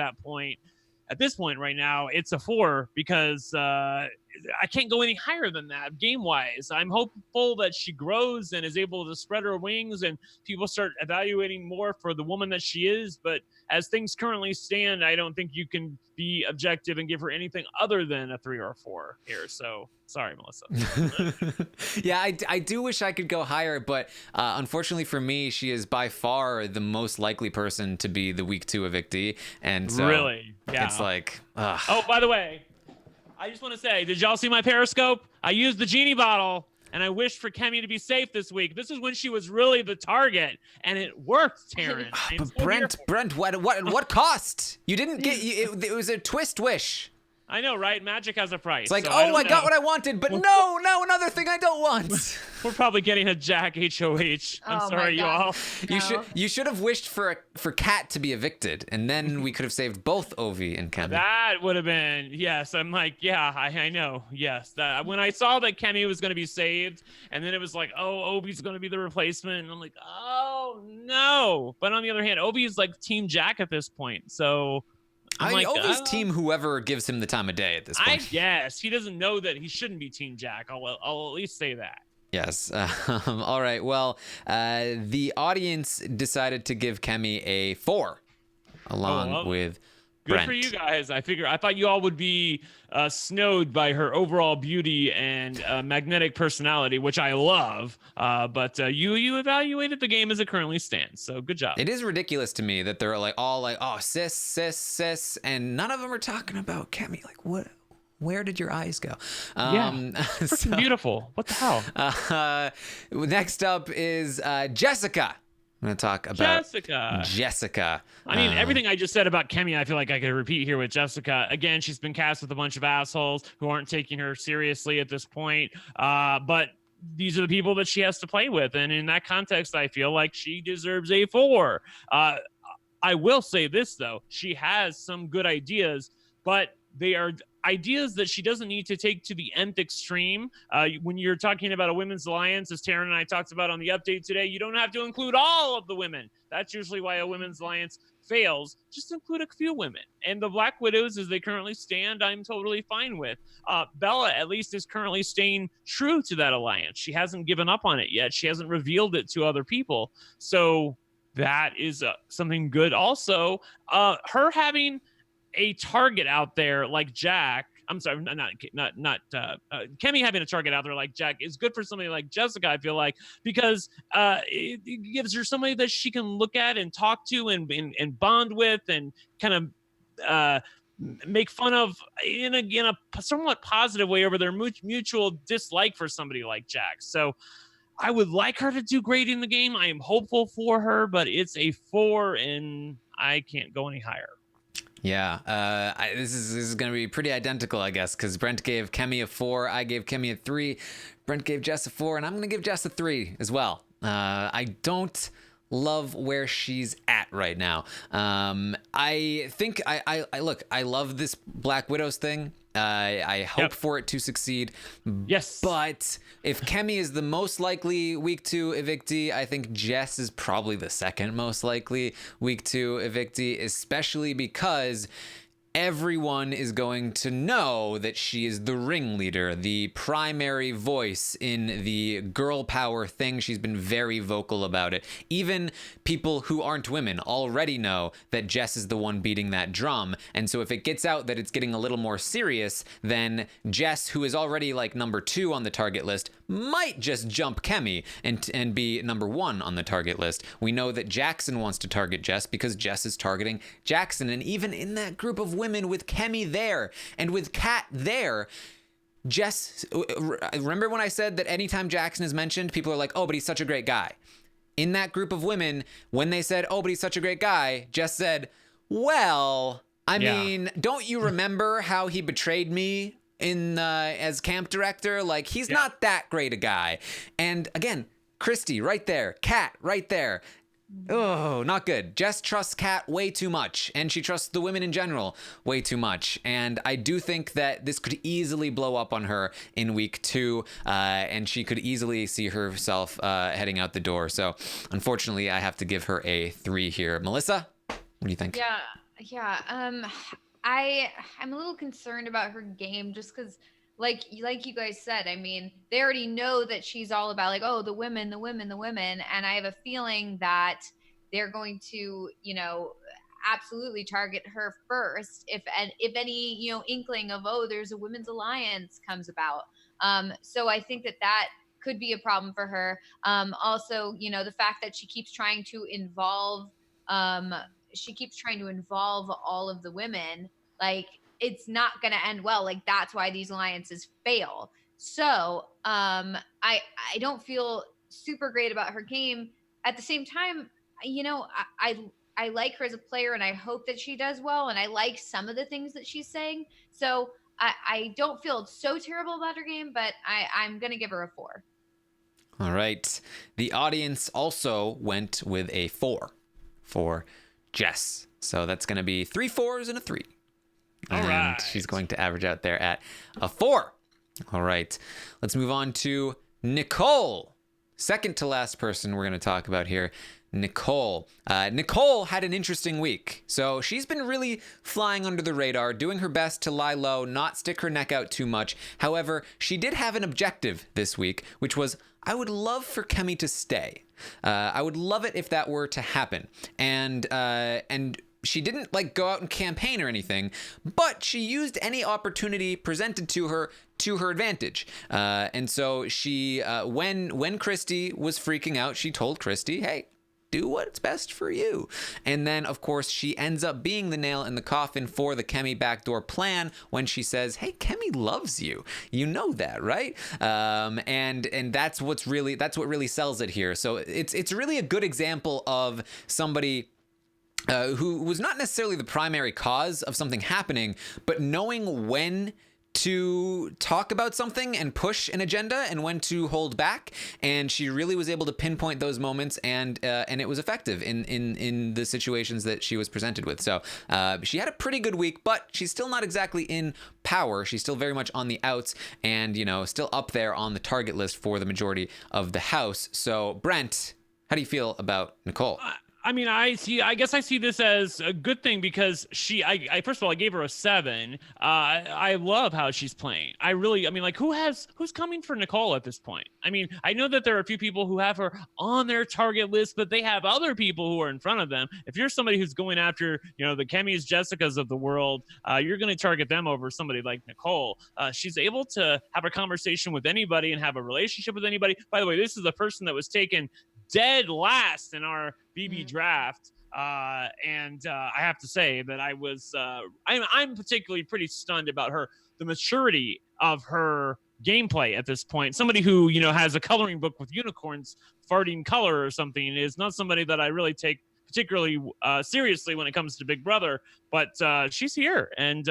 this point right now, it's a 4 because I can't go any higher than that game-wise. I'm hopeful that she grows and is able to spread her wings and people start evaluating more for the woman that she is. But as things currently stand, I don't think you can be objective and give her anything other than a 3 or a 4 here. So sorry, Melissa. Yeah, I do wish I could go higher, but unfortunately for me, she is by far the most likely person to be the week 2 evictee. And so really, yeah, it's like, ugh. Oh, by the way, I just want to say, did y'all see my Periscope? I used the genie bottle, and I wished for Kemi to be safe this week. This is when she was really the target, and it worked, Taran. But Brent, what cost? You didn't get it was a twist wish. I know, right? Magic has a price. It's like, so I got what I wanted, but no, another thing I don't want. We're probably getting a Jack HOH. I'm sorry, you all. No. You should have wished for Kat to be evicted, and then we could have saved both Ovi and Kemi. That would have been, yes. I'm like, yeah, I know. Yes. When I saw that Kemi was going to be saved, and then it was like, oh, Ovi's going to be the replacement. And I'm like, oh, no. But on the other hand, Ovi is like Team Jack at this point. So Ovi's team whoever gives him the time of day at this point. I guess. He doesn't know that he shouldn't be Team Jack. I'll at least say that. Yes. All right. Well, the audience decided to give Kemi a 4 along with Good Brent. for you guys. I thought you all would be snowed by her overall beauty and magnetic personality, which I love. But you evaluated the game as it currently stands. So good job. It is ridiculous to me that they're like all like, oh, sis, and none of them are talking about Kemi. Like, what? Where did your eyes go? Freaking beautiful. What the hell? Next up is Jessica. I'm going to talk about Jessica. I mean, everything I just said about Kemi, I feel like I could repeat here with Jessica. Again, she's been cast with a bunch of assholes who aren't taking her seriously at this point. But these are the people that she has to play with. And in that context, I feel like she deserves a 4. I will say this, though. She has some good ideas, but they are ideas that she doesn't need to take to the nth extreme. When you're talking about a women's alliance, as Taran and I talked about on the update today, you don't have to include all of the women. That's usually why a women's alliance fails. Just include a few women. And the Black Widows, as they currently stand, I'm totally fine with. Bella, at least, is currently staying true to that alliance. She hasn't given up on it yet. She hasn't revealed it to other people. So that is something good. Also, her having a target out there like Jack, I'm sorry, not Kemi having a target out there like Jack is good for somebody like Jessica, I feel like, because it gives her somebody that she can look at and talk to and bond with and kind of make fun of in a somewhat positive way over their mutual dislike for somebody like Jack. So I would like her to do great in the game. I am hopeful for her, but it's a 4 and I can't go any higher. Yeah, this is going to be pretty identical, I guess, because Brent gave Kemi a 4, I gave Kemi a 3, Brent gave Jess a 4, and I'm going to give Jess a 3 as well. I don't love where she's at right now. I think I look, I love this Black Widows thing. I hope for it to succeed. Yes. But if Kemi is the most likely week 2 evictee, I think Jess is probably the second most likely week 2 evictee, especially because everyone is going to know that she is the ringleader, the primary voice in the girl power thing. She's been very vocal about it. Even people who aren't women already know that Jess is the one beating that drum. And so if it gets out that it's getting a little more serious, then Jess, who is already like number 2 on the target list, might just jump Kemi and be number 1 on the target list. We know that Jackson wants to target Jess because Jess is targeting Jackson. And even in that group of women with Kemi there and with Kat there, Jess, remember when I said that anytime Jackson is mentioned, people are like, oh, but he's such a great guy. In that group of women, when they said, oh, but he's such a great guy, Jess said, well, I mean, don't you remember how he betrayed me in as camp director? Like, he's not that great a guy. And again, Christy right there, Kat right there. Oh, not good. Jess trusts Kat way too much, and she trusts the women in general way too much. And I do think that this could easily blow up on her in week 2, and she could easily see herself heading out the door. So, unfortunately, I have to give her a 3 here. Melissa, what do you think? Yeah. I'm a little concerned about her game just because, like you guys said, I mean, they already know that she's all about like, oh, the women. And I have a feeling that they're going to, absolutely target her first if any, inkling of, oh, there's a women's alliance comes about. So I think that could be a problem for her. Also, the fact that she keeps trying to involve all of the women, like, it's not going to end well. Like, that's why these alliances fail. So I don't feel super great about her game. At the same time, I like her as a player, and I hope that she does well, and I like some of the things that she's saying. So I don't feel so terrible about her game, but I'm going to give her a 4. All right. The audience also went with a 4 for Jess. So that's going to be 3 4s and a 3. And right. She's going to average out there at a 4. All right. Let's move on to Nicole. Second to last person we're going to talk about here. Nicole. Nicole had an interesting week. So she's been really flying under the radar, doing her best to lie low, not stick her neck out too much. However, she did have an objective this week, which was, I would love for Kemi to stay. I would love it if that were to happen. And she didn't like go out and campaign or anything, but she used any opportunity presented to her advantage. And so she, when Christy was freaking out, she told Christy, hey, do what's best for you. And then, of course, she ends up being the nail in the coffin for the Kemi backdoor plan when she says, hey, Kemi loves you. You know that, right? And that's what really sells it here. So it's really a good example of somebody who was not necessarily the primary cause of something happening, but knowing when to talk about something and push an agenda and when to hold back. And she really was able to pinpoint those moments, and it was effective in the situations that she was presented with. So she had a pretty good week, but she's still not exactly in power. She's still very much on the outs and, still up there on the target list for the majority of the house. So Brent, how do you feel about Nicole? I mean, I guess I see this as a good thing because I first of all, I gave her a 7. I love how she's playing. Who's coming for Nicole at this point? I mean, I know that there are a few people who have her on their target list, but they have other people who are in front of them. If you're somebody who's going after, the Kemis, Jessicas of the world, you're going to target them over somebody like Nicole. She's able to have a conversation with anybody and have a relationship with anybody. By the way, this is the person that was taken dead last in our BB draft, and I have to say that I was I'm particularly pretty stunned about the maturity of her gameplay at this point. Somebody who, has a coloring book with unicorns farting color or something is not somebody that I really take particularly seriously when it comes to Big Brother, but she's here and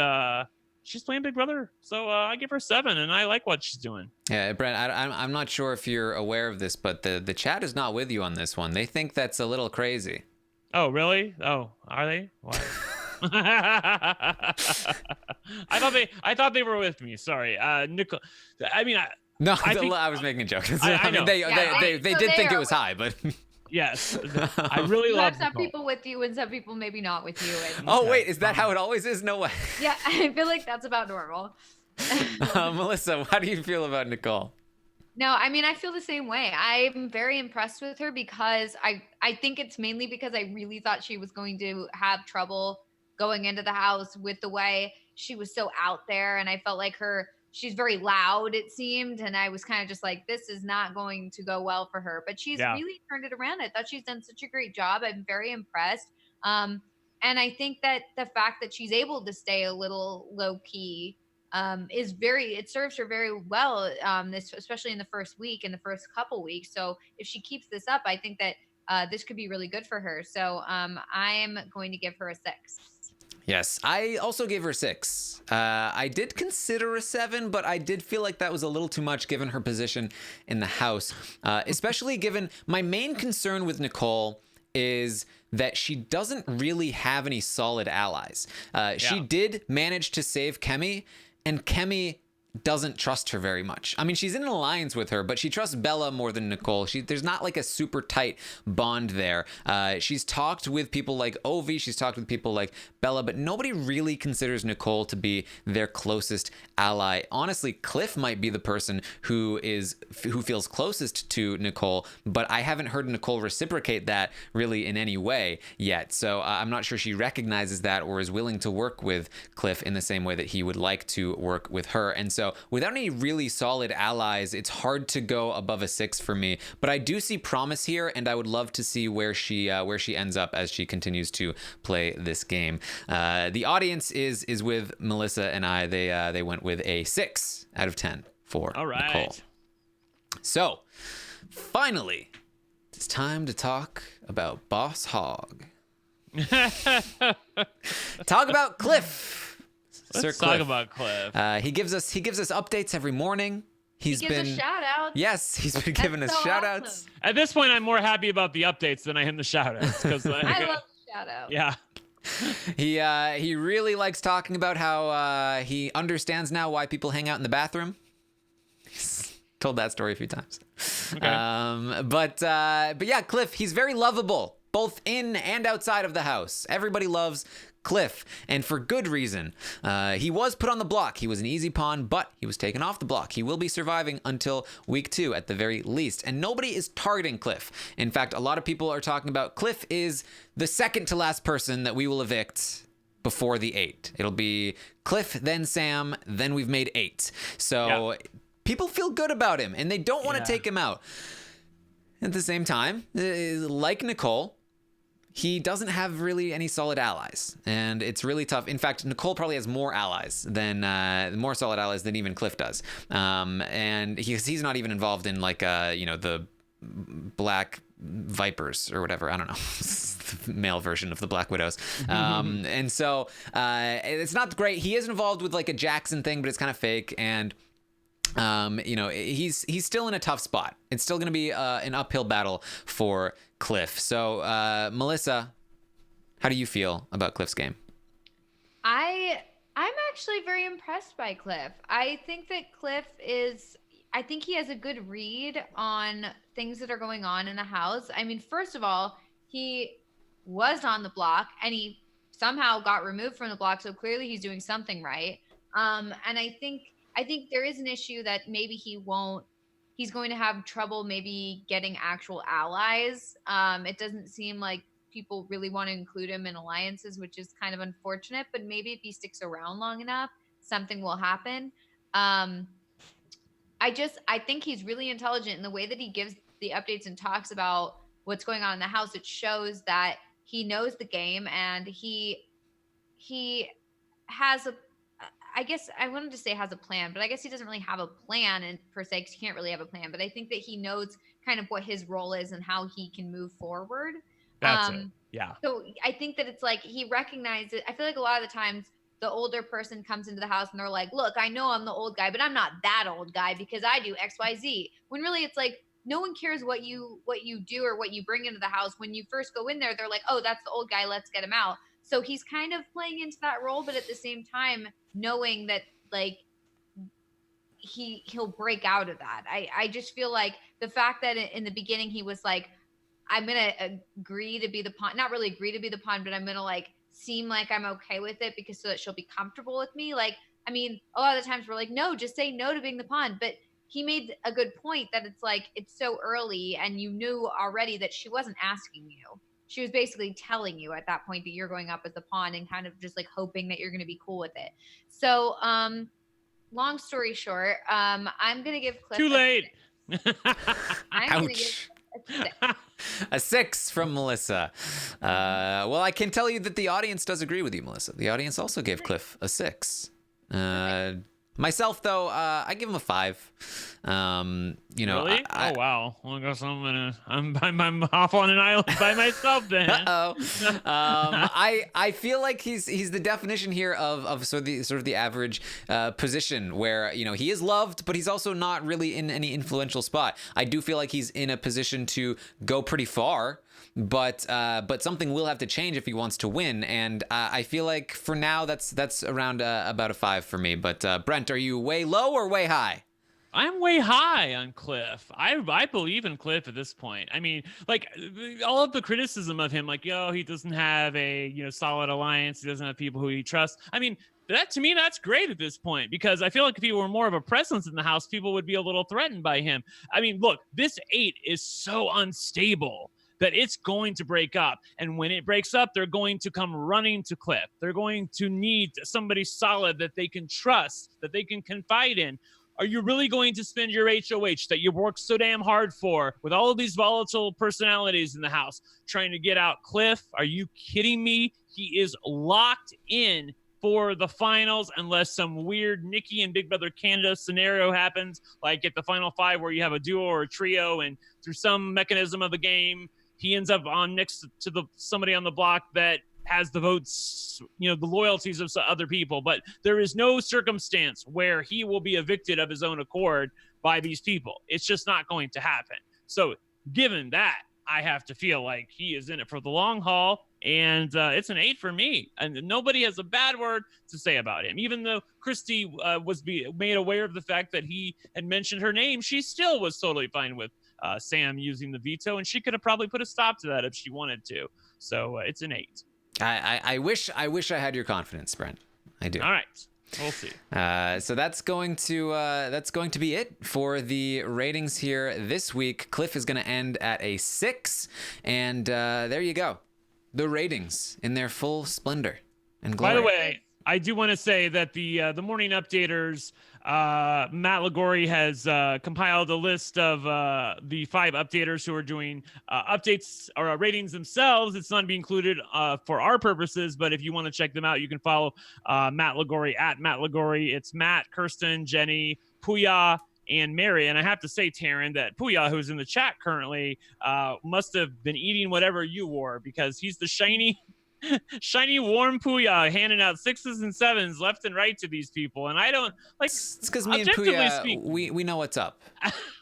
she's playing Big Brother. So I give her 7 and I like what she's doing. Yeah, Brent, I'm not sure if you're aware of this, but the chat is not with you on this one. They think that's a little crazy. Oh, really? Oh, are they? Why? I thought they were with me. Sorry. Nicole, No, I think, I was making a joke. I know. They did think it was high, but yes, I really love some people with you and some people maybe not with you. And oh wait, is that how it always is? No way. yeah, I feel like that's about normal. Melissa, how do you feel about Nicole? No, I feel the same way. I'm very impressed with her because I think it's mainly because I really thought she was going to have trouble going into the house with the way she was so out there. And I felt like she's very loud, it seemed. And I was kind of just like, this is not going to go well for her. But she's really turned it around. I thought she's done such a great job. I'm very impressed. And I think that the fact that she's able to stay a little low key it serves her very well, especially in the first week, in the first couple weeks. So if she keeps this up, I think that this could be really good for her. So I'm going to give her a 6. Yes, I also gave her 6. I did consider a 7, but I did feel like that was a little too much given her position in the house, especially given my main concern with Nicole is that she doesn't really have any solid allies. She did manage to save Kemi, and Kemi doesn't trust her very much. I mean, she's in an alliance with her, but she trusts Bella more than Nicole. There's not like a super tight bond there. She's talked with people like Ovi, she's talked with people like Bella, but nobody really considers Nicole to be their closest ally. Honestly, Cliff might be the person who feels closest to Nicole, but I haven't heard Nicole reciprocate that really in any way yet. So I'm not sure she recognizes that or is willing to work with Cliff in the same way that he would like to work with her. And so without any really solid allies, it's hard to go above a 6 for me. But I do see promise here, and I would love to see where she ends up as she continues to play this game. The audience is with Melissa and I. They went with a 6 out of 10 for Nicole. So finally, it's time to talk about Boss Hog. Talk about Cliff. Let's talk about Cliff. He gives us updates every morning. He gives us shout outs. Yes, he's been giving us shout outs. Awesome. At this point, I'm more happy about the updates than I am the shout outs. I love the shout out. Yeah. He really likes talking about how he understands now why people hang out in the bathroom. He's told that story a few times. Okay. But yeah, Cliff, he's very lovable, both in and outside of the house. Everybody loves Cliff, and for good reason. He was put on the block. He was an easy pawn, but he was taken off the block. He will be surviving until week 2 at the very least, and nobody is targeting Cliff. In fact, a lot of people are talking about Cliff is the second to last person that we will evict before the 8. It'll be Cliff, then Sam, then we've made 8. So people feel good about him, and they don't want to take him out. At the same time, like Nicole, he doesn't have really any solid allies, and it's really tough. In fact, Nicole probably has more solid allies than even Cliff does. And he's not even involved in the Black Vipers or whatever. I don't know. The male version of the Black Widows. And so it's not great. He is involved with like a Jackson thing, but it's kind of fake. And he's still in a tough spot. It's still going to be an uphill battle for Cliff. So, Melissa, how do you feel about Cliff's game? I'm actually very impressed by Cliff. I think that I think he has a good read on things that are going on in the house. I mean, first of all, he was on the block and he somehow got removed from the block. So clearly he's doing something right. And I think there is an issue that maybe he's going to have trouble maybe getting actual allies. It doesn't seem like people really want to include him in alliances, which is kind of unfortunate, but maybe if he sticks around long enough, something will happen. I think he's really intelligent in the way that he gives the updates and talks about what's going on in the house. It shows that he knows the game, and he has I guess I wanted to say has a plan, but I guess he doesn't really have a plan and per se, 'cause he can't really have a plan. But I think that he knows kind of what his role is and how he can move forward. That's it. Yeah. So I think that it's like he recognizes. I feel like a lot of the times the older person comes into the house and they're like, "Look, I know I'm the old guy, but I'm not that old guy because I do X, Y, Z." When really it's like no one cares what you do or what you bring into the house. When you first go in there, they're like, "Oh, that's the old guy. Let's get him out." So he's kind of playing into that role, but at the same time, knowing that like he'll break out of that. I just feel like the fact that in the beginning he was like, I'm gonna agree to be the pawn, not really agree to be the pawn, but I'm gonna like seem like I'm okay with it because so that she'll be comfortable with me. Like, I mean, a lot of the times we're like, no, just say no to being the pawn. But he made a good point that it's like it's so early and you knew already that she wasn't asking you. She was basically telling you at that point that you're going up as the pawn and kind of just like hoping that you're going to be cool with it. So, long story short, I'm going to give Cliff Too late. I'm going to give a 6 from Melissa. Well, I can tell you that the audience does agree with you, Melissa. The audience also gave Cliff a 6. Myself, though, I give him a 5. Really? Oh wow! Well, I guess I'm off on an island by myself then. I feel like he's the definition here of sort of the average position where he is loved, but he's also not really in any influential spot. I do feel like he's in a position to go pretty far. But something will have to change if he wants to win, and I feel like for now that's around about a 5 for me. But Brent, are you way low or way high? I'm way high on Cliff. I believe in Cliff at this point. I mean, like all of the criticism of him, like he doesn't have a solid alliance. He doesn't have people who he trusts. I mean, that to me, that's great at this point because I feel like if he were more of a presence in the house, people would be a little threatened by him. I mean, look, this 8 is so unstable that it's going to break up. And when it breaks up, they're going to come running to Cliff. They're going to need somebody solid that they can trust, that they can confide in. Are you really going to spend your HOH that you worked so damn hard for with all of these volatile personalities in the house trying to get out Cliff? Are you kidding me? He is locked in for the finals unless some weird Nikki and Big Brother Canada scenario happens, like at the final 5 where you have a duo or a trio and through some mechanism of the game, he ends up on next to somebody on the block that has the votes, the loyalties of other people. But there is no circumstance where he will be evicted of his own accord by these people. It's just not going to happen. So given that, I have to feel like he is in it for the long haul. And it's an 8 for me. And nobody has a bad word to say about him. Even though Christy was made aware of the fact that he had mentioned her name, she still was totally fine with Sam using the veto, and she could have probably put a stop to that if she wanted to. So it's an 8. I wish I had your confidence, Brent. I do. All right, we'll see. So that's going to be it for the ratings here this week. Cliff is going to end at a 6, and there you go, the ratings in their full splendor and glory. By the way, I do want to say that the morning updaters, Matt Lagori has compiled a list of the 5 updaters who are doing updates or ratings themselves. It's not to be included for our purposes, but if you want to check them out, you can follow Matt Lagori at Matt Lagori. It's Matt, Kirsten, Jenny, Puya, and Mary. And I have to say, Taran, that Puya, who's in the chat currently, must have been eating whatever you wore because he's the shiny warm Puya handing out 6s and 7s left and right to these people. And I don't like it's because me and Puya, we know what's up.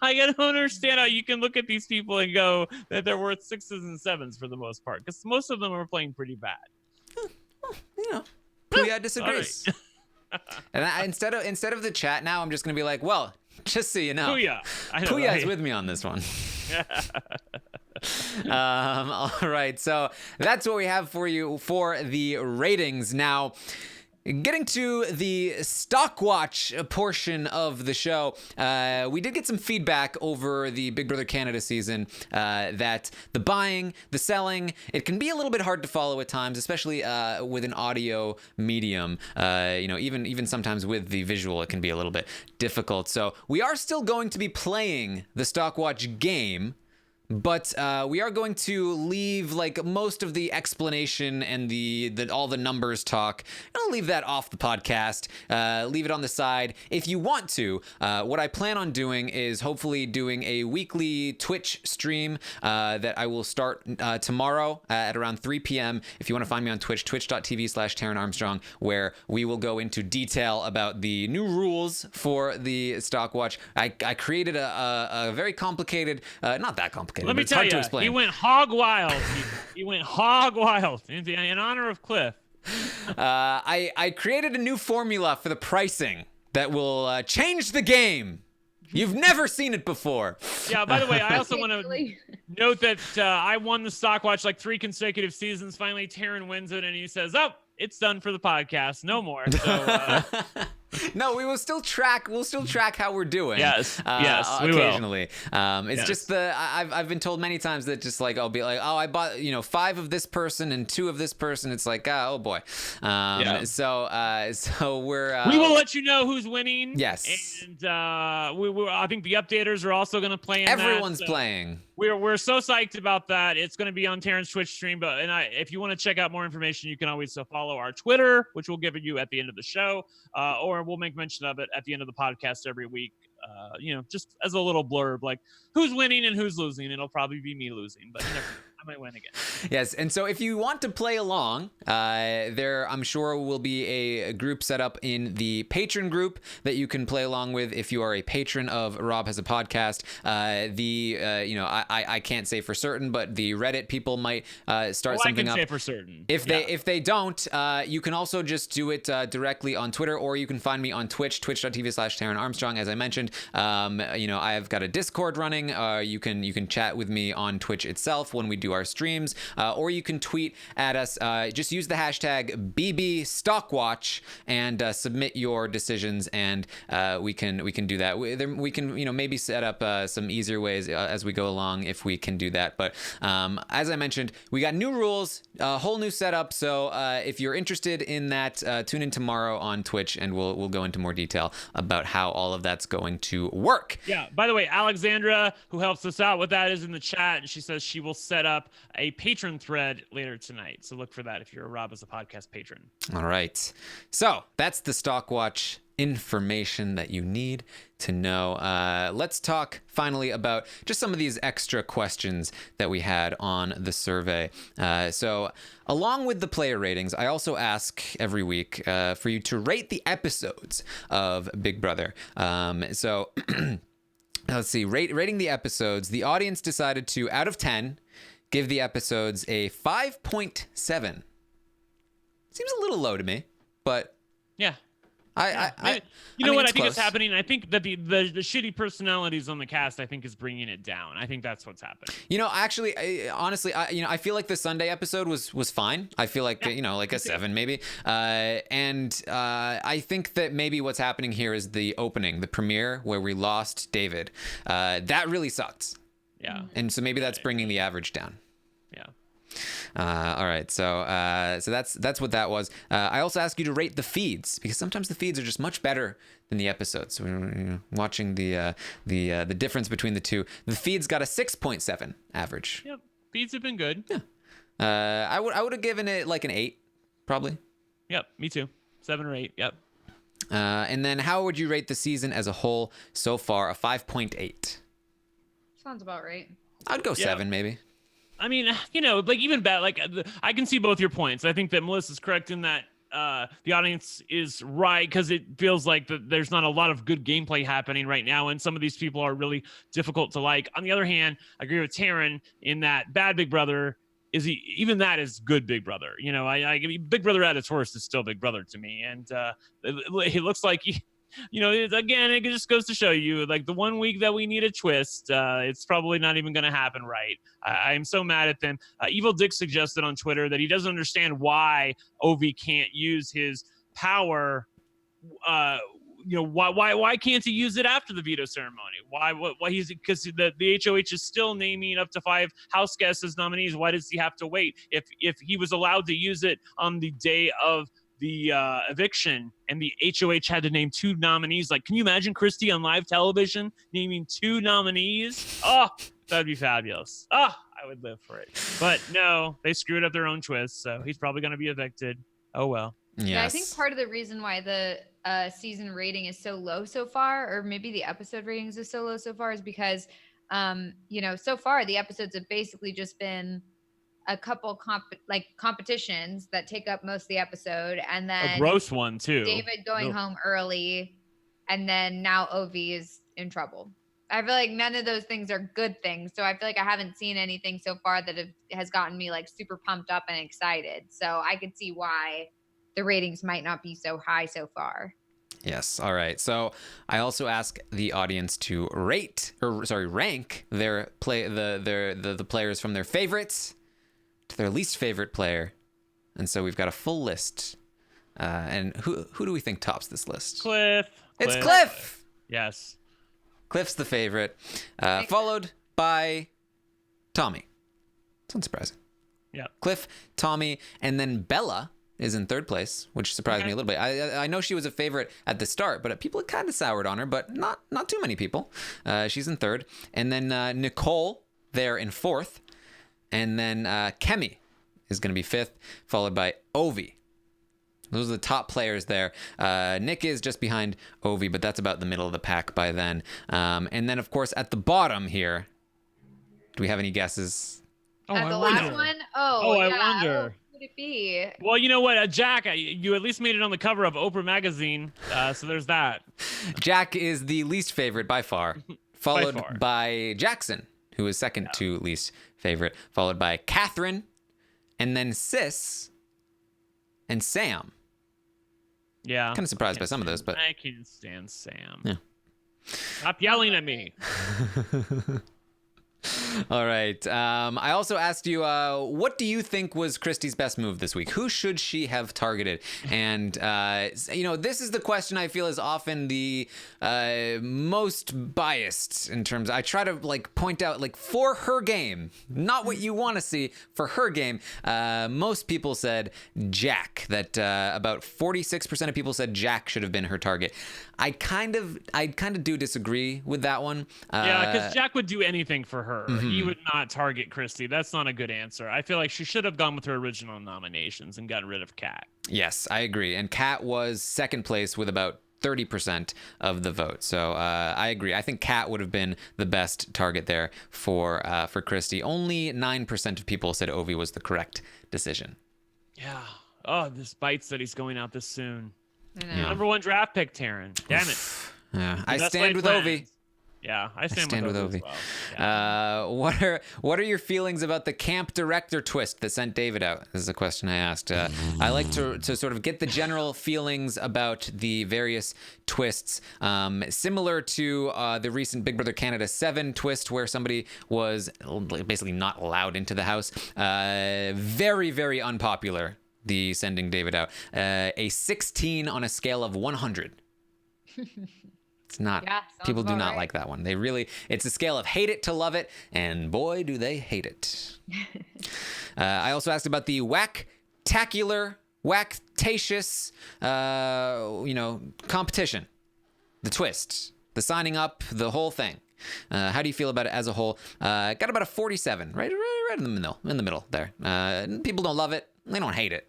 I don't understand how you can look at these people and go that they're worth 6s and 7s for the most part, because most of them are playing pretty bad. Puya disagrees. And instead of the chat now, I'm just gonna be like, well, just so you know, Puya is with me on this one. All right, so that's what we have for you for the ratings. Now, getting to the stock watch portion of the show, we did get some feedback over the Big Brother Canada season that the buying, the selling, it can be a little bit hard to follow at times, especially with an audio medium. Even sometimes with the visual, it can be a little bit difficult. So we are still going to be playing the stock watch game, But we are going to leave like most of the explanation and the all the numbers talk. I'll leave that off the podcast. Leave it on the side. If you want to, what I plan on doing is hopefully doing a weekly Twitch stream that I will start tomorrow at around 3 p.m. If you want to find me on Twitch, twitch.tv/Taran Armstrong, where we will go into detail about the new rules for the Stockwatch. I created a very complicated, not that complicated. Let me tell you, he went hog wild. He went hog wild in honor of Cliff. I created a new formula for the pricing that will change the game. You've never seen it before. Yeah, by the way, I also want to note that I won the Stockwatch like 3 consecutive seasons. Finally, Taran wins it, and he says, "Oh, it's done for the podcast. No more." So, no, we will still track. We'll still track how we're doing. Yes, we occasionally. It's just I've been told many times that just like I'll be like, oh, I bought 5 of this person and 2 of this person. It's like, oh boy. So we're we will let you know who's winning. Yes, and I think the updaters are also going to play. Everyone's playing. We're so psyched about that. It's going to be on Taran's Twitch stream, if you want to check out more information, you can always follow our Twitter, which we'll give you at the end of the show, or we'll make mention of it at the end of the podcast every week. Just as a little blurb, like who's winning and who's losing. It'll probably be me losing, but I might win again. Yes, and so if you want to play along, there I'm sure will be a group set up in the patron group that you can play along with if you are a patron of Rob Has a Podcast. I can't say for certain, but the Reddit people might start something up. I can say for certain. If they don't, you can also just do it directly on Twitter, or you can find me on Twitch, twitch.tv/Taran Armstrong. As I mentioned, I've got a Discord running. You can chat with me on Twitch itself when we do our streams, or you can tweet at us. Just use the hashtag BBStockwatch and submit your decisions, and we can do that. We can maybe set up some easier ways as we go along if we can do that. But as I mentioned, we got new rules, a whole new setup. So if you're interested in that, tune in tomorrow on Twitch, and we'll go into more detail about how all of that's going to work. Yeah. By the way, Alexandra, who helps us out with that, is in the chat, and she says she will set up a patron thread later tonight. So look for that if you're a Rob Has a Podcast patron. All right. So that's the Stockwatch information that you need to know. Let's talk finally about just some of these extra questions that we had on the survey. So along with the player ratings, I also ask every week for you to rate the episodes of Big Brother. So let's see, rating the episodes. The audience decided to, out of 10, give the episodes a 5.7. Seems a little low to me, but yeah. I think it's happening. I think that the shitty personalities on the cast, I think, is bringing it down. I think that's what's happening. Honestly, I feel like the Sunday episode was fine. I feel like like a 7 maybe. And I think that maybe what's happening here is the opening, the premiere where we lost David. That really sucked. Yeah. And so maybe that's bringing the average down. Yeah. All right, so that's what that was. I also ask you to rate the feeds, because sometimes the feeds are just much better than the episodes. So we're watching the difference between the two. The feeds got a 6.7 average. Yep, feeds have been good. Yeah. I would have given it like an 8, probably. Yep, me too. 7 or 8. Yep. And then how would you rate the season as a whole so far? A 5.8. Sounds about right. I'd go 7 maybe. I mean, even bad. I can see both your points. I think that Melissa's correct in that the audience is right, because it feels like that there's not a lot of good gameplay happening right now, and some of these people are really difficult to like. On the other hand, I agree with Taran in that bad Big Brother even that is good Big Brother. Big Brother at its worst is still Big Brother to me, and it looks like it just goes to show you, like, the one week that we need a twist, it's probably not even going to happen right. I'm so mad at them. Evil Dick suggested on Twitter that he doesn't understand why Ovi can't use his power. Why can't he use it after the veto ceremony? Why because the HOH is still naming up to 5 house guests as nominees. Why does he have to wait? If he was allowed to use it on the day of the eviction, and the HOH had to name 2 nominees. Like, can you imagine Christy on live television naming 2 nominees? Oh, That'd be fabulous. I would live for it. But no, they screwed up their own twist, so he's probably going to be evicted. Oh, well. Yes. Yeah, I think part of the reason why the season rating is so low so far, or maybe the episode ratings is so low so far, is because, so far the episodes have basically just been a couple competitions that take up most of the episode, and then A gross one, too. David going home early, and then now Ovi is in trouble. I feel like none of those things are good things. So I feel like I haven't seen anything so far that has gotten me like super pumped up and excited. So I could see why the ratings might not be so high so far. Yes. All right. So I also ask the audience to rank their the players from their favorites to their least favorite player. And so we've got a full list. And who do we think tops this list? Cliff. It's Cliff. Yes. Cliff's the favorite, followed by Tommy. It's unsurprising. Yeah. Cliff, Tommy, and then Bella is in third place, which surprised me a little bit. I know she was a favorite at the start, but people had kind of soured on her, but not too many people. She's in third. And then Nicole there in fourth. And then Kemi is going to be fifth, followed by Ovi. Those are the top players there. Nick is just behind Ovi, but that's about the middle of the pack by then. And then, of course, at the bottom here, do we have any guesses? At the last one? I wonder. Who would it be? Well, you know what, Jack, you at least made it on the cover of Oprah magazine, so there's that. Jack is the least favorite by far, followed by Jackson, who is second to least favorite, followed by Catherine, and then Sis, and Sam. Yeah. Kind of surprised by some of those, but I can't stand Sam. Yeah. Stop yelling at me. All right. I also asked you, what do you think was Christy's best move this week? Who should she have targeted? And, this is the question I feel is often the most biased in terms. I try to point out for her game, not what you want to see for her game. Most people said Jack. That about 46% of people said Jack should have been her target. I kind of do disagree with that one. Yeah, because Jack would do anything for her. Mm-hmm. He would not target Christy. That's not a good answer. I feel like she should have gone with her original nominations and gotten rid of Kat. Yes, I agree. And Kat was second place with about 30% of the vote. So I agree. I think Kat would have been the best target there for Christy. Only 9% of people said Ovi was the correct decision. Yeah. Oh, this bites that he's going out this soon. Yeah. Number one draft pick, Taran. Damn it. Yeah, I stand with Ovi. Yeah, I stand with Ovi. Well. Yeah. What are your feelings about the camp director twist that sent David out? This is a question I asked. I like to sort of get the general feelings about the various twists, similar to the recent Big Brother Canada 7 twist, where somebody was basically not allowed into the house. Very, very unpopular, the sending David out. A 16 on a scale of 100. It's not. Yeah, people do not like that one. It's a scale of hate it to love it, and boy, do they hate it. I also asked about the whack-tacular, whack-tacious, competition, the twist, the signing up, the whole thing. How do you feel about it as a whole? Got about a 47, right in the middle there. People don't love it. They don't hate it.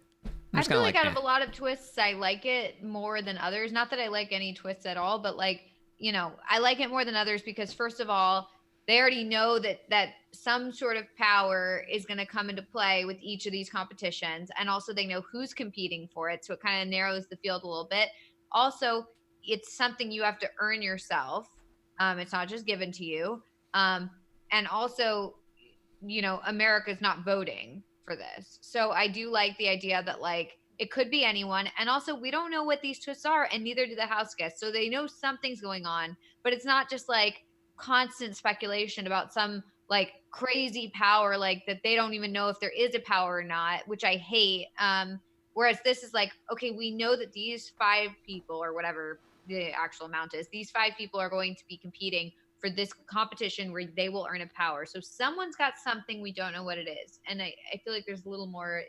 I feel like out of a lot of twists, I like it more than others. Not that I like any twists at all, but I like it more than others because, first of all, they already know that some sort of power is going to come into play with each of these competitions. And also they know who's competing for it. So it kind of narrows the field a little bit. Also, it's something you have to earn yourself. It's not just given to you. And also, America's not voting for this. So I do like the idea that it could be anyone. And also we don't know what these twists are, and neither do the house guests. So they know something's going on, but it's not just constant speculation about some crazy power that they don't even know if there is a power or not, which I hate. Whereas this is okay, we know that these 5 people, or whatever the actual amount is, these 5 people are going to be competing for this competition where they will earn a power. So someone's got something, we don't know what it is. And I feel like it's a little more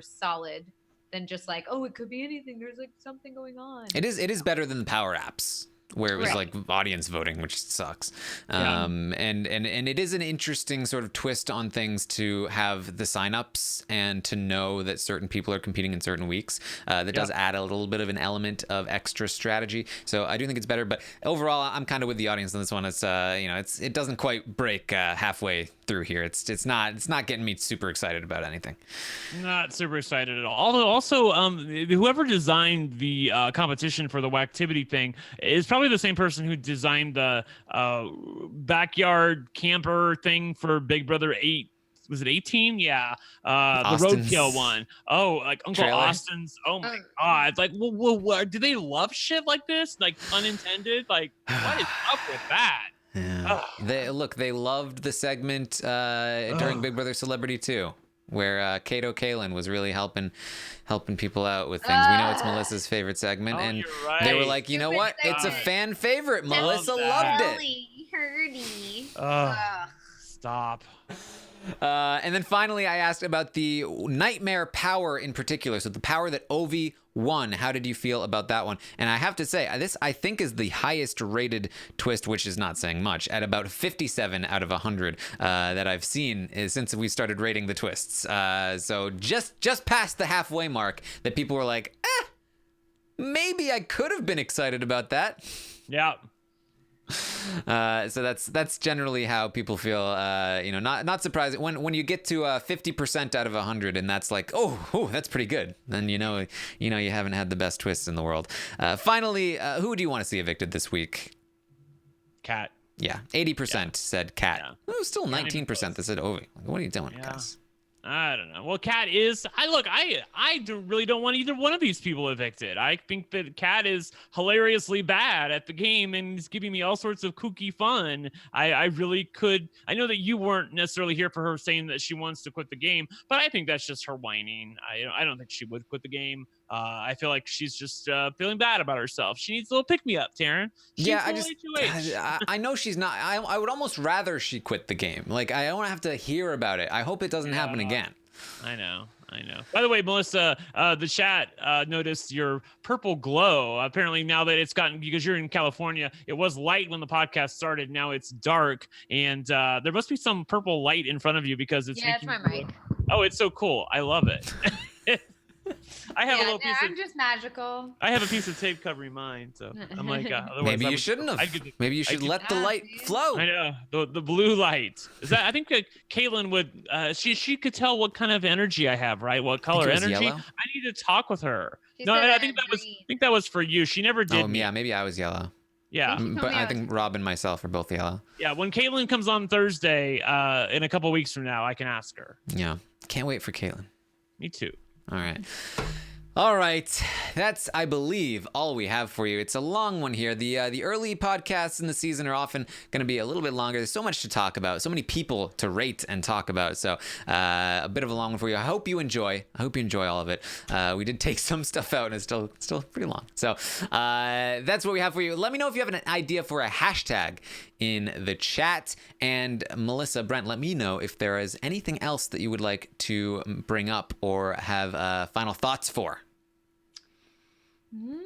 solid than just it could be anything. There's something going on. It is better than the power apps, where it was Right. like audience voting, which sucks. Yeah. And it is an interesting sort of twist on things to have the signups and to know that certain people are competing in certain weeks. That does add a little bit of an element of extra strategy. So I do think it's better, but overall, I'm kind of with the audience on this one. It's it doesn't quite break halfway through here. It's not getting me super excited about anything. Not super excited at all. Although also, whoever designed the competition for the Whacktivity thing is probably the same person who designed the backyard camper thing for Big Brother 8. Was it 18? Yeah. The Austin's roadkill one. Oh, like Uncle trailer? Austin's. Oh my God. It's like, what, do they love shit like this? Like unintended? Like, what is up with that? Yeah. They loved the segment during Big Brother Celebrity 2, where Kato Kalin was really helping people out with things. We know it's Melissa's favorite segment, and you're right. they were like, you know what? It's a fan favorite. Melissa loved it. Stop. And then finally, I asked about the nightmare power in particular. So the power that Ovi won. How did you feel about that one? And I have to say, this I think is the highest rated twist, which is not saying much, at about 57 out of 100 that I've seen since we started rating the twists. So just past the halfway mark that people were like, maybe I could have been excited about that. Yeah. So that's generally how people feel. Not surprising when you get to 50% out of 100, and that's like, oh, that's pretty good. Then you know you haven't had the best twists in the world. Finally, who do you want to see evicted this week? Cat. Yeah, 80% said Cat. Yeah. Oh, still 19% that said Ovi. What are you doing, Yeah. guys? I don't know. Well, Cat is. I really don't want either one of these people evicted. I think that Cat is hilariously bad at the game and is giving me all sorts of kooky fun. I really could. I know that you weren't necessarily here for her saying that she wants to quit the game, but I think that's just her whining. I don't think she would quit the game. I feel like she's just feeling bad about herself. She needs a little pick me up, Taran. I know she's not. I would almost rather she quit the game. Like, I don't have to hear about it. I hope it doesn't happen again. I know. By the way, Melissa, the chat noticed your purple glow. Apparently now that it's gotten, because you're in California, it was light when the podcast started. Now it's dark, and there must be some purple light in front of you because it's it's my mic. Oh, it's so cool. I love it. I have a little piece I'm just magical. I have a piece of tape covering mine, so I'm like, maybe you shouldn't have. Maybe you should let the light flow. I know the blue light. Is that? I think that Caitlin would. She could tell what kind of energy I have, right? What color energy? Yellow? I need to talk with her. No, I think that was for you. She never did. Oh, yeah, maybe I was yellow. Yeah, but I think Rob and myself are both yellow. Yeah, when Caitlin comes on Thursday, in a couple weeks from now, I can ask her. Yeah, can't wait for Caitlin. Me too. All right. That's, I believe, all we have for you. It's a long one here. The early podcasts in the season are often going to be a little bit longer. There's so much to talk about, so many people to rate and talk about. So a bit of a long one for you. I hope you enjoy all of it. We did take some stuff out, and it's still pretty long. So that's what we have for you. Let me know if you have an idea for a hashtag in the chat. And Melissa, Brent, let me know if there is anything else that you would like to bring up or have final thoughts for.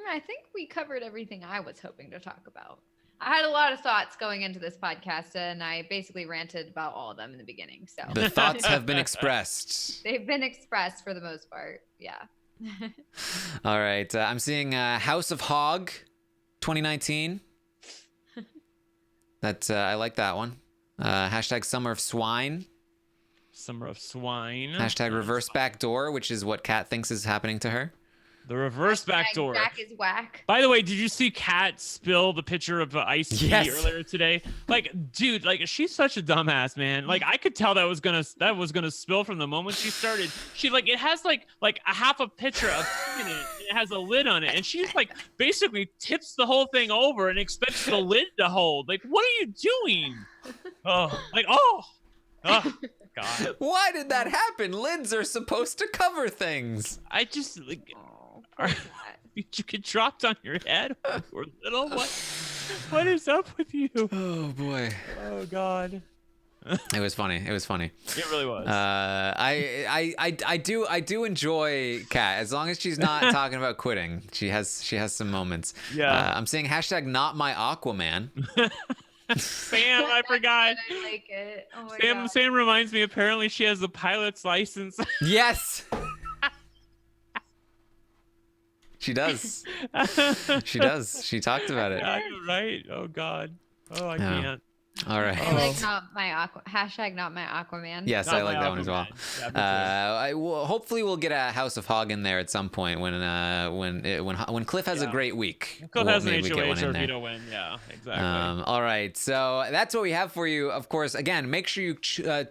I think we covered everything I was hoping to talk about. I had a lot of thoughts going into this podcast, and I basically ranted about all of them in the beginning. So the thoughts have been expressed. They've been expressed for the most part. Yeah. All right. I'm seeing House of Hog 2019. I like that one. Hashtag Summer of Swine. Summer of Swine. Hashtag Reverse Backdoor, which is what Kat thinks is happening to her. The reverse backdoor. Jack is whack. By the way, did you see Kat spill the picture of iced tea earlier today? Like, dude, like she's such a dumbass, man. Like I could tell that was gonna spill from the moment she started. She it has like a half a pitcher of tea in it, and it has a lid on it, and she's like basically tips the whole thing over and expects the lid to hold. Like, what are you doing? Oh, God. Why did that happen? Lids are supposed to cover things. I just did you get dropped on your head or little? What is up with you? Oh boy. Oh God. It was funny. It was funny. It really was. I do enjoy Kat as long as she's not talking about quitting. She has some moments. Yeah. I'm saying hashtag not my Aquaman. Sam, I forgot. I like it. Oh my God. Sam reminds me. Apparently, she has the pilot's license. Yes. She does. She does. She talked about it. Yeah, you're right. Oh God. Oh, I Yeah. can't. All right. I like hashtag not my Aquaman. Yes, Not I like my that one as well. Aquaman. Yeah, me too. Hopefully we'll get a House of Hog in there at some point when Cliff has a Yeah. great week. Cliff has an maybe get one HOH in or there. veto win. Yeah, exactly. All right, so that's what we have for you. Of course, again, make sure you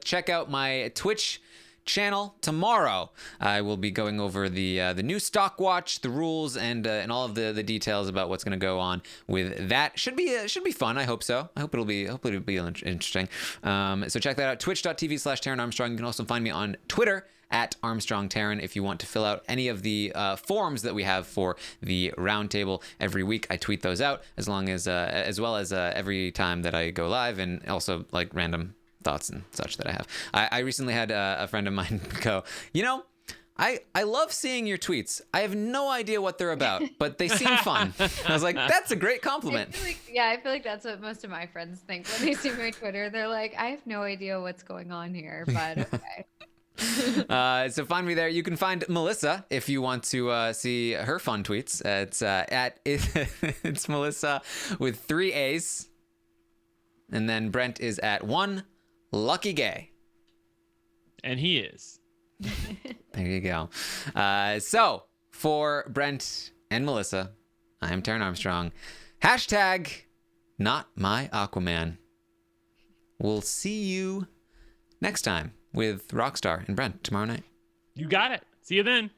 check out my Twitch channel tomorrow. I will be going over the new stock watch, the rules, and all of the details about what's going to go on with that. Should be fun. I hope so. I hope it'll be interesting. So check that out. Twitch.tv/Taran Armstrong. You can also find me on Twitter at Armstrong Taran if you want to fill out any of the forms that we have for the Roundtable every week. I tweet those out as well as every time that I go live, and also like random thoughts and such that I have. I recently had a friend of mine go, I love seeing your tweets. I have no idea what they're about, but they seem fun. I was like, that's a great compliment. I feel like that's what most of my friends think when they see my Twitter. They're like, I have no idea what's going on here, but okay. So find me there. You can find Melissa if you want to see her fun tweets. It's Melissa with 3 A's. And then Brent is at 1 Lucky Gay. And he is. There you go. So for Brent and Melissa, I'm Taran Armstrong. Hashtag not my Aquaman. We'll see you next time with Rockstar and Brent tomorrow night. You got it. See you then.